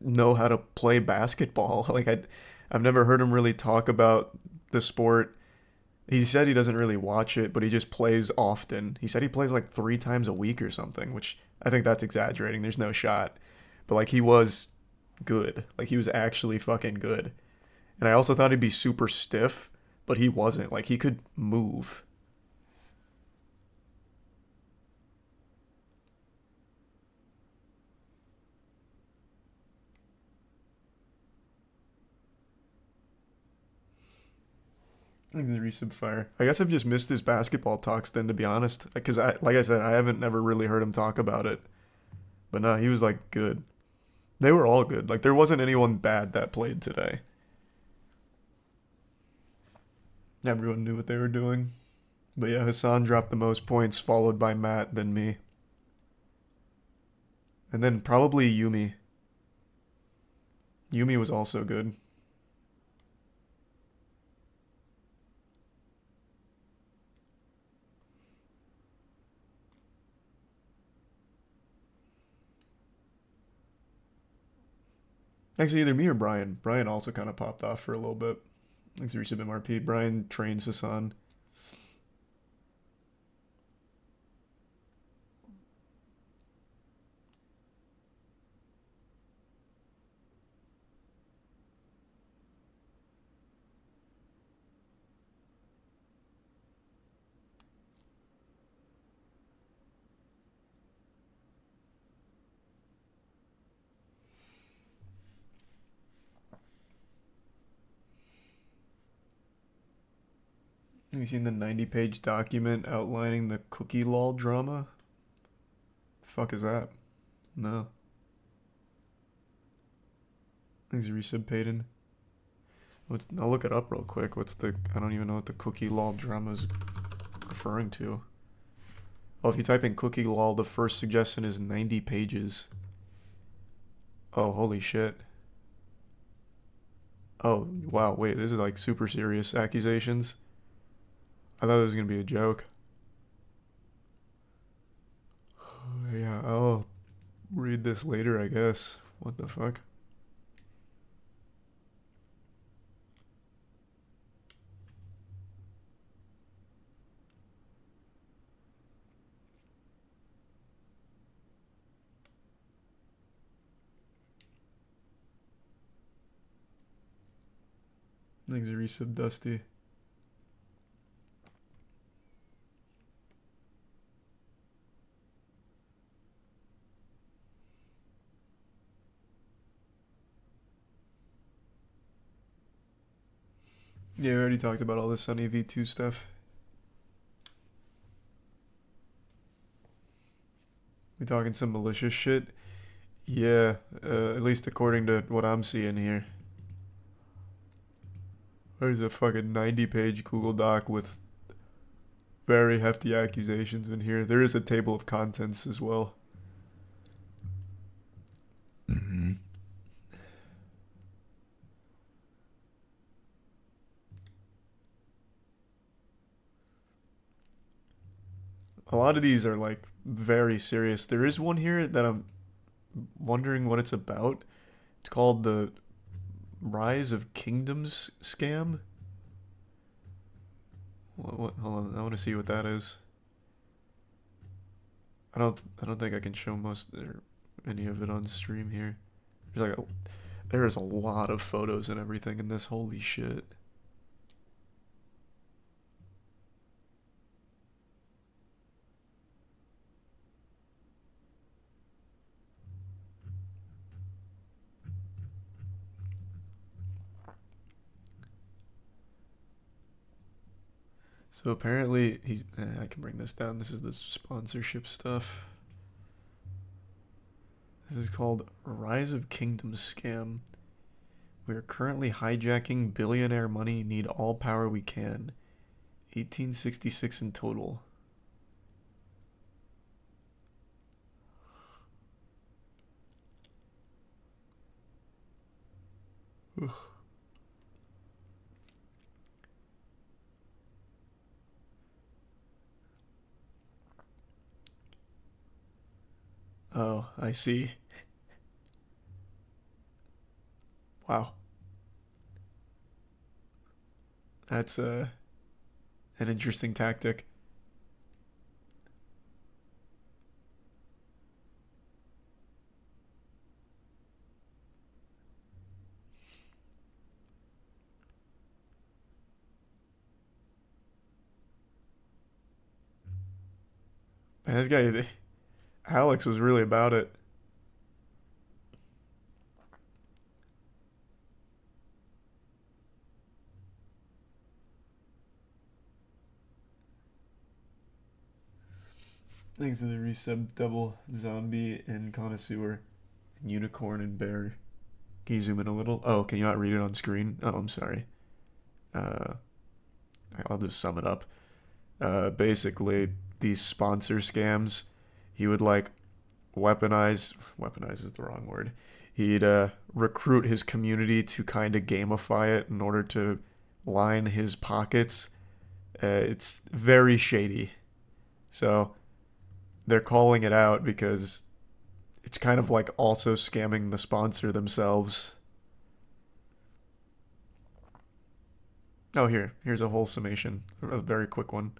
know how to play basketball. Like I've never heard him really talk about the sport. He said he doesn't really watch it, but he just plays often. He said he plays like 3 times a week or something, which I think that's exaggerating. There's no shot. But like he was good. Like he was actually fucking good. And I also thought he'd be super stiff, but he wasn't. Like he could move. The resub fire. I guess I've just missed his basketball talks then, to be honest. Because like I said, I haven't never really heard him talk about it. But no, he was like good. They were all good. Like there wasn't anyone bad that played today. Everyone knew what they were doing. But yeah, Hassan dropped the most points, followed by Matt, then me. And then probably Yumi. Yumi was also good. Actually, either me or Brian. Brian also kind of popped off for a little bit. Thanks for resub MRP. Brian trains Hassan. Have you seen the 90-page document outlining the cookie lol drama? The fuck is that? No. Thanks for resub Payton. I'll look it up real quick. I don't even know what the cookie lol drama is referring to. Oh, if you type in cookie lol, the first suggestion is 90 pages. Oh, holy shit. Oh, wow, wait, this is like super serious accusations. I thought it was going to be a joke. Yeah, I'll read this later, I guess. What the fuck? Thanks, a resub, Dusty. Yeah, we already talked about all the Sunny V2 stuff. We talking some malicious shit? Yeah, at least according to what I'm seeing here. There's a fucking 90-page Google Doc with very hefty accusations in here. There is a table of contents as well. Mm-hmm. A lot of these are like very serious. There is one here that I'm wondering what it's about. It's called the Rise of Kingdoms scam. What? Hold on, I want to see what that is. I don't think I can show most or any of it on stream here. There is a lot of photos and everything in this. Holy shit. So apparently I can bring this down. This is the sponsorship stuff. This is called Rise of Kingdoms Scam. We are currently hijacking billionaire money. Need all power we can. 1866 in total. Ugh. Oh, I see. Wow. That's an interesting tactic. Man, this guy, Alex, was really about it. Thanks to the resub double zombie and connoisseur and unicorn and bear. Can you zoom in a little? Oh, can you not read it on screen? Oh, I'm sorry. I'll just sum it up. Basically, these sponsor scams, he would like weaponize is the wrong word. He'd recruit his community to kind of gamify it in order to line his pockets. It's very shady. So they're calling it out because it's kind of like also scamming the sponsor themselves. Oh, here's a whole summation, a very quick one.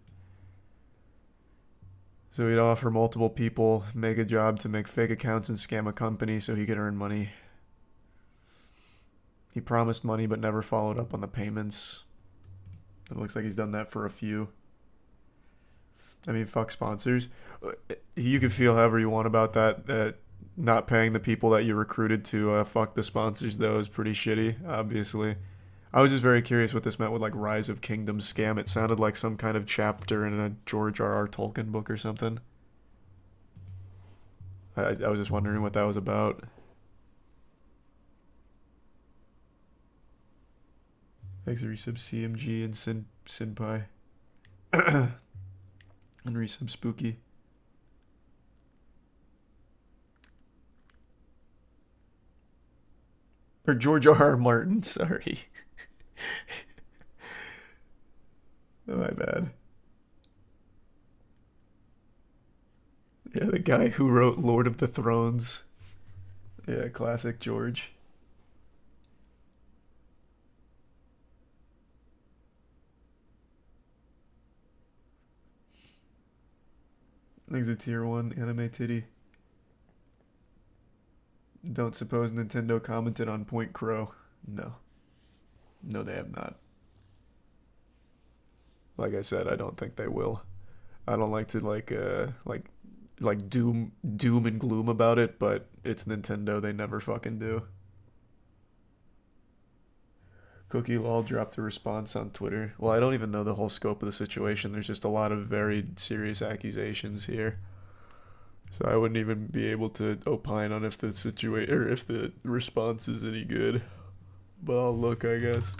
So he'd offer multiple people mega job to make fake accounts and scam a company so he could earn money. He promised money but never followed up on the payments. It looks like he's done that for a few. I mean, fuck sponsors. You can feel however you want about that. Not paying the people that you recruited to fuck the sponsors, though, is pretty shitty, obviously. I was just very curious what this meant with, like, Rise of Kingdoms scam. It sounded like some kind of chapter in a George R.R. Tolkien book or something. I was just wondering what that was about. Thanks for resub CMG and Sinpai. And resub Spooky. Or George R.R. Martin, sorry. Oh, my bad. Yeah, the guy who wrote Lord of the Thrones. Yeah, classic George. Thanks a tier 1 anime titty. Don't suppose Nintendo commented on Point Crow. No. No, they have not. Like I said, I don't think they will. I don't like to like doom and gloom about it, but it's Nintendo. They never fucking do. Cookie Lol dropped a response on Twitter. Well, I don't even know the whole scope of the situation. There's just a lot of very serious accusations here. So I wouldn't even be able to opine on if the if the response is any good. But I'll look, I guess.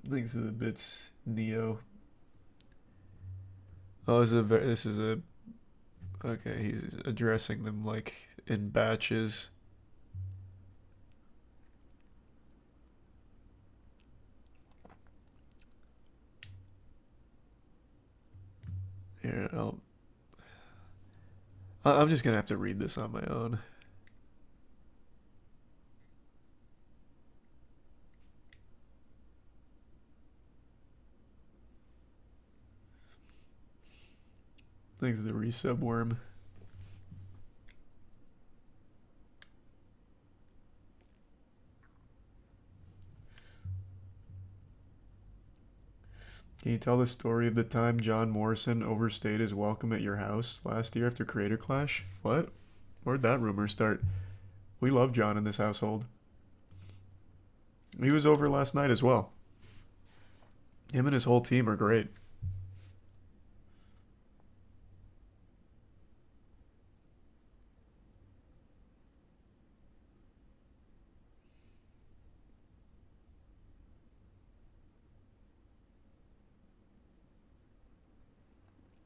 Thanks to the bits, Neo. Oh, this is a okay, he's addressing them like in batches. Here, I'm just gonna have to read this on my own. Thanks to the resub worm. Can you tell the story of the time John Morrison overstayed his welcome at your house last year after Creator Clash? What? Where'd that rumor start? We love John in this household. He was over last night as well. Him and his whole team are great.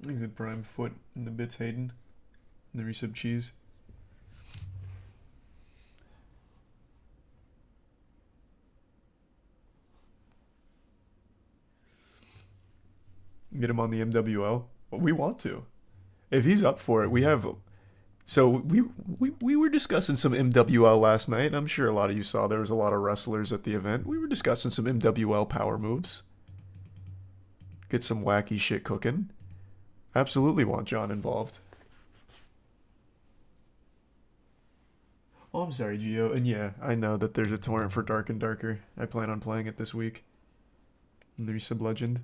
Thanks at Prime Foot in the bits, Hayden. And the resub cheese. Get him on the MWL. Well, we want to. If he's up for it, we have. So we were discussing some MWL last night. I'm sure a lot of you saw there was a lot of wrestlers at the event. We were discussing some MWL power moves. Get some wacky shit cooking. Absolutely want John involved. Oh, I'm sorry, Gio. And yeah, I know that there's a torrent for Dark and Darker. I plan on playing it this week. And the resub legend.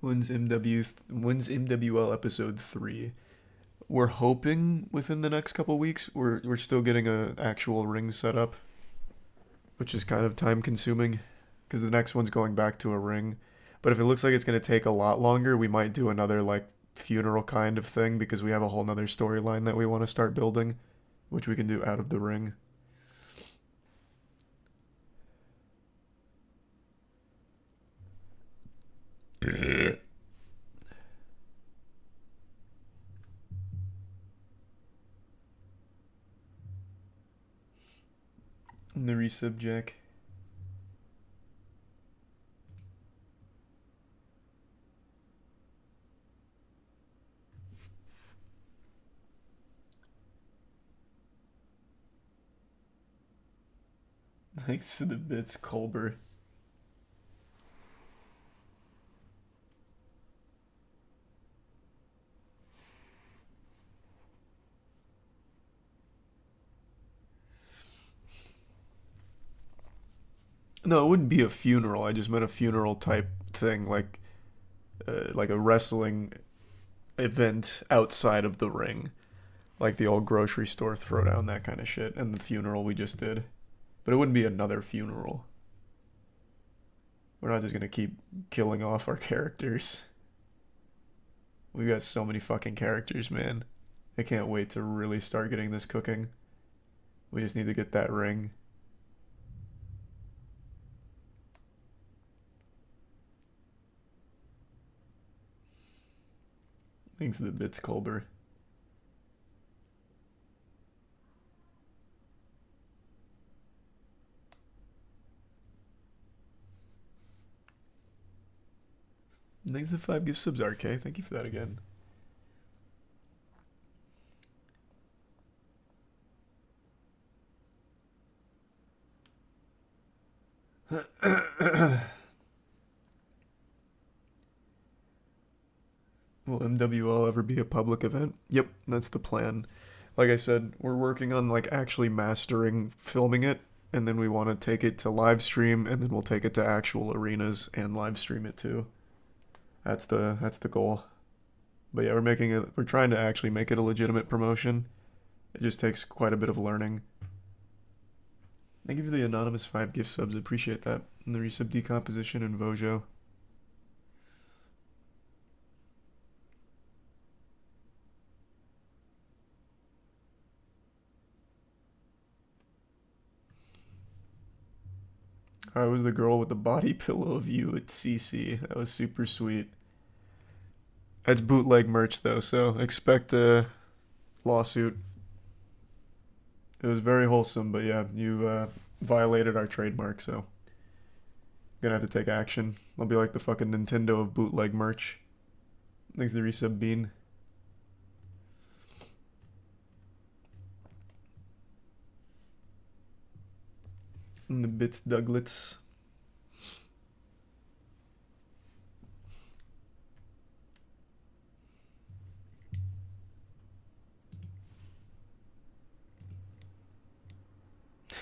When's MWL episode 3? We're hoping within the next couple weeks. We're still getting an actual ring set up, which is kind of time consuming because the next one's going back to a ring. But if it looks like it's going to take a lot longer, we might do another like funeral kind of thing because we have a whole nother storyline that we want to start building, which we can do out of the ring. And the resub jack. Thanks to the bits, Colbert. No, it wouldn't be a funeral. I just meant a funeral type thing, like a wrestling event outside of the ring, like the old grocery store throwdown, that kind of shit, and the funeral we just did. But it wouldn't be another funeral. We're not just gonna keep killing off our characters. We got so many fucking characters, man. I can't wait to really start getting this cooking. We just need to get that ring. Thanks to the bits, Colbert. Thanks for the 5 gift subs, RK. Thank you for that again. Will MWL ever be a public event? Yep, that's the plan. Like I said, we're working on like actually mastering filming it, and then we want to take it to live stream, and then we'll take it to actual arenas and live stream it too. That's the goal. But yeah, we're trying to actually make it a legitimate promotion. It just takes quite a bit of learning. Thank you for the anonymous 5 gift subs, appreciate that. And the resub decomposition and Vojo. I was the girl with the body pillow of you at CC. That was super sweet. That's bootleg merch though, so expect a lawsuit. It was very wholesome, but yeah, you violated our trademark, so gonna have to take action. I'll be like the fucking Nintendo of bootleg merch. Thanks to the resub Bean. And the bits Douglets.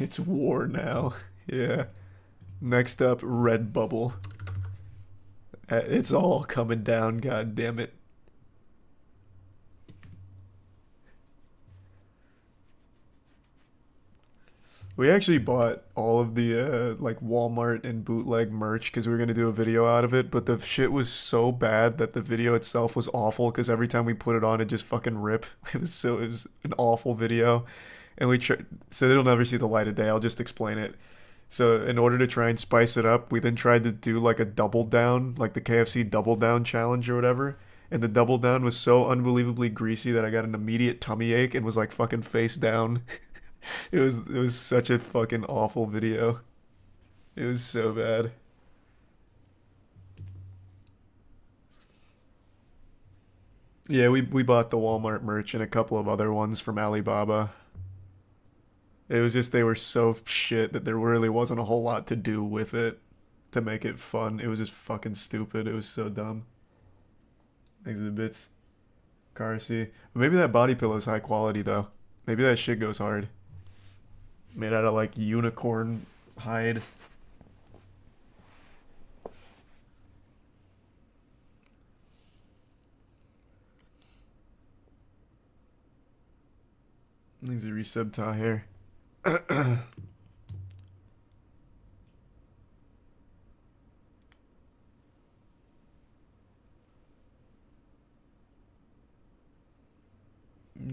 It's war now. Yeah. Next up, Redbubble. It's all coming down, god damn it. We actually bought all of the like Walmart and bootleg merch because we were gonna do a video out of it, but the shit was so bad that the video itself was awful because every time we put it on, it just fucking rip. It was an awful video, and so it'll never see the light of day. I'll just explain it. So in order to try and spice it up, we then tried to do like a double down, like the KFC double down challenge or whatever. And the double down was so unbelievably greasy that I got an immediate tummy ache and was like fucking face down. It was such a fucking awful video. It was so bad. Yeah, we bought the Walmart merch and a couple of other ones from Alibaba. It was just they were so shit that there really wasn't a whole lot to do with it to make it fun. It was just fucking stupid. It was so dumb. Thanks for the bits. Carsey. Maybe that body pillow is high quality though. Maybe that shit goes hard. Made out of like unicorn hide. These are resub Tahir. You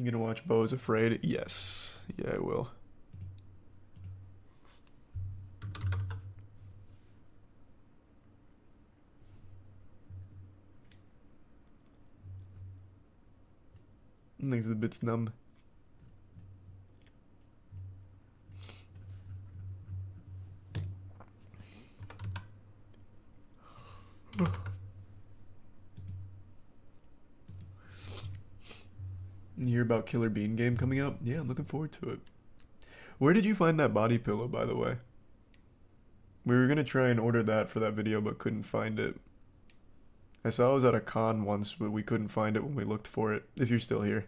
gonna watch Bo is Afraid? Yes. Yeah, I will. Thanks to the bits numb. You hear about Killer Bean game coming up? Yeah, I'm looking forward to it. Where did you find that body pillow, by the way? We were gonna try and order that for that video, but couldn't find it. I saw it was at a con once, but we couldn't find it when we looked for it, if you're still here.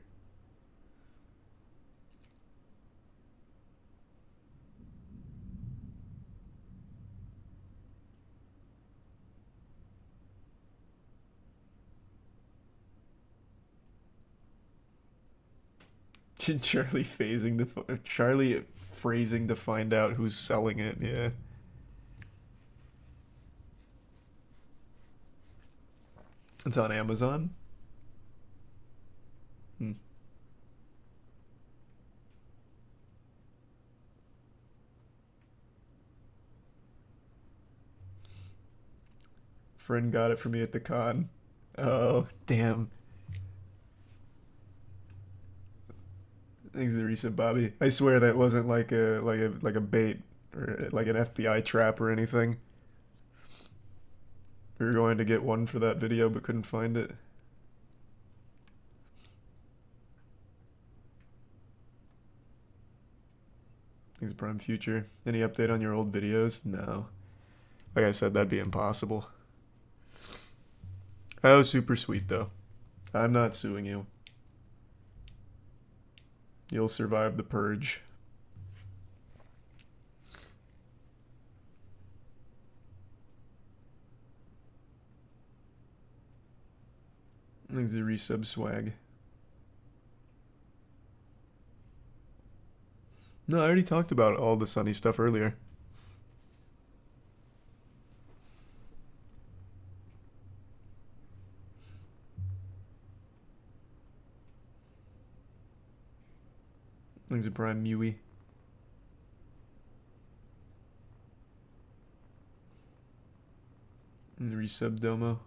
Charlie phrasing to find out who's selling it, yeah. It's on Amazon? Friend got it for me at the con. Oh, damn. Thanks to the recent Bobby. I swear that wasn't like a bait or like an FBI trap or anything. We were going to get one for that video, but couldn't find it. Thanks, Prime Future. Any update on your old videos? No. Like I said, that'd be impossible. That was super sweet, though. I'm not suing you. You'll survive the purge. Thanks to resub swag. No, I already talked about all the Sunny stuff earlier. Thanks to Prime Mewy. And the resub Domo.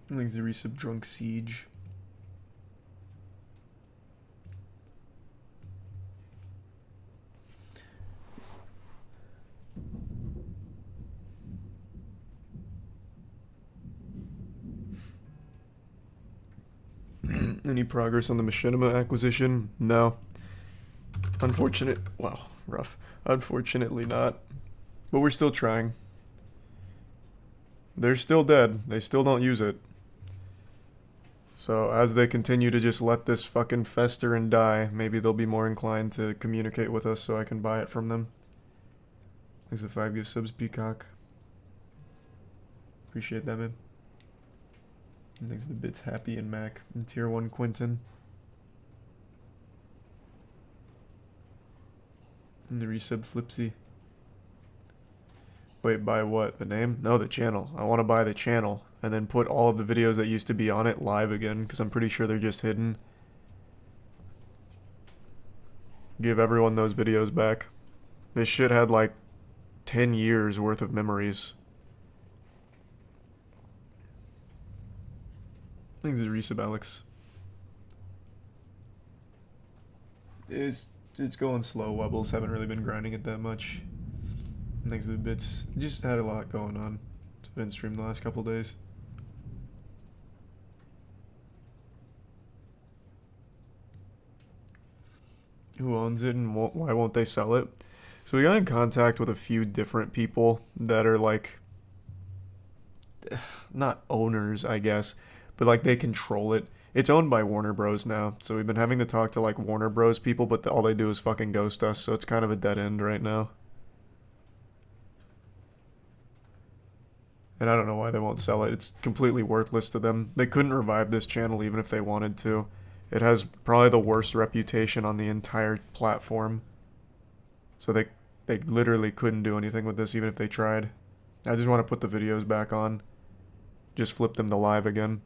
Thanks to resub Drunk Siege. Any progress on the Machinima acquisition? No. Rough. Unfortunately not. But we're still trying. They're still dead. They still don't use it. So as they continue to just let this fucking fester and die, maybe they'll be more inclined to communicate with us so I can buy it from them. Thanks to 5 gift subs, Peacock. Appreciate that, man. And thanks to the bits, Happy and Mac. And Tier 1 Quinton. And the resub Flipsy. Wait, buy what? The name? No, the channel. I want to buy the channel and then put all of the videos that used to be on it live again, because I'm pretty sure they're just hidden. Give everyone those videos back. This shit had like 10 years worth of memories. Thanks to resub Alex. It's going slow. Wubbles haven't really been grinding it that much. Thanks to the bits. Just had a lot going on. So I didn't stream the last couple days. Who owns it and why won't they sell it? So we got in contact with a few different people that are like, not owners, I guess, but like they control it. It's owned by Warner Bros. Now. So we've been having to talk to like Warner Bros. People, but all they do is fucking ghost us. So it's kind of a dead end right now. And I don't know why they won't sell it. It's completely worthless to them. They couldn't revive this channel even if they wanted to. It has probably the worst reputation on the entire platform. So they literally couldn't do anything with this even if they tried. I just want to put the videos back on. Just flip them to live again.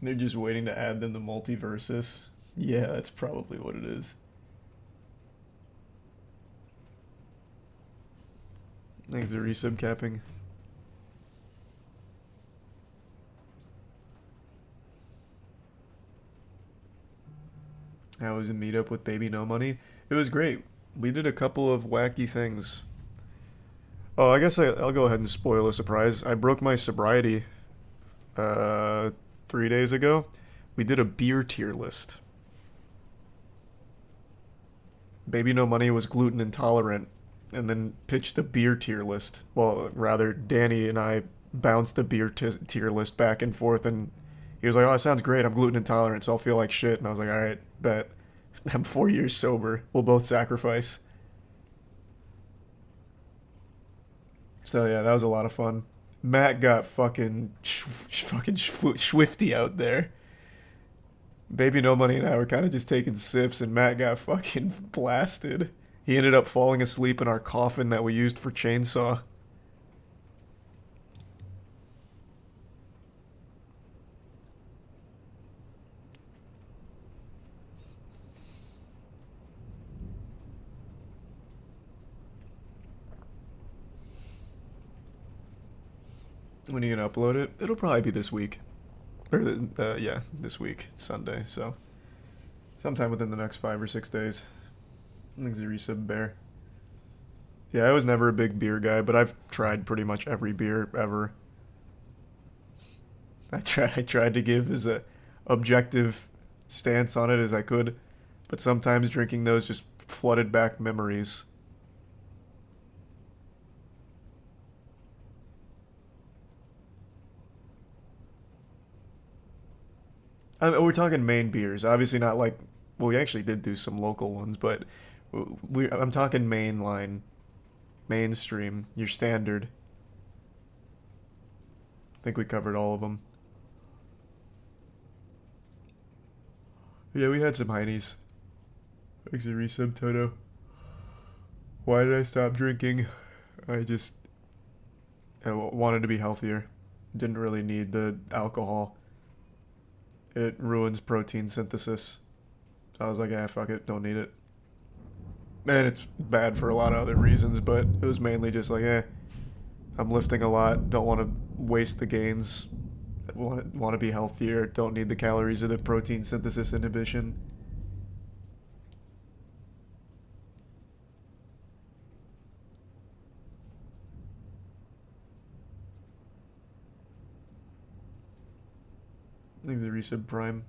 They're just waiting to add them to Multiversus. Yeah, that's probably what it is. Thanks for resub capping. How was a meetup with Baby No Money? It was great. We did a couple of wacky things. Oh, I guess I'll go ahead and spoil a surprise. I broke my sobriety 3 days ago. We did a beer tier list. Baby No Money was gluten intolerant and then pitched a beer tier list. Well, rather, Danny and I bounced the beer tier list back and forth, and he was like, oh, that sounds great. I'm gluten intolerant, so I'll feel like shit. And I was like, all right, bet. I'm 4 years sober. We'll both sacrifice. So yeah, that was a lot of fun. Matt got fucking swifty out there. Baby No Money and I were kind of just taking sips, and Matt got fucking blasted. He ended up falling asleep in our coffin that we used for Chainsaw. When are you gonna upload it? It'll probably be this week. Or, yeah, this week, Sunday, so. Sometime within the next 5 or 6 days. Thanks a resub bear. Yeah, I was never a big beer guy, but I've tried pretty much every beer ever. I tried to give as a objective stance on it as I could, but sometimes drinking those just flooded back memories. We're talking main beers, obviously not like, well, we actually did do some local ones, but I'm talking mainline, mainstream, your standard. I think we covered all of them. Yeah, we had some heinies. Thanks a resub, Toto. Why did I stop drinking? I wanted to be healthier. Didn't really need the alcohol. It ruins protein synthesis. I was like, fuck it, don't need it. And it's bad for a lot of other reasons, but it was mainly just like, I'm lifting a lot, don't want to waste the gains, want to be healthier, don't need the calories or the protein synthesis inhibition. I think the resub prime.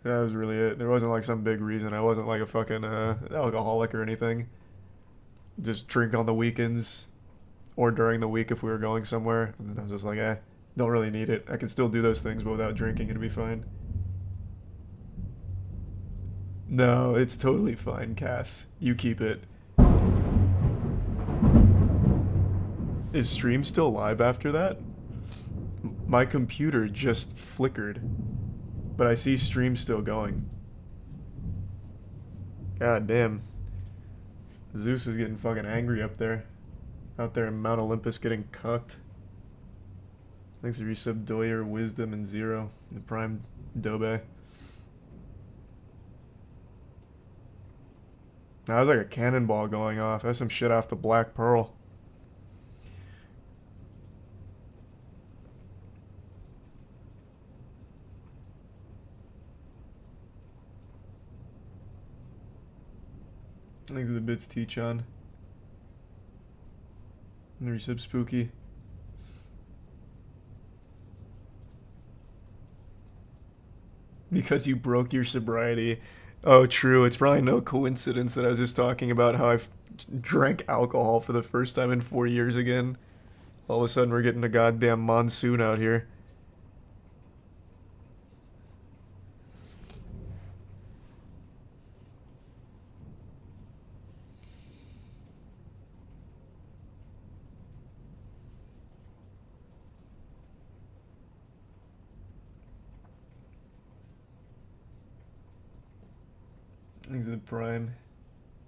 That was really it. There wasn't like some big reason. I wasn't like a fucking alcoholic or anything. Just drink on the weekends or during the week if we were going somewhere. And then I was just like, don't really need it. I can still do those things, but without drinking it'd be fine. No, it's totally fine, Cass. You keep it. Is stream still live after that? My computer just flickered. But I see stream still going. God damn. Zeus is getting fucking angry up there. Out there in Mount Olympus getting cucked. Thanks to resub Doyer, Wisdom, and Zero. The Prime Dobe. That was like a cannonball going off. That's some shit off the Black Pearl. Thanks to the bits, T-Chan. And the resub Spooky. Because you broke your sobriety. Oh, true. It's probably no coincidence that I was just talking about how I've drank alcohol for the first time in 4 years again. All of a sudden we're getting a goddamn monsoon out here. Thanks to the Prime,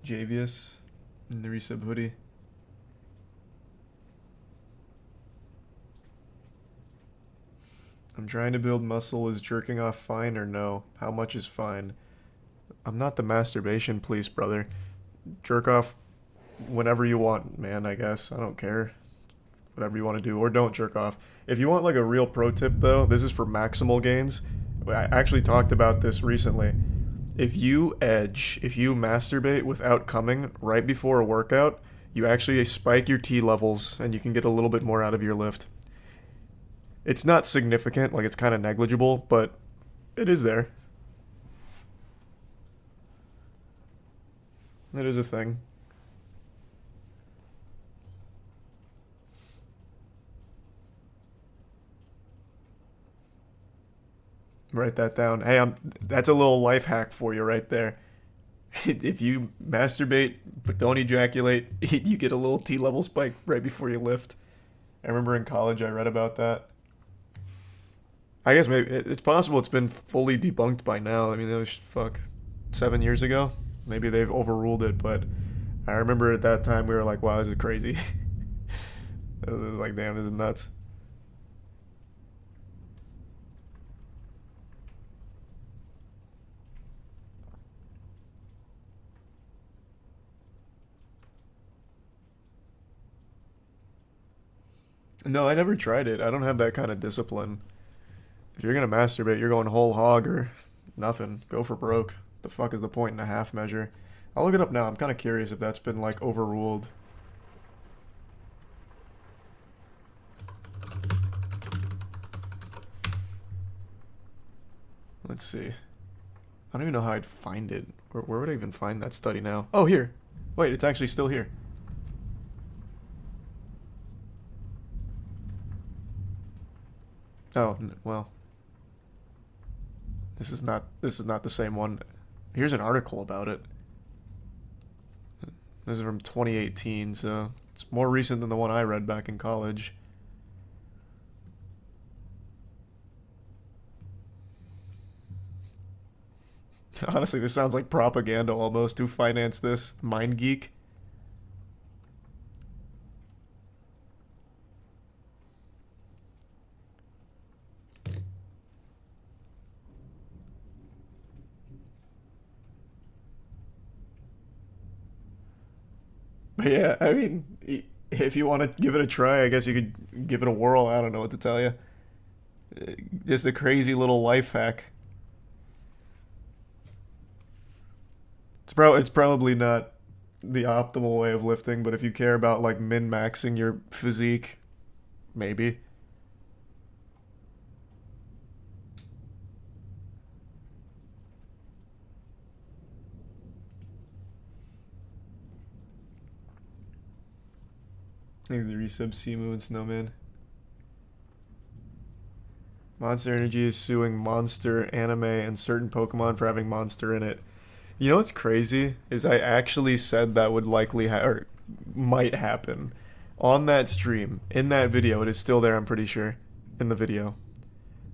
Javius, and the resub hoodie. I'm trying to build muscle. Is jerking off fine or no? How much is fine? I'm not the masturbation police, brother. Jerk off whenever you want, man, I guess. I don't care. Whatever you want to do. Or don't jerk off. If you want like a real pro tip, though, this is for maximal gains. I actually talked about this recently. If you masturbate without coming right before a workout, you actually spike your T levels and you can get a little bit more out of your lift. It's not significant, like it's kind of negligible, but it is there. It is a thing. Write that down. Hey, that's a little life hack for you right there. If you masturbate but don't ejaculate, you get a little T level spike right before you lift. I remember in college I read about that. I guess maybe it's possible it's been fully debunked by now. I mean, that was 7 years ago. Maybe they've overruled it, but I remember at that time we were like, wow, this is crazy. It was like, damn, this is nuts. No, I never tried it. I don't have that kind of discipline. If you're gonna masturbate, you're going whole hog or nothing. Go for broke. The fuck is the point in a half measure? I'll look it up now. I'm kind of curious if that's been, like, overruled. Let's see. I don't even know how I'd find it. Where would I even find that study now? Oh, here. Wait, it's actually still here. Oh, well. This is not the same one. Here's an article about it. This is from 2018, so it's more recent than the one I read back in college. Honestly, this sounds like propaganda almost. Who financed this? MindGeek? But yeah, I mean, if you want to give it a try, I guess you could give it a whirl. I don't know what to tell you. Just a crazy little life hack. It's probably not the optimal way of lifting, but if you care about, like, min-maxing your physique, maybe. Thanks the resub Simu and Snowman. Monster Energy is suing Monster Anime and certain Pokemon for having Monster in it. You know what's crazy is I actually said that would likely or might happen on that stream. In that video, it is still there, I'm pretty sure, in the video.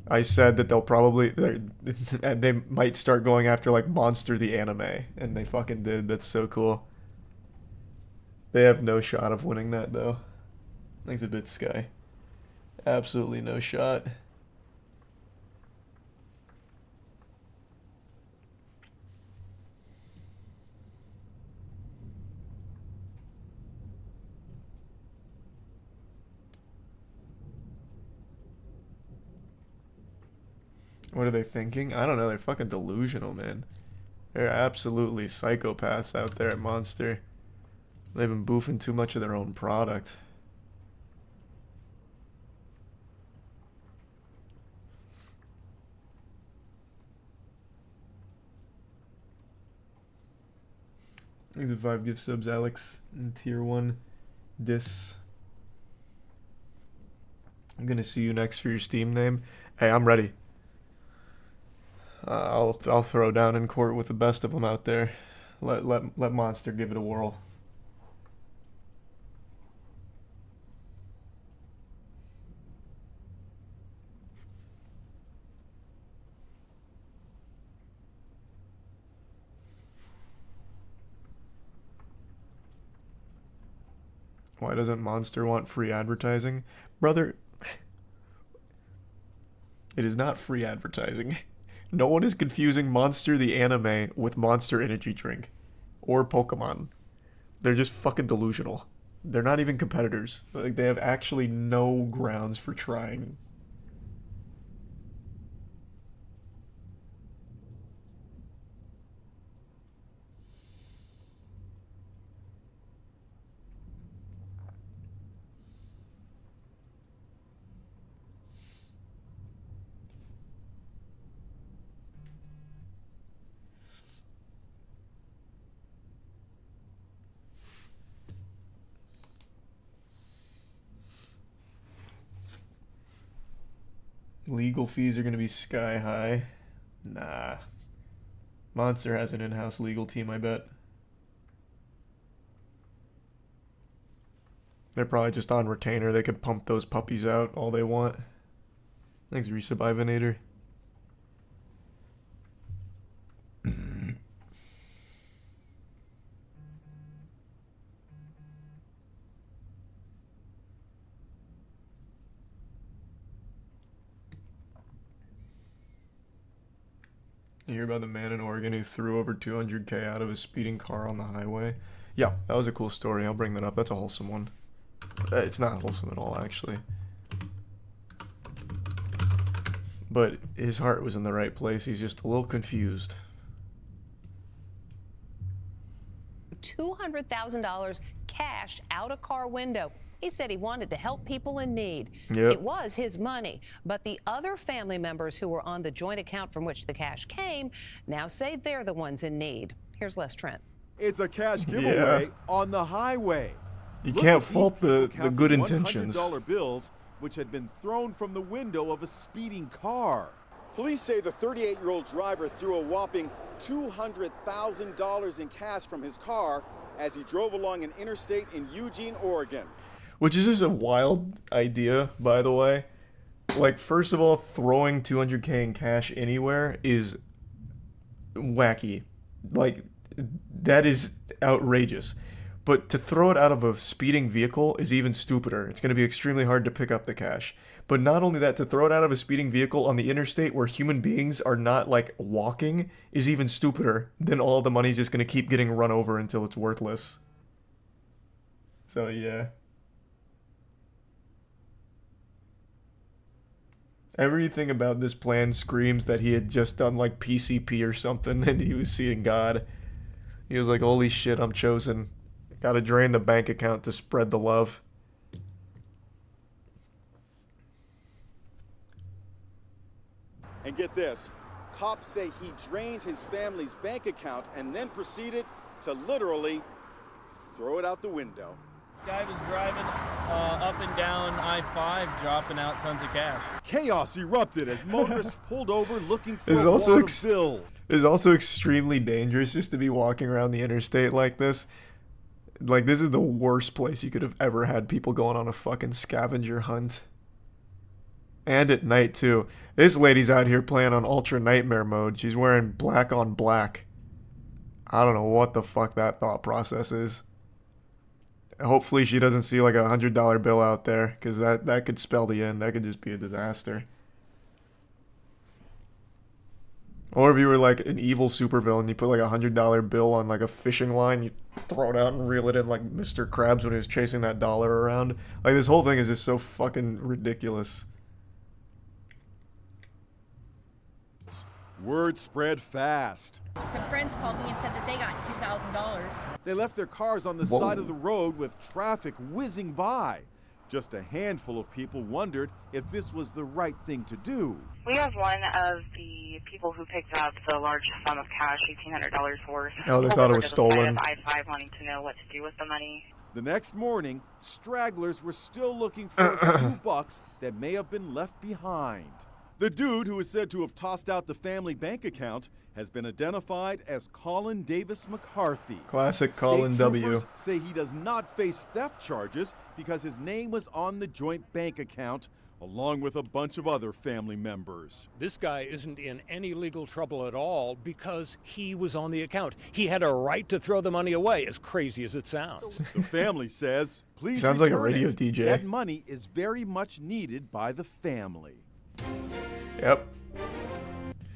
I said that they'll probably they might start going after, like, Monster the Anime, and they fucking did. That's so cool. They have no shot of winning that, though. Thanks a bit, Sky. Absolutely no shot. What are they thinking? I don't know. They're fucking delusional, man. They're absolutely psychopaths out there at Monster. They've been boofing too much of their own product. Thanks for 5 gift subs, Alex. In tier 1. Dis. I'm gonna see you next for your Steam name. Hey, I'm ready. I'll throw down in court with the best of them out there. Let Monster give it a whirl. Why doesn't Monster want free advertising? Brother, it is not free advertising. No one is confusing Monster the Anime with Monster Energy Drink. Or Pokemon. They're just fucking delusional. They're not even competitors. Like, they have actually no grounds for trying. Legal fees are going to be sky high. Nah. Monster has an in-house legal team, I bet. They're probably just on retainer. They could pump those puppies out all they want. Thanks, Resubivinator. You hear about the man in Oregon who threw over 200K out of a speeding car on the highway? Yeah, that was a cool story. I'll bring that up. That's a wholesome one. It's not wholesome at all, actually. But his heart was in the right place. He's just a little confused. $200,000 cash out a car window. He said he wanted to help people in need. Yep. It was his money, but the other family members who were on the joint account from which the cash came now say they're the ones in need. Here's Les Trent. It's a cash giveaway on the highway. You can't fault the good intentions. $100 bills, which had been thrown from the window of a speeding car. Police say the 38-year-old driver threw a whopping $200,000 in cash from his car as he drove along an interstate in Eugene, Oregon. Which is just a wild idea, by the way. Like, first of all, throwing $200K in cash anywhere is wacky. Like, that is outrageous. But to throw it out of a speeding vehicle is even stupider. It's going to be extremely hard to pick up the cash. But not only that, to throw it out of a speeding vehicle on the interstate where human beings are not, like, walking is even stupider. Then all the money's just going to keep getting run over until it's worthless. So, yeah. Everything about this plan screams that he had just done, like, PCP or something and he was seeing God. He was like, holy shit, I'm chosen. Gotta drain the bank account to spread the love. And get this, cops say he drained his family's bank account and then proceeded to literally throw it out the window. This guy was driving up and down I-5, dropping out tons of cash. Chaos erupted as motorists pulled over looking for It's a also wad of bills. It's also extremely dangerous just to be walking around the interstate like this. Like, this is the worst place you could have ever had people going on a fucking scavenger hunt. And at night, too. This lady's out here playing on Ultra Nightmare mode. She's wearing black on black. I don't know what the fuck that thought process is. Hopefully she doesn't see like $100 bill out there, because that could spell the end. That could just be a disaster. Or if you were like an evil supervillain, you put like $100 bill on like a fishing line, you throw it out and reel it in like Mr. Krabs when he was chasing that dollar around. Like, this whole thing is just so fucking ridiculous. Word spread fast. Some friends called me and said that they got $2,000. They left their cars on the side of the road with traffic whizzing by. Just a handful of people wondered if this was the right thing to do. We have one of the people who picked up the large sum of cash, $1,800 worth. Oh, they thought it was stolen. I-5 wanting to know what to do with the money. The next morning, stragglers were still looking for a few bucks that may have been left behind. The dude who is said to have tossed out the family bank account has been identified as Colin Davis McCarthy. Classic Colin W. Troopers say he does not face theft charges because his name was on the joint bank account, along with a bunch of other family members. This guy isn't in any legal trouble at all because he was on the account. He had a right to throw the money away, as crazy as it sounds. The family says, please sounds like a return radio it. DJ. That money is very much needed by the family. Yep.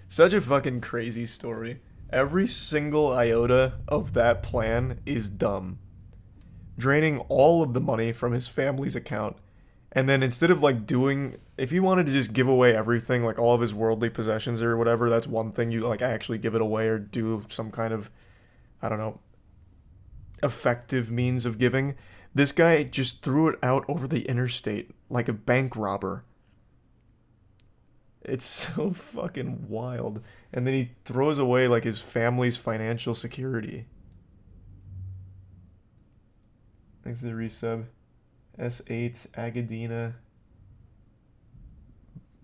Such a fucking crazy story. Every single iota of that plan is dumb. Draining all of the money from his family's account, and then instead of like doing, if he wanted to just give away everything, like all of his worldly possessions or whatever, that's one thing. You like actually give it away or do some kind of, I don't know, effective means of giving. This guy just threw it out over the interstate like a bank robber. It's so fucking wild. And then he throws away like his family's financial security. Thanks to the resub. S8, Agadina,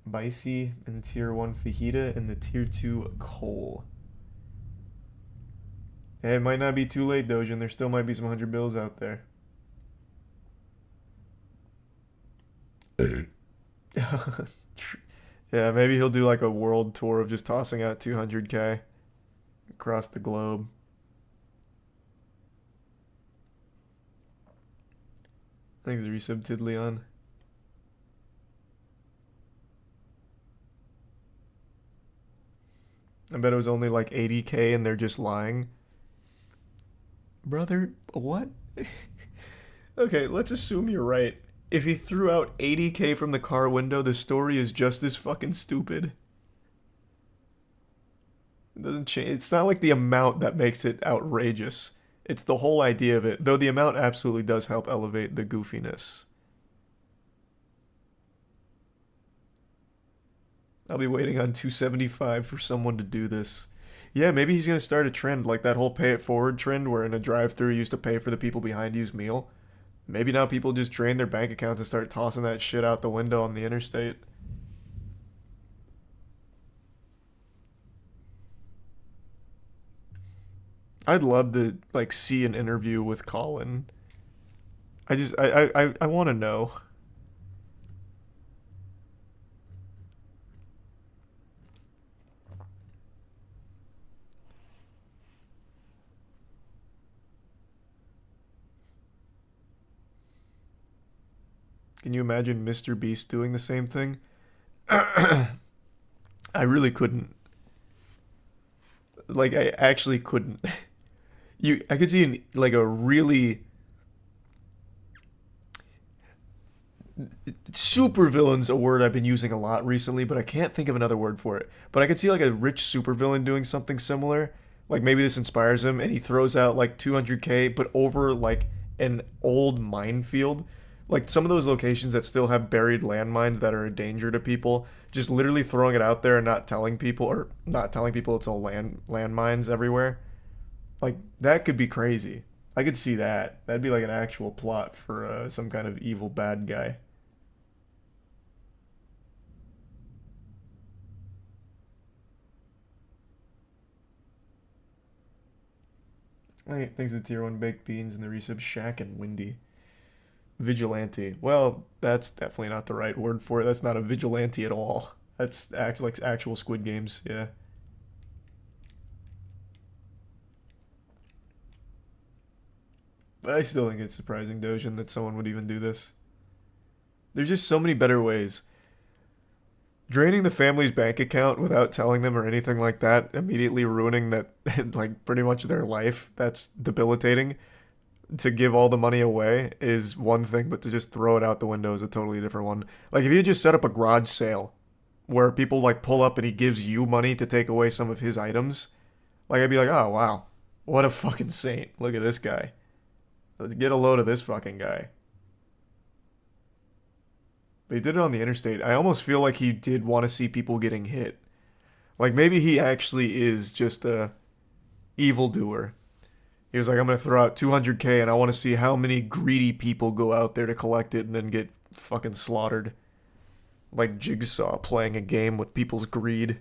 Bicey, and Tier 1 Fajita, and the Tier 2 Coal. Hey, it might not be too late, Dojin. There still might be some 100 bills out there. Yeah, maybe he'll do like a world tour of just tossing out 200K across the globe. Thanks, resub Tidleon. I bet it was only like 80K and they're just lying. Brother, what? Okay, let's assume you're right. If he threw out 80K from the car window, the story is just as fucking stupid. It doesn't change. It's not like the amount that makes it outrageous. It's the whole idea of it, though the amount absolutely does help elevate the goofiness. I'll be waiting on 275 for someone to do this. Yeah, maybe he's going to start a trend like that whole pay it forward trend where in a drive-thru you used to pay for the people behind you's meal. Maybe now people just drain their bank accounts and start tossing that shit out the window on the interstate. I'd love to like see an interview with Colin. I want to know. Can you imagine Mr. Beast doing the same thing? I really couldn't. Like, I actually couldn't. I could see like a really supervillain's a word I've been using a lot recently, but I can't think of another word for it. But I could see like a rich supervillain doing something similar. Like maybe this inspires him and he throws out like 200K, but over like an old minefield. Like some of those locations that still have buried landmines that are a danger to people, just literally throwing it out there and not telling people, or not telling people it's all landmines everywhere. Like that could be crazy. I could see that. That'd be like an actual plot for some kind of evil bad guy. Hey, thanks to the tier 1 baked beans and the resub Shaq and Windy. Vigilante. Well, that's definitely not the right word for it. That's not a vigilante at all. That's like actual Squid Games, yeah. But I still think it's surprising, Dojin, that someone would even do this. There's just so many better ways. Draining the family's bank account without telling them or anything like that, immediately ruining that, like, pretty much their life, that's debilitating. To give all the money away is one thing, but to just throw it out the window is a totally different one. Like, if you just set up a garage sale where people, like, pull up and he gives you money to take away some of his items, like, I'd be like, oh, wow, what a fucking saint. Look at this guy. Let's get a load of this fucking guy. But he did it on the interstate. I almost feel like he did want to see people getting hit. Like, maybe he actually is just a evildoer. He was like, I'm going to throw out 200K and I want to see how many greedy people go out there to collect it and then get fucking slaughtered. Like Jigsaw playing a game with people's greed.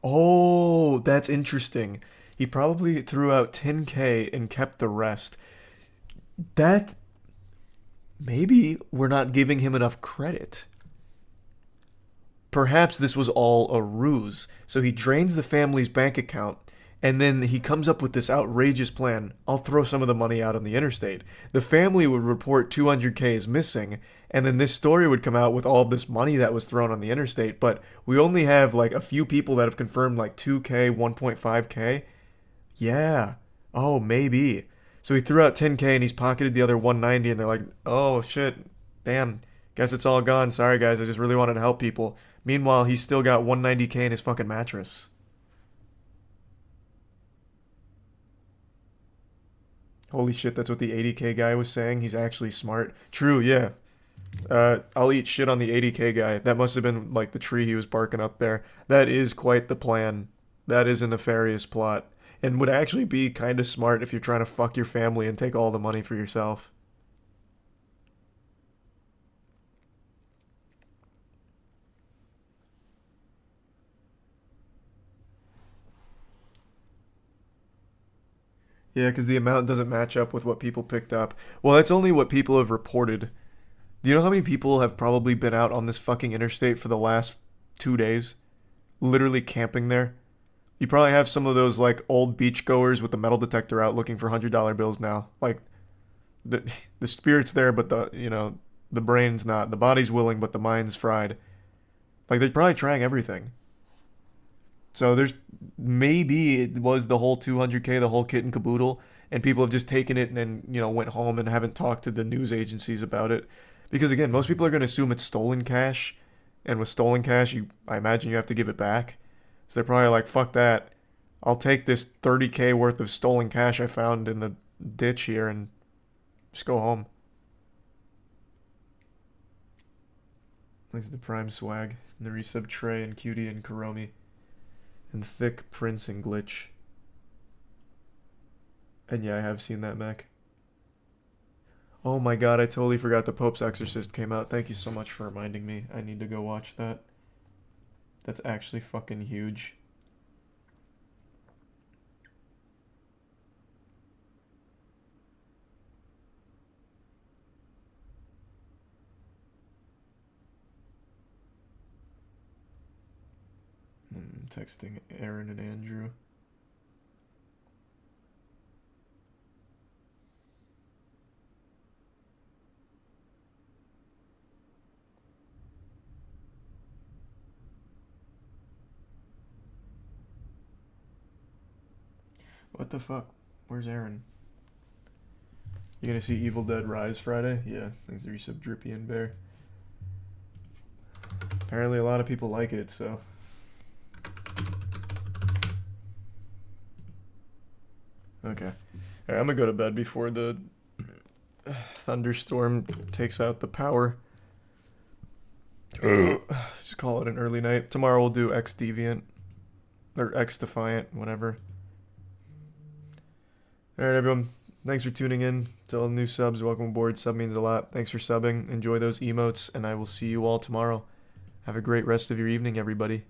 Oh, that's interesting. He probably threw out 10K and kept the rest. That... Maybe we're not giving him enough credit. Perhaps this was all a ruse. So he drains the family's bank account, and then he comes up with this outrageous plan. I'll throw some of the money out on the interstate. The family would report 200K is missing, and then this story would come out with all this money that was thrown on the interstate, but we only have like a few people that have confirmed like 2K, 1.5K. Yeah. Oh, maybe. So he threw out 10K and he's pocketed the other 190 and they're like, oh shit, damn, guess it's all gone. Sorry guys, I just really wanted to help people. Meanwhile, he's still got 190K in his fucking mattress. Holy shit, that's what the 80K guy was saying. He's actually smart. True, yeah. I'll eat shit on the 80K guy. That must have been like the tree he was barking up there. That is quite the plan. That is a nefarious plot. And would actually be kind of smart if you're trying to fuck your family and take all the money for yourself. Yeah, because the amount doesn't match up with what people picked up. Well, that's only what people have reported. Do you know how many people have probably been out on this fucking interstate for the last 2 days? Literally camping there? You probably have some of those, like, old beachgoers with the metal detector out looking for $100 bills now. Like, the spirit's there, but the brain's not. The body's willing, but the mind's fried. Like, they're probably trying everything. So maybe it was the whole 200K, the whole kit and caboodle, and people have just taken it and then, you know, went home and haven't talked to the news agencies about it. Because again, most people are going to assume it's stolen cash, and with stolen cash, I imagine you have to give it back. So they're probably like, fuck that. I'll take this $30K worth of stolen cash I found in the ditch here and just go home. Thanks to the Prime swag, and the resub Trey and Cutie and Karomi, and Thick Prince and Glitch. And yeah, I have seen that, Mac. Oh my god, I totally forgot the Pope's Exorcist came out. Thank you so much for reminding me. I need to go watch that. That's actually fucking huge. I'm texting Aaron and Andrew. What the fuck? Where's Aaron? You gonna see Evil Dead Rise Friday? Yeah, thanks to resub Drippy and Bear. Apparently a lot of people like it, so. Okay. Alright, I'm gonna go to bed before the thunderstorm takes out the power. Just call it an early night. Tomorrow we'll do X Deviant. Or X Defiant, whatever. Alright, everyone. Thanks for tuning in. To all the new subs, welcome aboard. Sub means a lot. Thanks for subbing. Enjoy those emotes, and I will see you all tomorrow. Have a great rest of your evening, everybody.